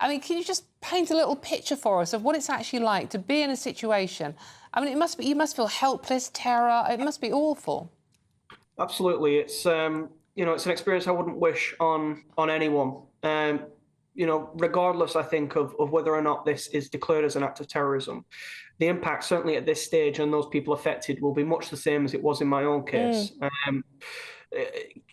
I mean, can you just paint a little picture for us of what it's actually like to be in a situation? I mean, you must feel helpless, terror. It must be awful. Absolutely. It's it's an experience I wouldn't wish on anyone. Regardless, I think, of whether or not this is declared as an act of terrorism, the impact, certainly at this stage, on those people affected will be much the same as it was in my own case.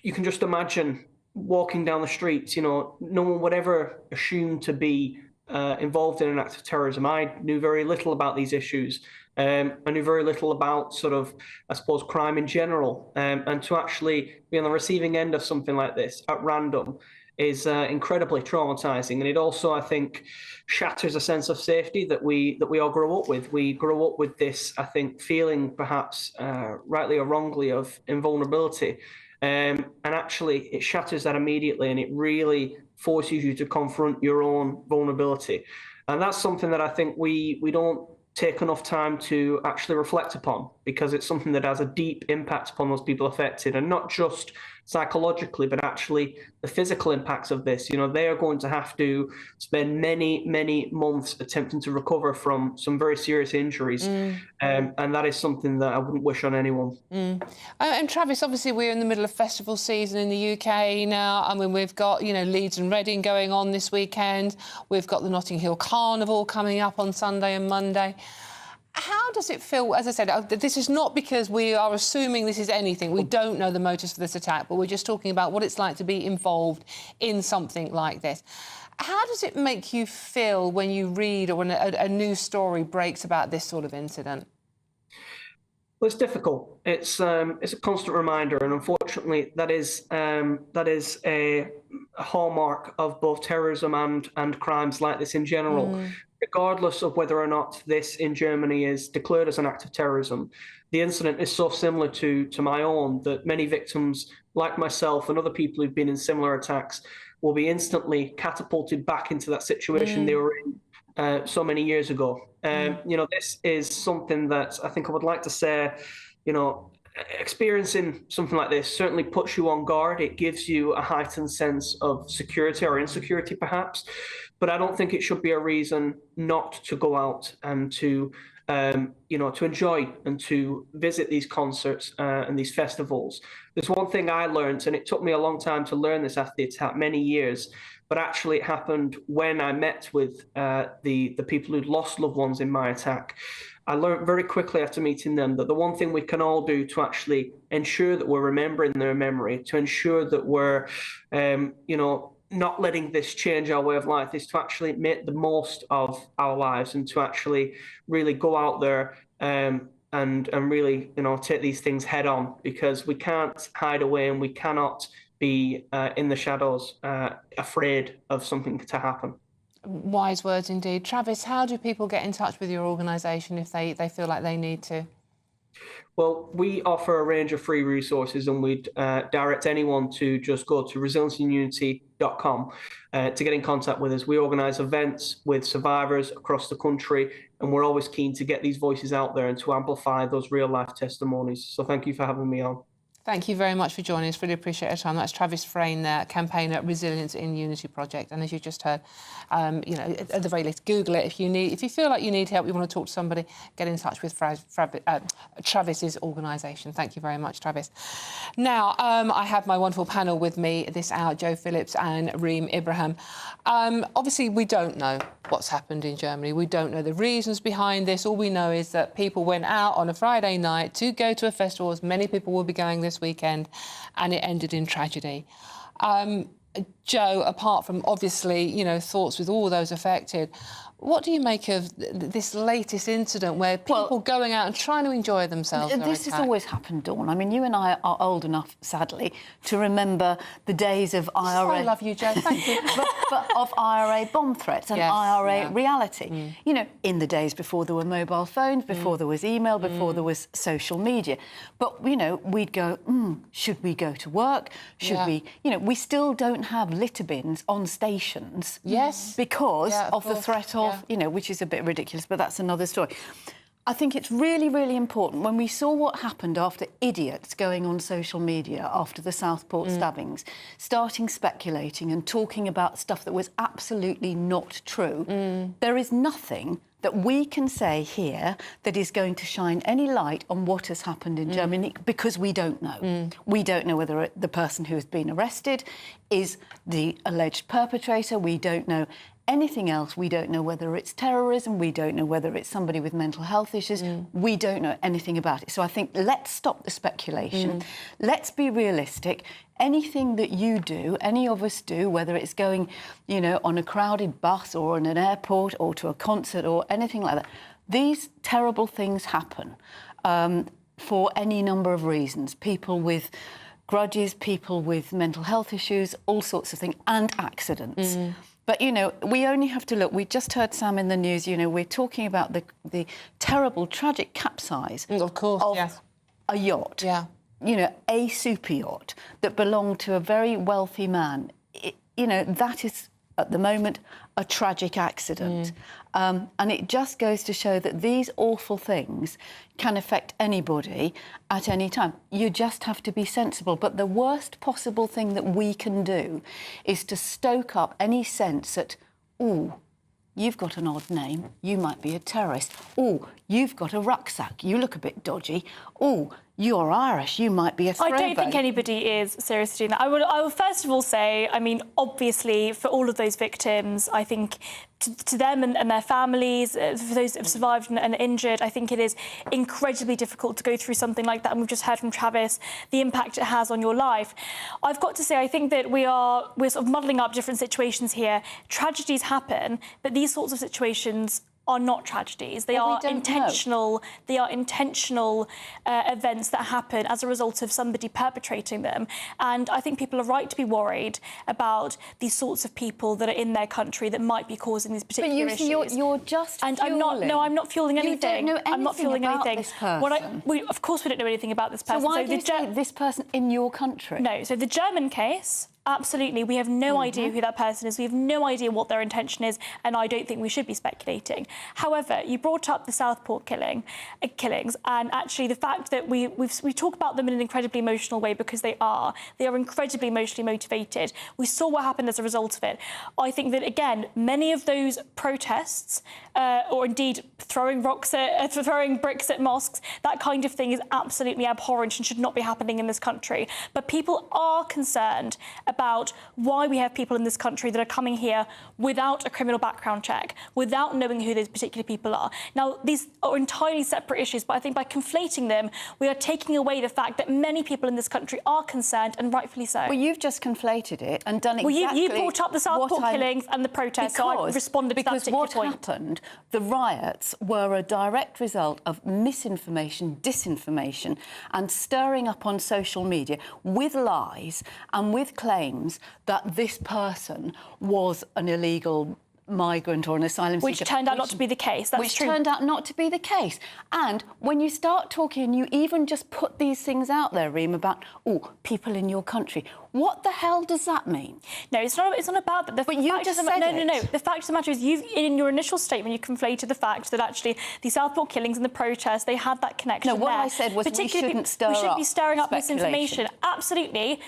You can just imagine walking down the streets, no one would ever assume to be involved in an act of terrorism, I knew very little about these issues. I knew very little about sort of, I suppose, crime in general. And to actually be on the receiving end of something like this at random is incredibly traumatizing. And it also, I think, shatters a sense of safety that we all grow up with. We grow up with this, I think, feeling perhaps rightly or wrongly of invulnerability. And actually, it shatters that immediately, and it really forces you to confront your own vulnerability. And that's something that I think we don't take enough time to actually reflect upon, because it's something that has a deep impact upon those people affected, and not just psychologically, but actually the physical impacts of this. You know, they are going to have to spend many, many months attempting to recover from some very serious injuries. And that is something that I wouldn't wish on anyone. And Travis, obviously we're in the middle of festival season in the UK now. I mean, we've got, you know, Leeds and Reading going on this weekend. We've got the Notting Hill Carnival coming up on Sunday and Monday. How does it feel? As I said, this is not because we are assuming this is anything. We don't know the motives for this attack, but we're just talking about what it's like to be involved in something like this. How does it make you feel when you read or when a news story breaks about this sort of incident? Well, it's difficult. It's a constant reminder, and unfortunately, that is a hallmark of both terrorism and crimes like this in general. Regardless of whether or not this in Germany is declared as an act of terrorism, the incident is so similar to my own that many victims, like myself and other people who've been in similar attacks, will be instantly catapulted back into that situation they were in so many years ago. You know, this is something that I think I would like to say, you know, experiencing something like this certainly puts you on guard. It gives you a heightened sense of security or insecurity, perhaps. But I don't think it should be a reason not to go out and to, you know, to enjoy and to visit these concerts and these festivals. There's one thing I learned, and it took me a long time to learn this after the attack, many years, but actually it happened when I met with the people who'd lost loved ones in my attack. I learned very quickly after meeting them that the one thing we can all do to actually ensure that we're remembering their memory, to ensure that we're, you know, not letting this change our way of life, is to actually make the most of our lives and to actually really go out there and really, you know, take these things head on, because we can't hide away and we cannot be in the shadows afraid of something to happen. Wise words indeed. Travis, how do people get in touch with your organisation if they feel like they need to? Well, we offer a range of free resources, and we'd direct anyone to just go to resilienceandunity.com to get in contact with us. We organise events with survivors across the country, and we're always keen to get these voices out there and to amplify those real-life testimonies. So thank you for having me on. Thank you very much for joining us. Really appreciate your time. That's Travis Frayne there, campaigner at Resilience in Unity Project. And as you just heard, you know, at the very least, Google it if you feel like you need help, you want to talk to somebody, get in touch with Travis's organisation. Thank you very much, Travis. Now, I have my wonderful panel with me this hour, Joe Phillips and Reem Ibrahim. Obviously, we don't know what's happened in Germany. We don't know the reasons behind this. All we know is that people went out on a Friday night to go to a festival, as many people will be going this weekend, and it ended in tragedy. Joe, apart from obviously, you know, thoughts with all those affected, what do you make of this latest incident where people going out and trying to enjoy themselves? This has always happened, Dawn. I mean, you and I are old enough, sadly, to remember the days of IRA... I love you, Joe, thank you. but of IRA bomb threats and IRA reality. You know, in the days before there were mobile phones, before there was email, before there was social media. But, you know, we'd go, should we go to work? Should we... You know, we still don't have litter bins on stations. Yes. Because of the threat of... You know, which is a bit ridiculous, but that's another story. I think it's really, really important when we saw what happened after idiots going on social media after the Southport stabbings, starting speculating and talking about stuff that was absolutely not true. There is nothing that we can say here that is going to shine any light on what has happened in Germany, because we don't know. We don't know whether the person who has been arrested is the alleged perpetrator. We don't know anything else. We don't know whether it's terrorism. We don't know whether it's somebody with mental health issues. We don't know anything about it. So I think let's stop the speculation. Let's be realistic. Anything that you do, any of us do, whether it's going, you know, on a crowded bus or in an airport or to a concert or anything like that, these terrible things happen for any number of reasons. People with grudges, people with mental health issues, all sorts of things, and accidents. But, you know, we only have to look. We just heard Sam in the news, you know, we're talking about the terrible, tragic capsize of a yacht. You know, a super yacht that belonged to a very wealthy man. You know, that is, at the moment, a tragic accident. And it just goes to show that these awful things can affect anybody at any time. You just have to be sensible. But the worst possible thing that we can do is to stoke up any sense that, ooh, you've got an odd name, you might be a terrorist. Oh, you've got a rucksack, you look a bit dodgy. Oh, you're Irish, you might be a throwback. I don't think anybody is seriously doing that. I will first of all say, I mean, obviously, for all of those victims, I think to them and their families, for those that have survived and injured, I think it is incredibly difficult to go through something like that. And we've just heard from Travis the impact it has on your life. I've got to say, I think that we're sort of muddling up different situations here. Tragedies happen, but these sorts of situations are not tragedies. They are intentional. They are intentional events that happen as a result of somebody perpetrating them. And I think people are right to be worried about these sorts of people that are in their country that might be causing these particular issues. But you're just and fueling. I'm not fueling anything. You don't know anything I'm not fueling about anything. This person. Of course, we don't know anything about this person. So why do you say this person in your country? No. So the German case. Absolutely. We have no idea who that person is. We have no idea what their intention is, and I don't think we should be speculating. However, you brought up the Southport killings, and actually the fact that we talk about them in an incredibly emotional way because they are incredibly emotionally motivated. We saw what happened as a result of it. I think that, again, many of those protests, or indeed throwing bricks at mosques, that kind of thing is absolutely abhorrent and should not be happening in this country. But people are concerned about why we have people in this country that are coming here without a criminal background check, without knowing who those particular people are. Now, these are entirely separate issues, but I think by conflating them, we are taking away the fact that many people in this country are concerned, and rightfully so. Well, you've just conflated it and done exactly Well, you brought up the Southport killings and the protests, so I responded to that particular point. Because what happened, the riots were a direct result of misinformation, disinformation, and stirring up on social media with lies and with claims that this person was an illegal migrant or an asylum seeker. Which turned out not to be the case. That's true. Which turned out not to be the case. And when you start talking and you even just put these things out there, Reem, about, people in your country, what the hell does that mean? No, it's not about that. But you just said it. No. The fact of the matter is, in your initial statement, you conflated the fact that actually the Southport killings and the protests, they had that connection. No, what there. I said was we shouldn't be stirring up misinformation. Absolutely.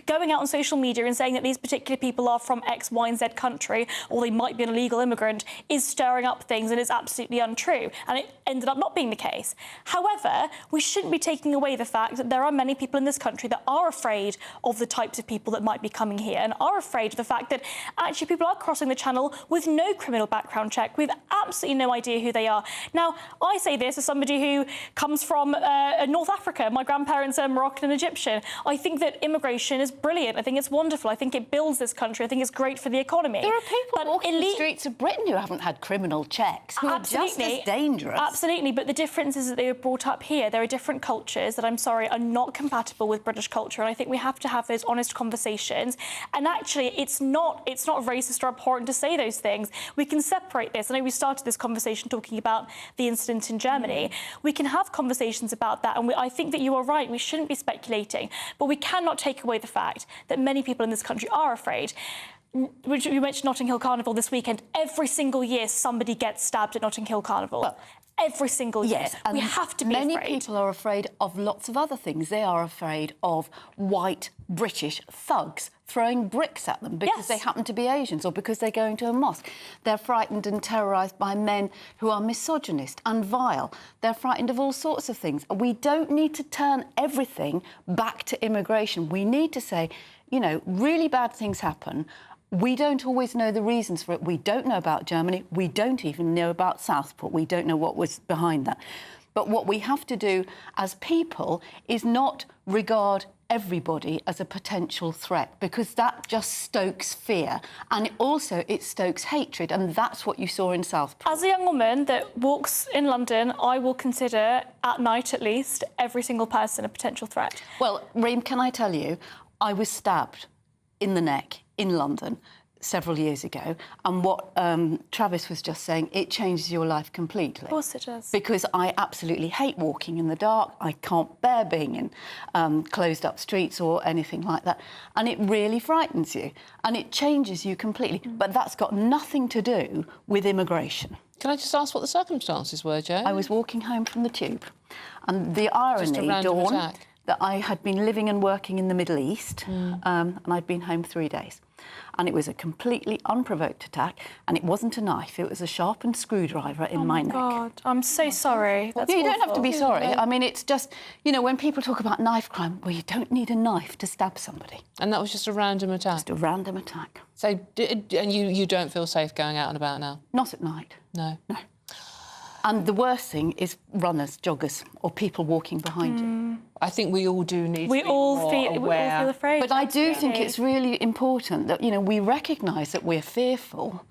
Going out on social media and saying that these particular people are from X, Y, and Z country, or they might be an illegal immigrant, is stirring up things and is absolutely untrue. And it ended up not being the case. However, we shouldn't be taking away the fact that there are many people in this country that are afraid of the types of people that might be coming here and are afraid of the fact that actually people are crossing the channel with no criminal background check, with absolutely no idea who they are. Now, I say this as somebody who comes from North Africa. My grandparents are Moroccan and Egyptian. I think that immigration is brilliant. I think it's wonderful. I think it builds this country. I think it's great for the economy. There are people walking the streets of Britain who haven't had criminal checks, who are just as dangerous. Absolutely, but the difference is that they were brought up here. There are different cultures that, I'm sorry, are not compatible with British culture, and I think we have to have those honest conversations. And actually, it's not racist or abhorrent to say those things. We can separate this. I know we started this conversation talking about the incident in Germany. We can have conversations about that, and I think that you are right. We shouldn't be speculating, but we cannot take away the fact that many people in this country are afraid. Which you mentioned Notting Hill Carnival this weekend. Every single year, somebody gets stabbed at Notting Hill Carnival. Well, every single year. Yes, and we have to be afraid. Many people are afraid of lots of other things. They are afraid of white British thugs throwing bricks at them because they happen to be Asians or because they're going to a mosque. They're frightened and terrorised by men who are misogynist and vile. They're frightened of all sorts of things. We don't need to turn everything back to immigration. We need to say, really bad things happen. We don't always know the reasons for it. We don't know about Germany. We don't even know about Southport. We don't know what was behind that. But what we have to do as people is not regard everybody as a potential threat, because that just stokes fear, and it stokes hatred, and that's what you saw in Southport. As a young woman that walks in London, I will consider, at night at least, every single person a potential threat. Well, Reem, can I tell you, I was stabbed in the neck in London several years ago, and what Travis was just saying, it changes your life completely. Of course it does. Because I absolutely hate walking in the dark. I can't bear being in closed-up streets or anything like that. And it really frightens you, and it changes you completely. But that's got nothing to do with immigration. Can I just ask what the circumstances were, Jo? I was walking home from the tube, and the irony, Dawn, that I had been living and working in the Middle East, and I'd been home 3 days. And it was a completely unprovoked attack, and it wasn't a knife, it was a sharpened screwdriver in my neck. Oh, my God. I'm so sorry. That's you don't have to be awful. sorry. I mean, it's just, you know, when people talk about knife crime, well, you don't need a knife to stab somebody. And that was just a random attack? Just a random attack. So, and you don't feel safe going out and about now? Not at night. No? No. And the worst thing is runners, joggers, or people walking behind you. I think we all do need to be all feel afraid. But I do think it's really important that, you know, we recognise that we're fearful,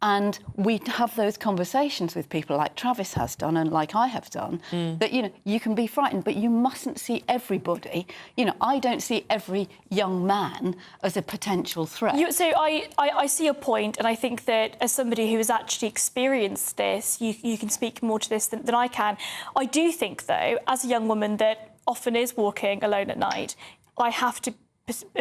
and we have those conversations with people like Travis has done and like I have done, that, you know, you can be frightened, but you mustn't see everybody. You know, I don't see every young man as a potential threat. So I see your point, and I think that as somebody who has actually experienced this, you can speak more to this than I can. I do think, though, as a young woman that often is walking alone at night, I have to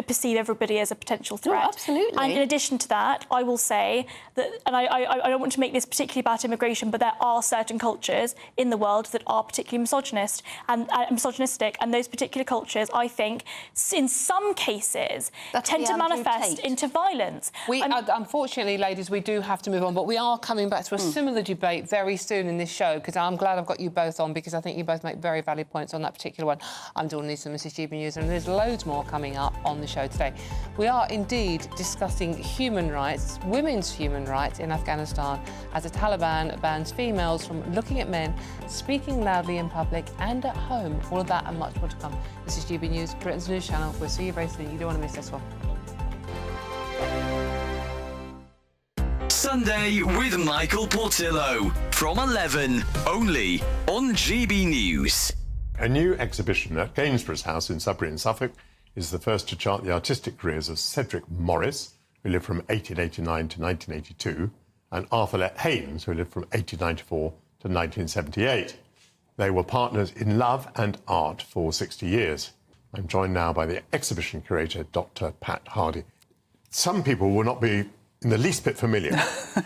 perceive everybody as a potential threat. No, absolutely. And in addition to that, I will say that, and I don't want to make this particularly about immigration, but there are certain cultures in the world that are particularly misogynist and misogynistic, and those particular cultures, I think, in some cases, tend to manifest into violence. Unfortunately, ladies, we do have to move on, but we are coming back to a similar debate very soon in this show, because I'm glad I've got you both on, because I think you both make very valid points on that particular one. I'm Dawn Neeson, Mrs. GB News, and there's loads more coming up on the show today. We are indeed discussing human rights, women's human rights in Afghanistan, as the Taliban bans females from looking at men, speaking loudly in public and at home. All of that and much more to come. This is GB News, Britain's news channel. We'll see you very soon. You don't want to miss this one. Sunday with Michael Portillo from 11, only on GB News. A new exhibition at Gainsborough's house in Sudbury in Suffolk is the first to chart the artistic careers of Cedric Morris, who lived from 1889 to 1982, and Arthur Haynes, who lived from 1894 to 1978. They were partners in love and art for 60 years. I'm joined now by the exhibition curator, Dr. Pat Hardy. Some people will not be in the least bit familiar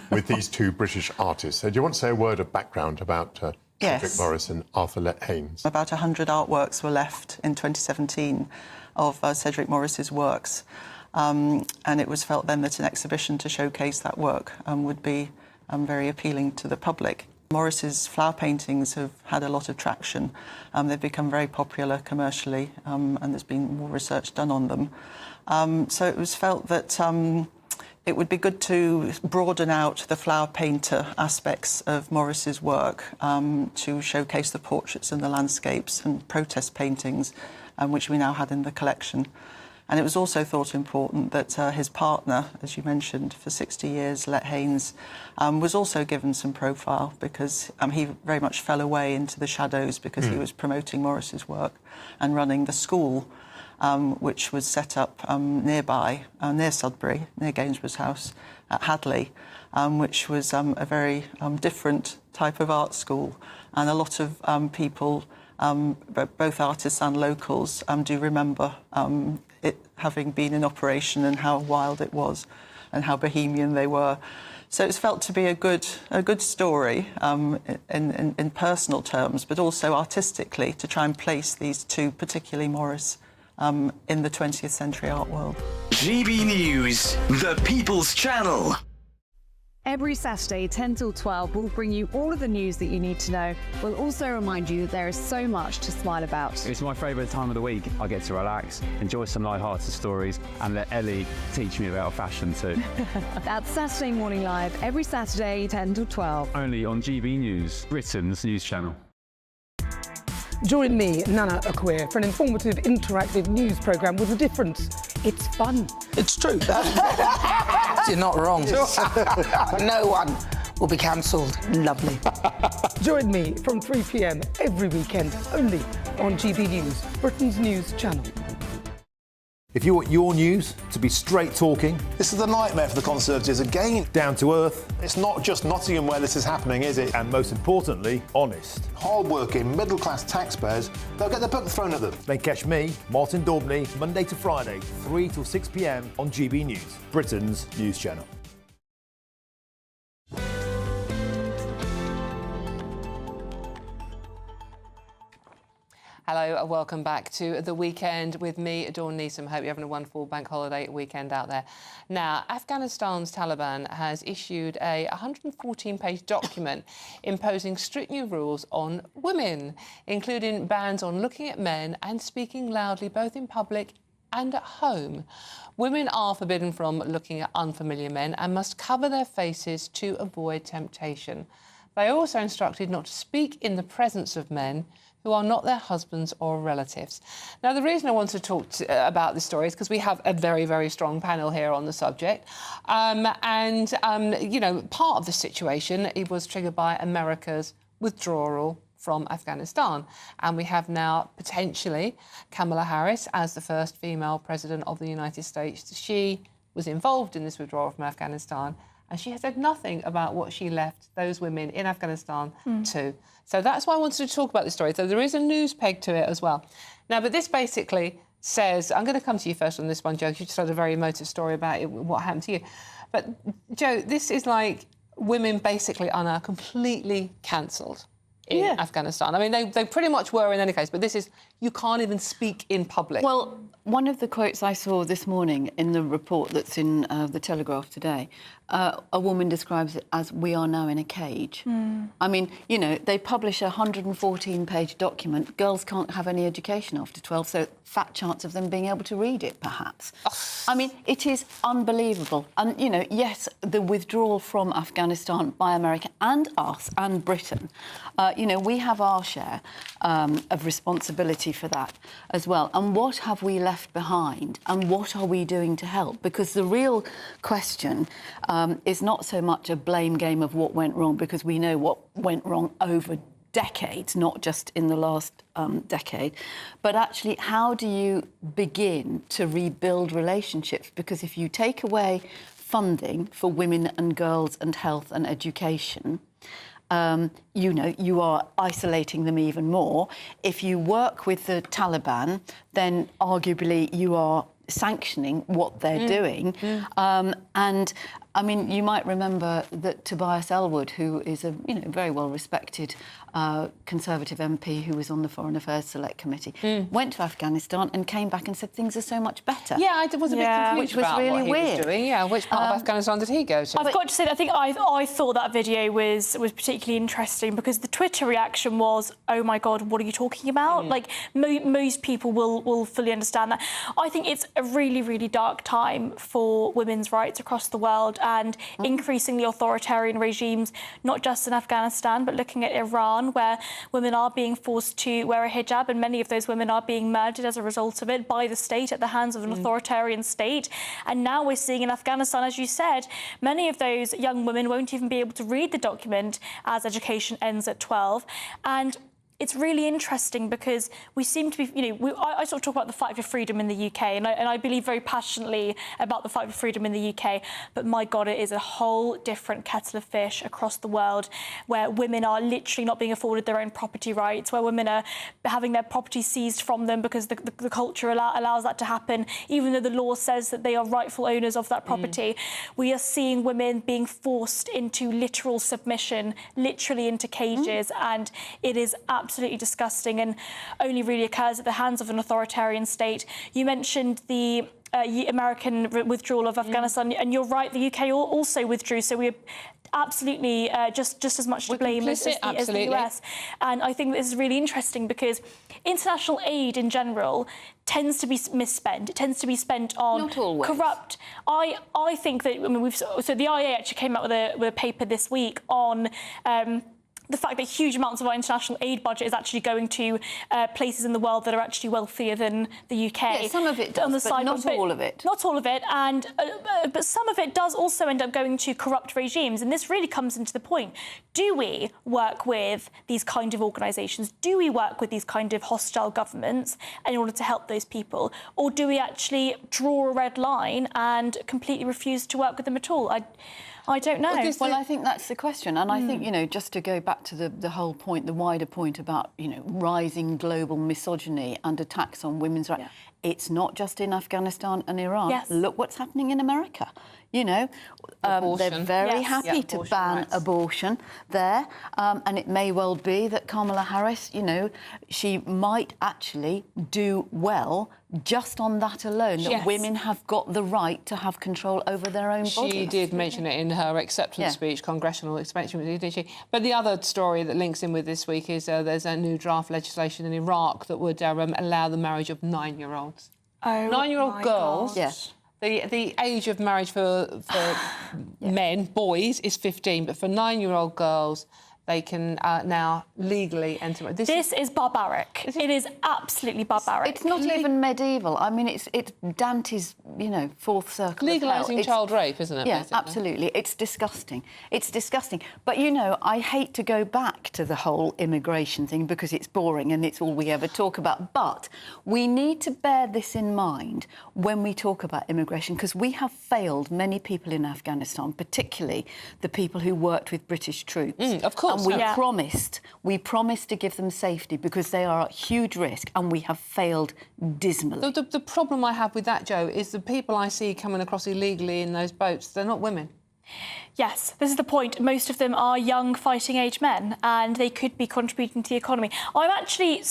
with these two British artists. So do you want to say a word of background about Cedric Morris and Arthur Haynes? About 100 artworks were left in 2017 of Cedric Morris's works, and it was felt then that an exhibition to showcase that work would be very appealing to the public. Morris's flower paintings have had a lot of traction. They've become very popular commercially, and there's been more research done on them. So it was felt that it would be good to broaden out the flower painter aspects of Morris's work to showcase the portraits and the landscapes and protest paintings, which we now had in the collection. And it was also thought important that his partner, as you mentioned, for 60 years, Let Haynes, was also given some profile, because he very much fell away into the shadows because he was promoting Morris's work and running the school, which was set up nearby, near Sudbury, near Gainsborough's house at Hadley, which was a very different type of art school. And a lot of people, both artists and locals, do remember it having been in operation and how wild it was and how bohemian they were. So it's felt to be a good story in personal terms, but also artistically, to try and place these two, particularly Morris, in the 20th century art world. GB News, the People's Channel. Every Saturday, 10 till 12, we'll bring you all of the news that you need to know. We'll also remind you that there is so much to smile about. It's my favourite time of the week. I get to relax, enjoy some light-hearted stories, and let Ellie teach me about fashion too. That's Saturday Morning Live, every Saturday, 10 till 12. Only on GB News, Britain's news channel. Join me, Nana Akweer, for an informative, interactive news programme with a difference. It's fun. It's true. You're not wrong. No one will be cancelled. Lovely. Join me from 3 p.m. every weekend, only on GB News, Britain's news channel. If you want your news to be straight talking, this is the nightmare for the Conservatives again. Down to earth. It's not just Nottingham where this is happening, is it? And most importantly, honest. Hard-working, middle-class taxpayers, they'll get their book thrown at them. Then catch me, Martin Daubney, Monday to Friday, 3 till 6 p.m. on GB News, Britain's news channel. Hello, welcome back to The Weekend with me, Dawn Neeson. Hope you're having a wonderful bank holiday weekend out there. Now, Afghanistan's Taliban has issued a 114-page document imposing strict new rules on women, including bans on looking at men and speaking loudly both in public and at home. Women are forbidden from looking at unfamiliar men and must cover their faces to avoid temptation. They are also instructed not to speak in the presence of men who are not their husbands or relatives. Now, the reason I want to talk about this story is because we have a very, very strong panel here on the subject. You know, part of the situation, it was triggered by America's withdrawal from Afghanistan. And we have now, potentially, Kamala Harris as the first female president of the United States. She was involved in this withdrawal from Afghanistan, and she has said nothing about what she left those women in Afghanistan to. So that's why I wanted to talk about this story. So there is a news peg to it as well. Now, but this basically says... I'm going to come to you first on this one, Joe. You just had a very emotive story about it, what happened to you. But, Joe, this is like women basically are now completely cancelled in Afghanistan. I mean, they pretty much were in any case, but this is... You can't even speak in public. Well, one of the quotes I saw this morning in the report that's in the Telegraph today, a woman describes it as, we are now in a cage. I mean, you know, they publish a 114-page document. Girls can't have any education after 12, so fat chance of them being able to read it, perhaps. I mean, it is unbelievable. And, you know, yes, the withdrawal from Afghanistan by America and us and Britain, you know, we have our share of responsibility for that as well. And what have we left behind, and what are we doing to help? Because the real question is not so much a blame game of what went wrong, because we know what went wrong over decades, not just in the last decade, but actually how do you begin to rebuild relationships? Because if you take away funding for women and girls and health and education, you know, you are isolating them even more. If you work with the Taliban, then arguably you are sanctioning what they're doing. And I mean, you might remember that Tobias Ellwood, who is a very well-respected Conservative MP who was on the Foreign Affairs Select Committee, went to Afghanistan and came back and said things are so much better. Yeah, I was a bit confused which was about really what he weird. was doing. Yeah, which part of Afghanistan did he go to? I've got to say that I think I thought that video was particularly interesting, because the Twitter reaction was, oh my God, what are you talking about? Like, most people will fully understand that. I think it's a really, really dark time for women's rights across the world, and increasingly authoritarian regimes, not just in Afghanistan, but looking at Iran, where women are being forced to wear a hijab, and many of those women are being murdered as a result of it by the state, at the hands of an authoritarian state. And now we're seeing in Afghanistan, as you said, many of those young women won't even be able to read the document as education ends at 12. And it's really interesting because we seem to be, I sort of talk about the fight for freedom in the UK, and I believe very passionately about the fight for freedom in the UK, but my God, it is a whole different kettle of fish across the world, where women are literally not being afforded their own property rights, where women are having their property seized from them because the culture allows that to happen, even though the law says that they are rightful owners of that property. We are seeing women being forced into literal submission, literally into cages, and it is absolutely disgusting and only really occurs at the hands of an authoritarian state. You mentioned the American withdrawal of Afghanistan, and you're right, the UK also withdrew, so we're absolutely just as much to blame as the US. And I think this is really interesting because international aid in general tends to be misspent. It tends to be spent on corrupt. I think that so the IA actually came out with a paper this week on the fact that huge amounts of our international aid budget is actually going to places in the world that are actually wealthier than the UK. Yeah, some of it does, on the but side, not all of it. Not all of it, and but some of it does also end up going to corrupt regimes. And this really comes into the point. Do we work with these kind of organisations? Do we work with these kind of hostile governments in order to help those people? Or do we actually draw a red line and completely refuse to work with them at all? I don't know. Well, I think that's the question. And I think, you know, just to go back to the whole point, the wider point about, you know, rising global misogyny and attacks on women's rights, it's not just in Afghanistan and Iran. Yes. Look what's happening in America. You know, they're very happy to ban abortion there. And it may well be that Kamala Harris, you know, she might actually do well just on that alone, that women have got the right to have control over their own bodies. She did mention it in her acceptance speech, congressional acceptance, didn't she? But the other story that links in with this week is there's a new draft legislation in Iraq that would allow the marriage of 9-year-olds. Oh, 9-year-old girls. Yeah. The age of marriage for men, boys, is 15, but for 9-year-old girls, they can now legally enter. This is barbaric. It is absolutely barbaric. It's not even medieval. I mean, it's Dante's, you know, fourth circle. Legalising child rape, isn't it? Yeah, basically? absolutely. It's disgusting. It's disgusting. But, you know, I hate to go back to the whole immigration thing because it's boring and it's all we ever talk about. But we need to bear this in mind when we talk about immigration because we have failed many people in Afghanistan, particularly the people who worked with British troops. Of course. And we promised to give them safety because they are at huge risk and we have failed dismally. The problem I have with that, Jo, is the people I see coming across illegally in those boats, they're not women. Yes, this is the point. Most of them are young fighting-age men and they could be contributing to the economy. I'm actually...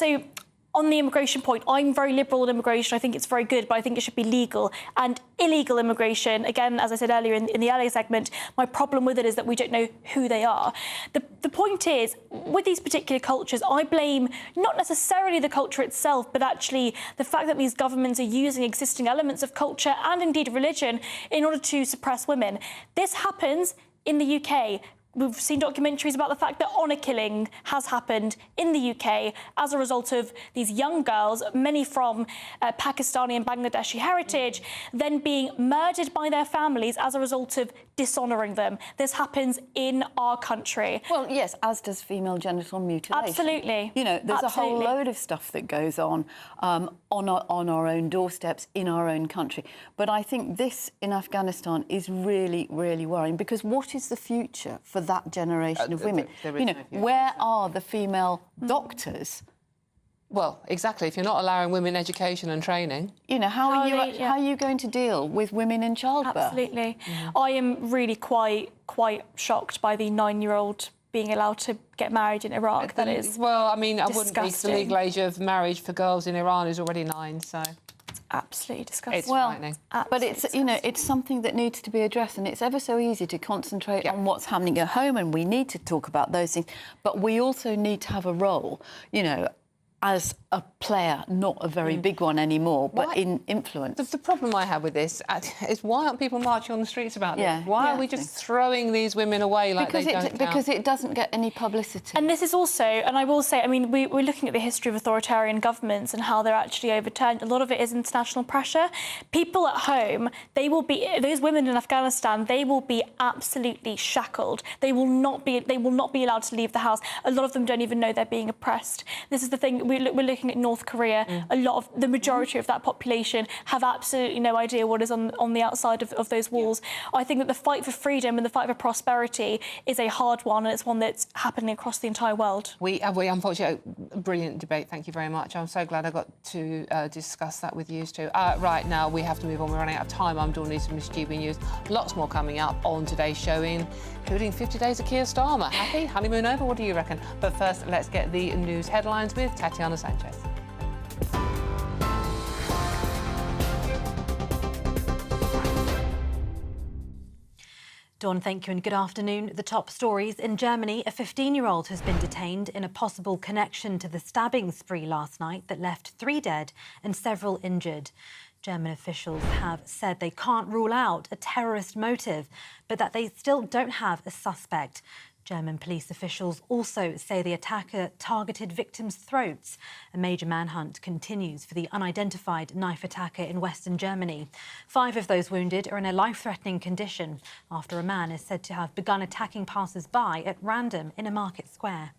On the immigration point, I'm very liberal on immigration. I think it's very good, but I think it should be legal. And illegal immigration, again, as I said earlier in the earlier segment, my problem with it is that we don't know who they are. The point is, with these particular cultures, I blame not necessarily the culture itself, but actually the fact that these governments are using existing elements of culture and indeed religion in order to suppress women. This happens in the UK. We've seen documentaries about the fact that honour killing has happened in the UK as a result of these young girls, many from Pakistani and Bangladeshi heritage, then being murdered by their families as a result of dishonouring them. This happens in our country. Well, yes, as does female genital mutilation. Absolutely. You know, there's a whole load of stuff that goes on our own doorsteps in our own country. But I think this in Afghanistan is really, really worrying because what is the future for that generation of women? You know, where are the female doctors? Well, exactly. If you're not allowing women education and training, you know, how are you going to deal with women in childbirth? Absolutely. I am really quite shocked by the 9-year-old being allowed to get married in Iraq. That is well, I mean, disgusting. I wouldn't think the legal age of marriage for girls in Iran is already 9, so. Absolutely disgusting. It's frightening. But it's, you know, it's something that needs to be addressed and it's ever so easy to concentrate on what's happening at home and we need to talk about those things. But we also need to have a role, you know, as a player, not a very big one anymore, but in influence. The problem I have with this is why aren't people marching on the streets about this? Why are we just throwing these women away like they don't count? Because it doesn't get any publicity. And this is also, and I will say, I mean, we're looking at the history of authoritarian governments and how they're actually overturned. A lot of it is international pressure. People at home, they will be, those women in Afghanistan, they will be absolutely shackled. They will not be allowed to leave the house. A lot of them don't even know they're being oppressed. This is the thing, we're looking at North Korea. The majority of that population have absolutely no idea what is on the outside of those walls. I think that the fight for freedom and the fight for prosperity is a hard one, and it's one that's happening across the entire world. We unfortunately, a brilliant debate. Thank you very much. I'm so glad I got to discuss that with you two. Right now, we have to move on. We're running out of time. I'm Dawn News from GB News. Lots more coming up on today's show, including 50 days of Keir Starmer. Happy? Honeymoon over? What do you reckon? But first, let's get the news headlines with Tatiana Sanchez. Dawn, thank you and good afternoon. The top stories. In Germany, a 15-year-old has been detained in a possible connection to the stabbing spree last night that left 3 dead and several injured. German officials have said they can't rule out a terrorist motive, but that they still don't have a suspect. German police officials also say the attacker targeted victims' throats. A major manhunt continues for the unidentified knife attacker in Western Germany. 5 of those wounded are in a life-threatening condition after a man is said to have begun attacking passers-by at random in a market square.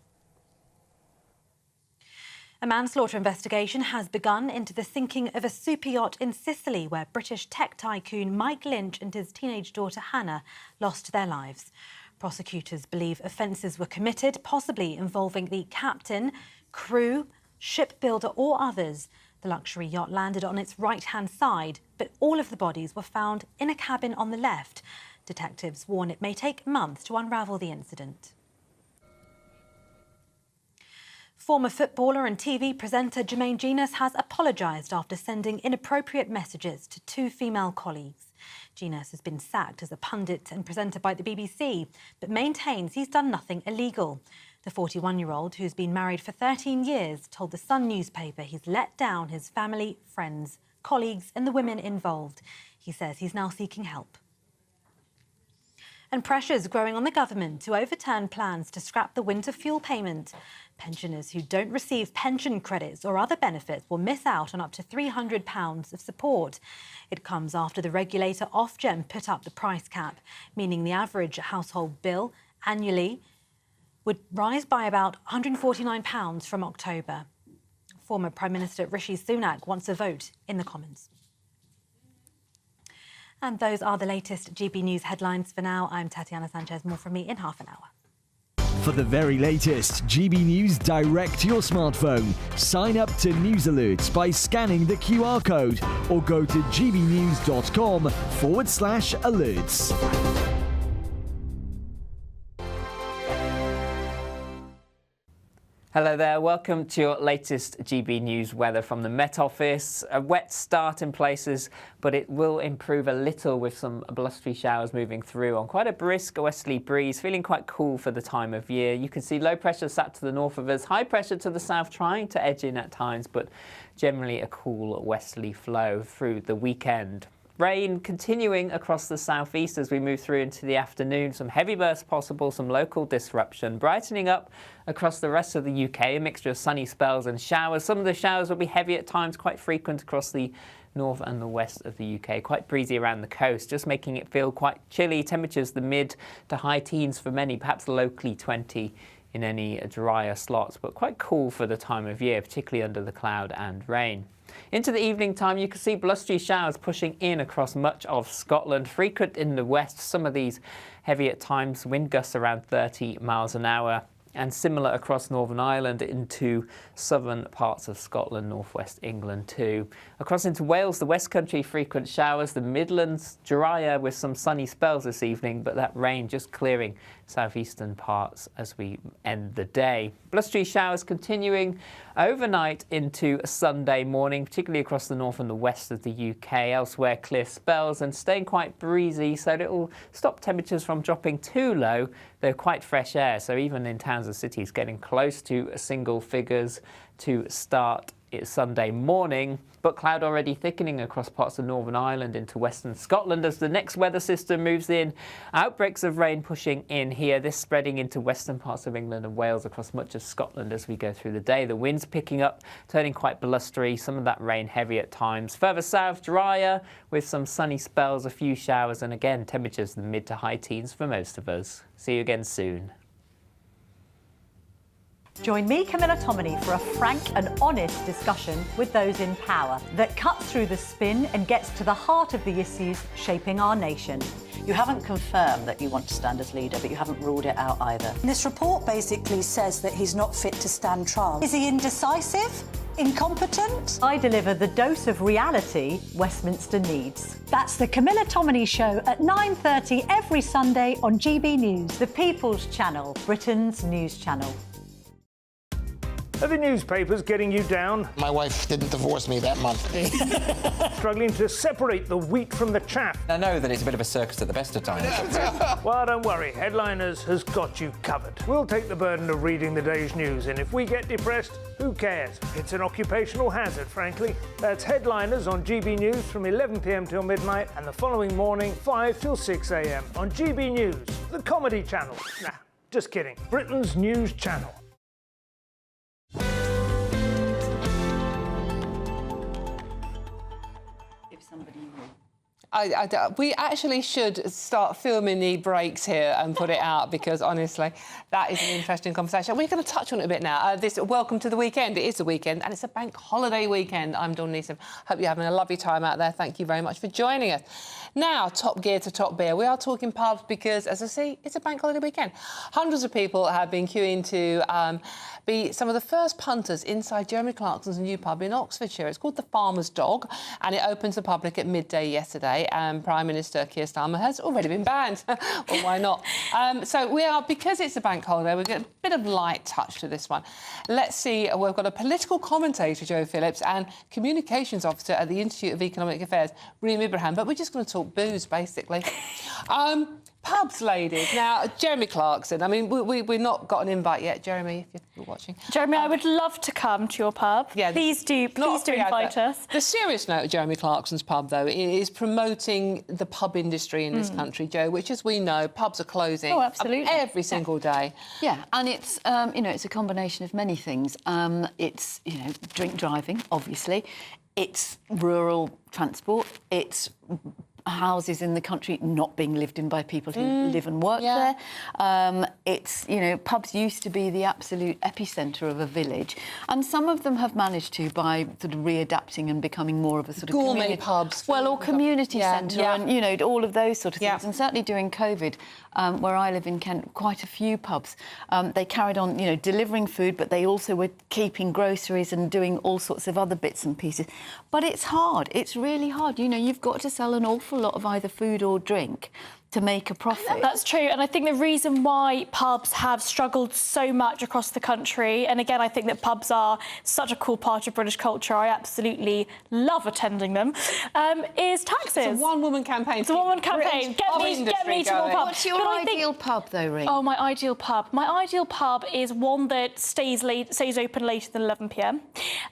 A manslaughter investigation has begun into the sinking of a super yacht in Sicily, where British tech tycoon Mike Lynch and his teenage daughter Hannah lost their lives. Prosecutors believe offences were committed, possibly involving the captain, crew, shipbuilder or others. The luxury yacht landed on its right-hand side, but all of the bodies were found in a cabin on the left. Detectives warn it may take months to unravel the incident. Former footballer and TV presenter Jermaine Jenas has apologised after sending inappropriate messages to 2 female colleagues. Jenas has been sacked as a pundit and presenter by the BBC, but maintains he's done nothing illegal. The 41-year-old, who's been married for 13 years, told The Sun newspaper he's let down his family, friends, colleagues and the women involved. He says he's now seeking help. And pressures growing on the government to overturn plans to scrap the winter fuel payment. Pensioners who don't receive pension credits or other benefits will miss out on up to £300 of support. It comes after the regulator Ofgem put up the price cap, meaning the average household bill annually would rise by about £149 from October. Former Prime Minister Rishi Sunak wants a vote in the Commons. And those are the latest GB News headlines for now. I'm Tatiana Sanchez. More from me in half an hour. For the very latest GB News direct to your smartphone, sign up to News Alerts by scanning the QR code or go to gbnews.com/alerts. Hello there, welcome to your latest GB News weather from the Met Office. A wet start in places, but it will improve a little with some blustery showers moving through on quite a brisk westerly breeze, feeling quite cool for the time of year. You can see low pressure sat to the north of us, high pressure to the south trying to edge in at times, but generally a cool westerly flow through the weekend. Rain continuing across the southeast as we move through into the afternoon. Some heavy bursts possible, some local disruption. Brightening up across the rest of the UK, a mixture of sunny spells and showers. Some of the showers will be heavy at times, quite frequent across the north and the west of the UK. Quite breezy around the coast, just making it feel quite chilly. Temperatures the mid to high teens for many, perhaps locally 20 in any drier slots, but quite cool for the time of year, particularly under the cloud and rain. Into the evening time, you can see blustery showers pushing in across much of Scotland, frequent in the west, some of these heavy at times, wind gusts around 30 miles an hour, and similar across Northern Ireland into southern parts of Scotland, northwest England too. Across into Wales, the West Country, frequent showers, the Midlands drier with some sunny spells this evening, but that rain just clearing southeastern parts as we end the day. Blustery showers continuing overnight into Sunday morning, particularly across the north and the west of the UK. Elsewhere, clear spells and staying quite breezy, so it will stop temperatures from dropping too low. They're quite fresh air, so even in towns and cities getting close to single figures to start Sunday morning, but cloud already thickening across parts of Northern Ireland into western Scotland as the next weather system moves in. Outbreaks of rain pushing in here, this spreading into western parts of England and Wales across much of Scotland as we go through the day. The winds picking up, turning quite blustery, some of that rain heavy at times. Further south, drier with some sunny spells, a few showers, and again temperatures in the mid to high teens for most of us. See you again soon. Join me, Camilla Tominey, for a frank and honest discussion with those in power that cuts through the spin and gets to the heart of the issues shaping our nation. You haven't confirmed that you want to stand as leader, but you haven't ruled it out either. This report basically says that he's not fit to stand trial. Is he indecisive? Incompetent? I deliver the dose of reality Westminster needs. That's the Camilla Tominey Show at 9:30 every Sunday on GB News, the People's Channel, Britain's news channel. Are the newspapers getting you down? My wife didn't divorce me that month. Struggling to separate the wheat from the chaff? I know that it's a bit of a circus at the best of times. Well, don't worry, Headliners has got you covered. We'll take the burden of reading the day's news, and if we get depressed, who cares? It's an occupational hazard, frankly. That's Headliners on GB News from 11 p.m. till midnight, and the following morning, 5 till 6 a.m. on GB News, the comedy channel. Nah, just kidding. Britain's news channel. We actually should start filming the breaks here and put it out because, honestly, that is an interesting conversation. We're going to touch on it a bit now. Welcome to the weekend. It is the weekend and it's a bank holiday weekend. I'm Dawn Neeson. Hope you're having a lovely time out there. Thank you very much for joining us. Now, top gear to top beer. We are talking pubs because, as I say, it's a bank holiday weekend. Hundreds of people have been queuing to be some of the first punters inside Jeremy Clarkson's new pub in Oxfordshire. It's called the Farmer's Dog and it opened to the public at midday yesterday. And Prime Minister Keir Starmer has already been banned. Well, why not? So we are, because it's a bank holiday, we've got a bit of light touch to this one. Let's see, we've got a political commentator, Joe Phillips, and communications officer at the Institute of Economic Affairs, Reem Ibrahim, but we're just going to talk booze, basically. Pubs, ladies. Now, Jeremy Clarkson, I mean, we've not got an invite yet, Jeremy, if you're watching. Jeremy, I would love to come to your pub. Yeah, please do invite us. The serious note of Jeremy Clarkson's pub, though, is promoting the pub industry in this country, Joe, which, as we know, pubs are closing every single day. Yeah, and it's, you know, it's a combination of many things. It's, you know, drink driving, obviously. It's rural transport. It's houses in the country not being lived in by people who live and work there. It's, you know, pubs used to be the absolute epicentre of a village, and some of them have managed to by sort of readapting and becoming more of a sort of gourmet pubs. Well, or community centre and, you know, all of those sort of things. And certainly during COVID, where I live in Kent, quite a few pubs, they carried on, you know, delivering food, but they also were keeping groceries and doing all sorts of other bits and pieces. But it's hard. It's really hard. You know, you've got to sell an awful lot of either food or drink to make a profit. That's true, and I think the reason why pubs have struggled so much across the country, and again, I think that pubs are such a cool part of British culture, I absolutely love attending them, is taxes. It's a one-woman campaign. It's a one-woman campaign. Get me to more pubs. What's your ideal pub, though, Ring? Oh, my ideal pub. My ideal pub is one that stays open later than 11 p.m,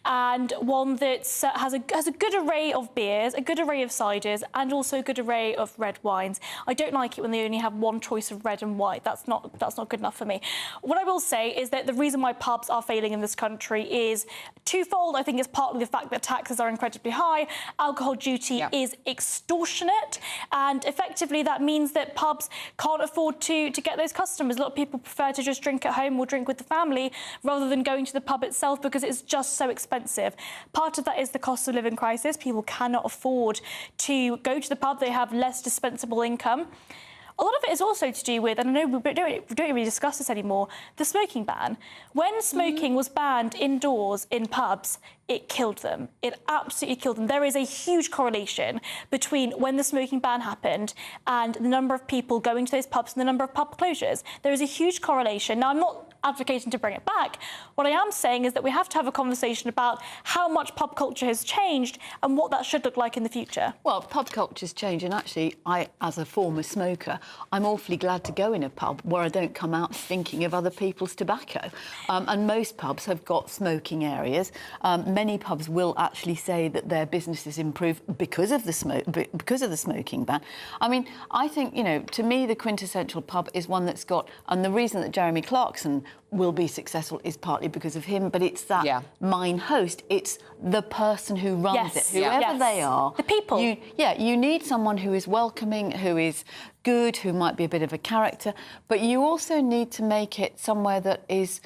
and one that has a good array of beers, a good array of ciders, and also a good array of red wines. I don't like it when they only have one choice of red and white. That's not good enough for me. What I will say is that the reason why pubs are failing in this country is twofold. I think it's partly the fact that taxes are incredibly high, alcohol duty is extortionate, and effectively that means that pubs can't afford to get those customers. A lot of people prefer to just drink at home or drink with the family rather than going to the pub itself because it's just so expensive. Part of that is the cost of living crisis. People cannot afford to go to the pub. They have less dispensable income. A lot of it is also to do with, and I know we don't really discuss this anymore, the smoking ban. When smoking was banned indoors in pubs, it killed them. It absolutely killed them. There is a huge correlation between when the smoking ban happened and the number of people going to those pubs and the number of pub closures. There is a huge correlation. Now, I'm not advocating to bring it back. What I am saying is that we have to have a conversation about how much pub culture has changed and what that should look like in the future. Well, pub culture's changed, and actually, I, as a former smoker, I'm awfully glad to go in a pub where I don't come out thinking of other people's tobacco. And most pubs have got smoking areas. Many pubs will actually say that their businesses improve because of the smoking ban. I mean, I think, you know, to me, the quintessential pub is one that's got, and the reason that Jeremy Clarkson will be successful is partly because of him, but it's that mine host. It's the person who runs it, whoever they are. The people. You need someone who is welcoming, who is good, who might be a bit of a character, but you also need to make it somewhere that is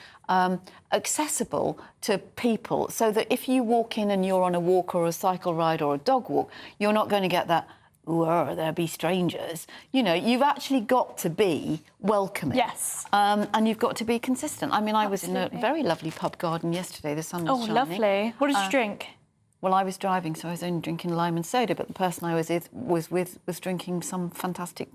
accessible to people, so that if you walk in and you're on a walk or a cycle ride or a dog walk, you're not going to get that, there be strangers. You know, you've actually got to be welcoming. Yes. And you've got to be consistent. I mean, I was in a very lovely pub garden yesterday. The sun was shining. Oh, lovely. What did you drink? Well, I was driving, so I was only drinking lime and soda, but the person I was with was drinking some fantastic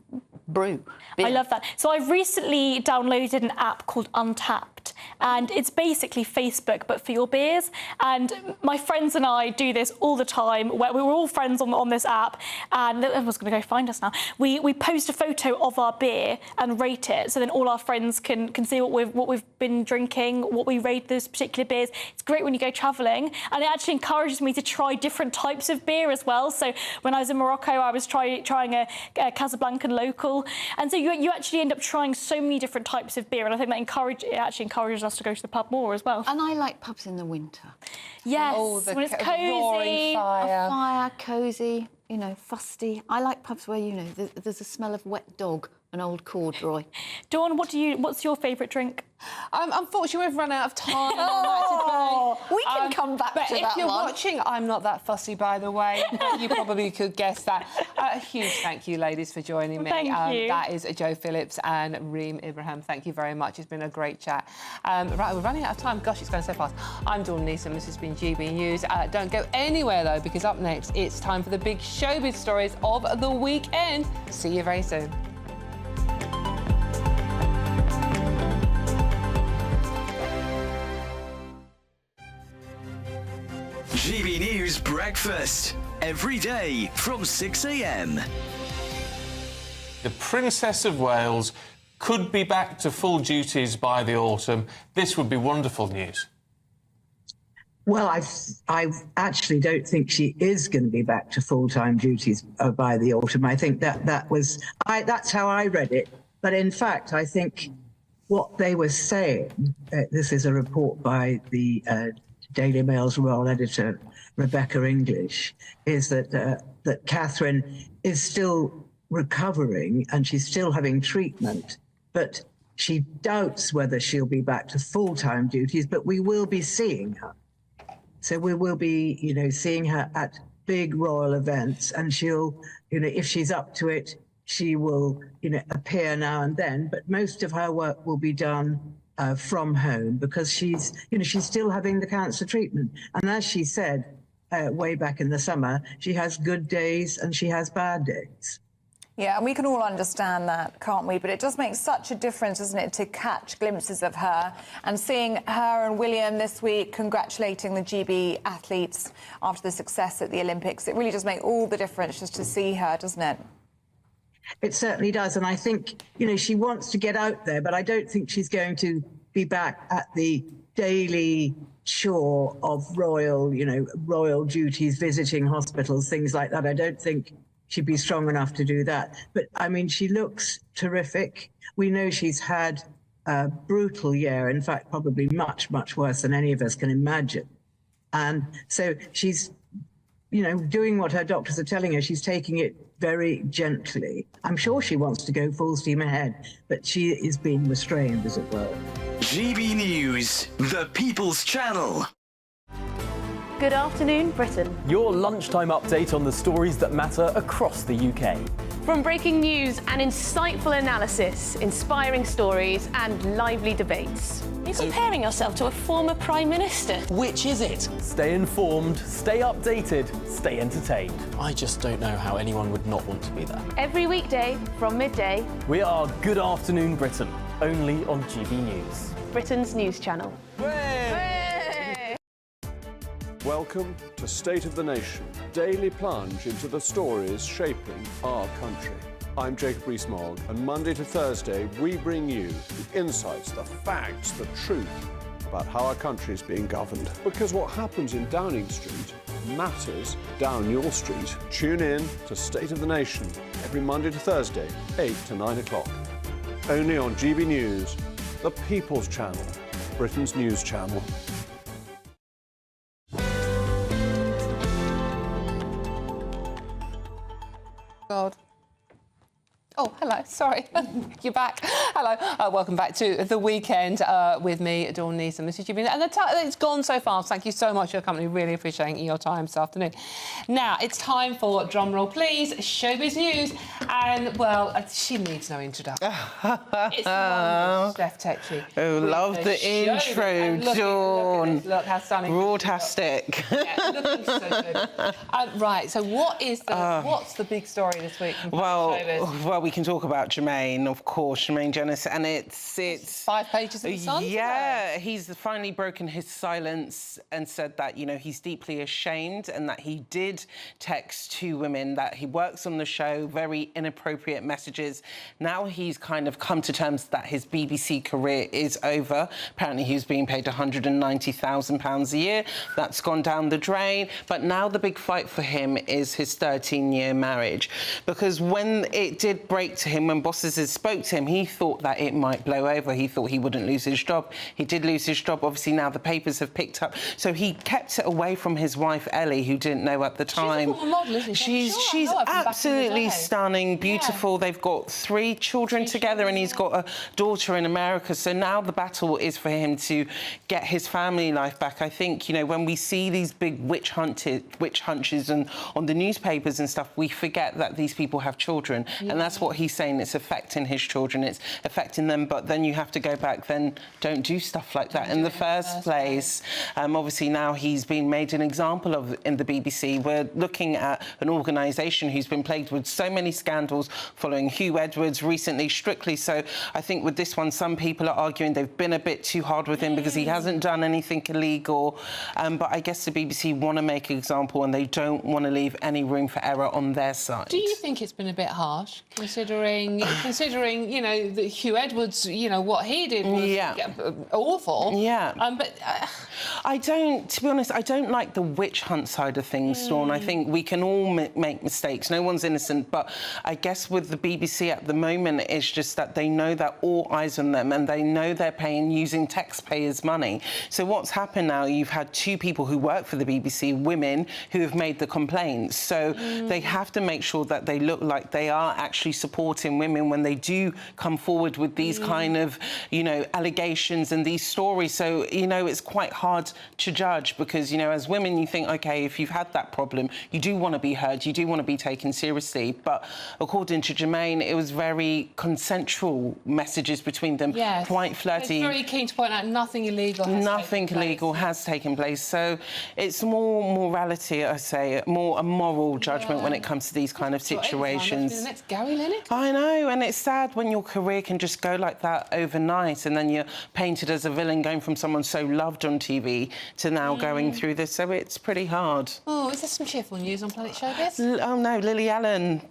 brew. Beer. I love that. So I've recently downloaded an app called Untapped, Wrapped, and it's basically Facebook but for your beers. And my friends and I do this all the time. Where we were all friends on this app, and everyone's going to go find us now. We post a photo of our beer and rate it, so then all our friends can see what we've been drinking, what we rate those particular beers. It's great when you go travelling, and it actually encourages me to try different types of beer as well. So when I was in Morocco, I was trying a Casablancan local, and so you actually end up trying so many different types of beer, and I think that actually encourages us to go to the pub more as well. And I like pubs in the winter. Yes, when it's cosy, a fire, cosy, you know, fusty. I like pubs where, you know, there's a smell of wet dog and old corduroy. Dawn, what's your favourite drink? Unfortunately, we've run out of time. We can come back to that one. But if you're watching, I'm not that fussy, by the way. You probably could guess that. A huge thank you, ladies, for joining me. Thank you. That is Joe Phillips and Reem Ibrahim. Thank you very much. It's been a great chat. Right, we're running out of time. Gosh, it's going so fast. I'm Dawn Neeson. This has been GB News. Don't go anywhere, though, because up next, it's time for the big showbiz stories of the weekend. See you very soon. GB News Breakfast, every day from 6 a.m. The Princess of Wales could be back to full duties by the autumn. This would be wonderful news. Well, I actually don't think she is going to be back to full-time duties by the autumn. I think that's how I read it. But in fact, I think what they were saying, this is a report by the Daily Mail's royal editor, Rebecca English, is that Catherine is still recovering and she's still having treatment, but she doubts whether she'll be back to full-time duties, but we will be seeing her. So we will be, you know, seeing her at big royal events, and she'll, you know, if she's up to it, she will, you know, appear now and then, but most of her work will be done from home because she's still having the cancer treatment. And as she said way back in the summer, she has good days and she has bad days. Yeah, and we can all understand that, can't we? But it does make such a difference, doesn't it, to catch glimpses of her and seeing her and William this week congratulating the GB athletes after the success at the Olympics. It really does make all the difference just to see her, doesn't it? It certainly does. And I think, you know, she wants to get out there, but I don't think she's going to be back at the daily chore of royal duties, visiting hospitals, things like that. I don't think she'd be strong enough to do that. But, I mean, she looks terrific. We know she's had a brutal year, in fact, probably much, much worse than any of us can imagine. And so she's, you know, doing what her doctors are telling her. She's taking it very gently. I'm sure she wants to go full steam ahead, but she is being restrained, as it were. GB News, the People's Channel. Good afternoon, Britain. Your lunchtime update on the stories that matter across the UK. From breaking news and insightful analysis, inspiring stories and lively debates. Are you comparing yourself to a former Prime Minister? Which is it? Stay informed, stay updated, stay entertained. I just don't know how anyone would not want to be there. Every weekday from midday. We are Good Afternoon Britain, only on GB News. Britain's news channel. Welcome to State of the Nation, daily plunge into the stories shaping our country. I'm Jacob Rees-Mogg, and Monday to Thursday we bring you the insights, the facts, the truth about how our country is being governed. Because what happens in Downing Street matters down your street. Tune in to State of the Nation every Monday to Thursday, 8 to 9 o'clock. Only on GB News, the People's Channel, Britain's news channel. God. Oh, hello. Sorry. You're back. Hello. Welcome back to The Weekend with me, Dawn Neeson. This is GB. And it's gone so fast. Thank you so much for your company. Really appreciating your time this afternoon. Now, it's time for, drumroll please, Showbiz News. And, well, she needs no introduction. It's the wonderful Steph Tetchy. Oh, love the intro, Dawn. Look how stunning. Broadtastic. Yeah, looking so good. Right, so what's the big story this week? Well, we can talk about Jermaine, of course, Jermaine Jenas, and it's 5 pages of the Sun. Yeah, he's finally broken his silence and said that, you know, he's deeply ashamed and that he did text 2 women, that he works on the show, very inappropriate messages. Now he's kind of come to terms that his BBC career is over. Apparently he was being paid £190,000 a year. That's gone down the drain. But now the big fight for him is his 13-year marriage. Because when it did break to him, when bosses had spoke to him, he thought that it might blow over. He thought he wouldn't lose his job. He did lose his job. Obviously, now the papers have picked up. So he kept it away from his wife, Ellie, who didn't know at the time. She's a model, isn't she? She's absolutely stunning, beautiful. Yeah. They've got 3 children together, and he's got a daughter in America. So now the battle is for him to get his family life back. I think, you know, when we see these big witch hunches and on the newspapers and stuff, we forget that these people have children. Yeah. And that's what he's saying. It's affecting his children. It's affecting them. But then you have to go back, then don't do stuff like that in the first place. Obviously, now he's been made an example of in the BBC. We're looking at an organisation who's been plagued with so many scandals following Hugh Edwards recently, Strictly. So I think with this one, some people are arguing they've been a bit too hard with him because he hasn't done anything illegal. But I guess the BBC want to make an example and they don't want to leave any room for error on their side. Do you think it's been a bit harsh, considering you know, that Hugh Edwards, you know, what he did was awful? Yeah. But I don't, to be honest, I don't like the witch hunt side of things, Dawn. I think we can all make mistakes. No one's innocent. But I guess with the BBC at the moment, it's just that they know that all eyes on them and they know they're paying using taxpayers' money. So what's happened now, you've had 2 people who work for the BBC, women, who have made the complaints. So they have to make sure that they look like they are actually supporting women when they do come forward with these kind of, you know, allegations and these stories. So, you know, it's quite hard to judge because, you know, as women, you think, OK, if you've had that problem, you do want to be heard, you do want to be taken seriously. But according to Jermaine, it was very consensual messages between them, quite flirty. He's very keen to point out nothing illegal has taken place. So it's more morality, I say, more a moral judgment when it comes to these kind of situations. The next Gary Lineker. I know, and it's sad when your career can just go like that overnight and then you're painted as a villain going from someone so loved on TV to now going through this, so it's pretty hard. Oh, is there some cheerful news on Planet Showbiz? Oh no, Lily Allen,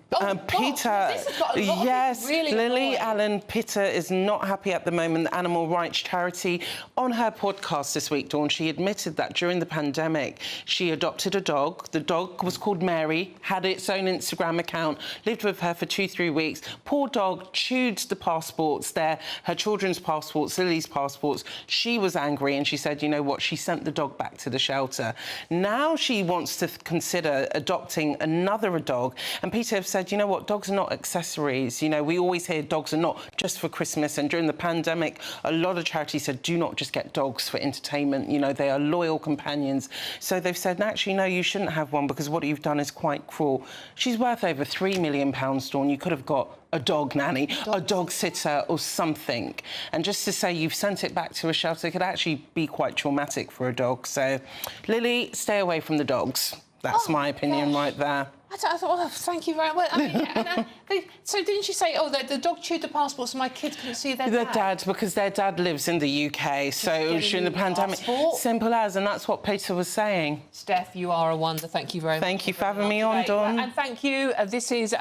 Peter. Yes, Lily Allen, Peter is not happy at the moment. The animal rights charity, on her podcast this week, Dawn, she admitted that during the pandemic she adopted a dog. The dog was called Mary, had its own Instagram account, lived with her for 2-3 weeks. Poor dog chewed the passports there, her children's passports, Lily's passports. She was angry and she said, you know what, she sent the dog back to the shelter. Now she wants to consider adopting another dog. And Peter have said, you know what, dogs are not accessories. You know, we always hear dogs are not just for Christmas. And during the pandemic, a lot of charities said, do not just get dogs for entertainment. You know, they are loyal companions. So they've said, actually, no, you shouldn't have one because what you've done is quite cruel. She's worth over £3 million, Dawn. You could have got a dog nanny, a dog sitter or something. And just to say you've sent it back to a shelter could actually be quite traumatic for a dog. So, Lily, stay away from the dogs. That's my opinion right there. I thought, oh, thank you very much. I mean, so didn't you say, oh, the dog chewed the passport so my kids couldn't see their dad? Their dad, because their dad lives in the UK, so during the pandemic, simple as, and that's what Peter was saying. Steph, you are a wonder. Thank you very much. Thank you for having me on, Dawn. And thank you. This has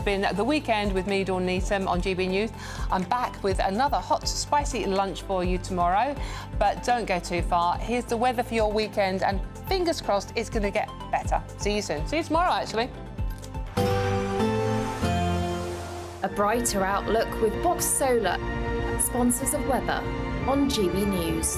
been The Weekend with me, Dawn Neeson, on GB News. I'm back with another hot, spicy lunch for you tomorrow, but don't go too far. Here's the weather for your weekend, and fingers crossed it's going to get better. See you soon. See you tomorrow, actually. A brighter outlook with Box Solar, sponsors of weather on GB News.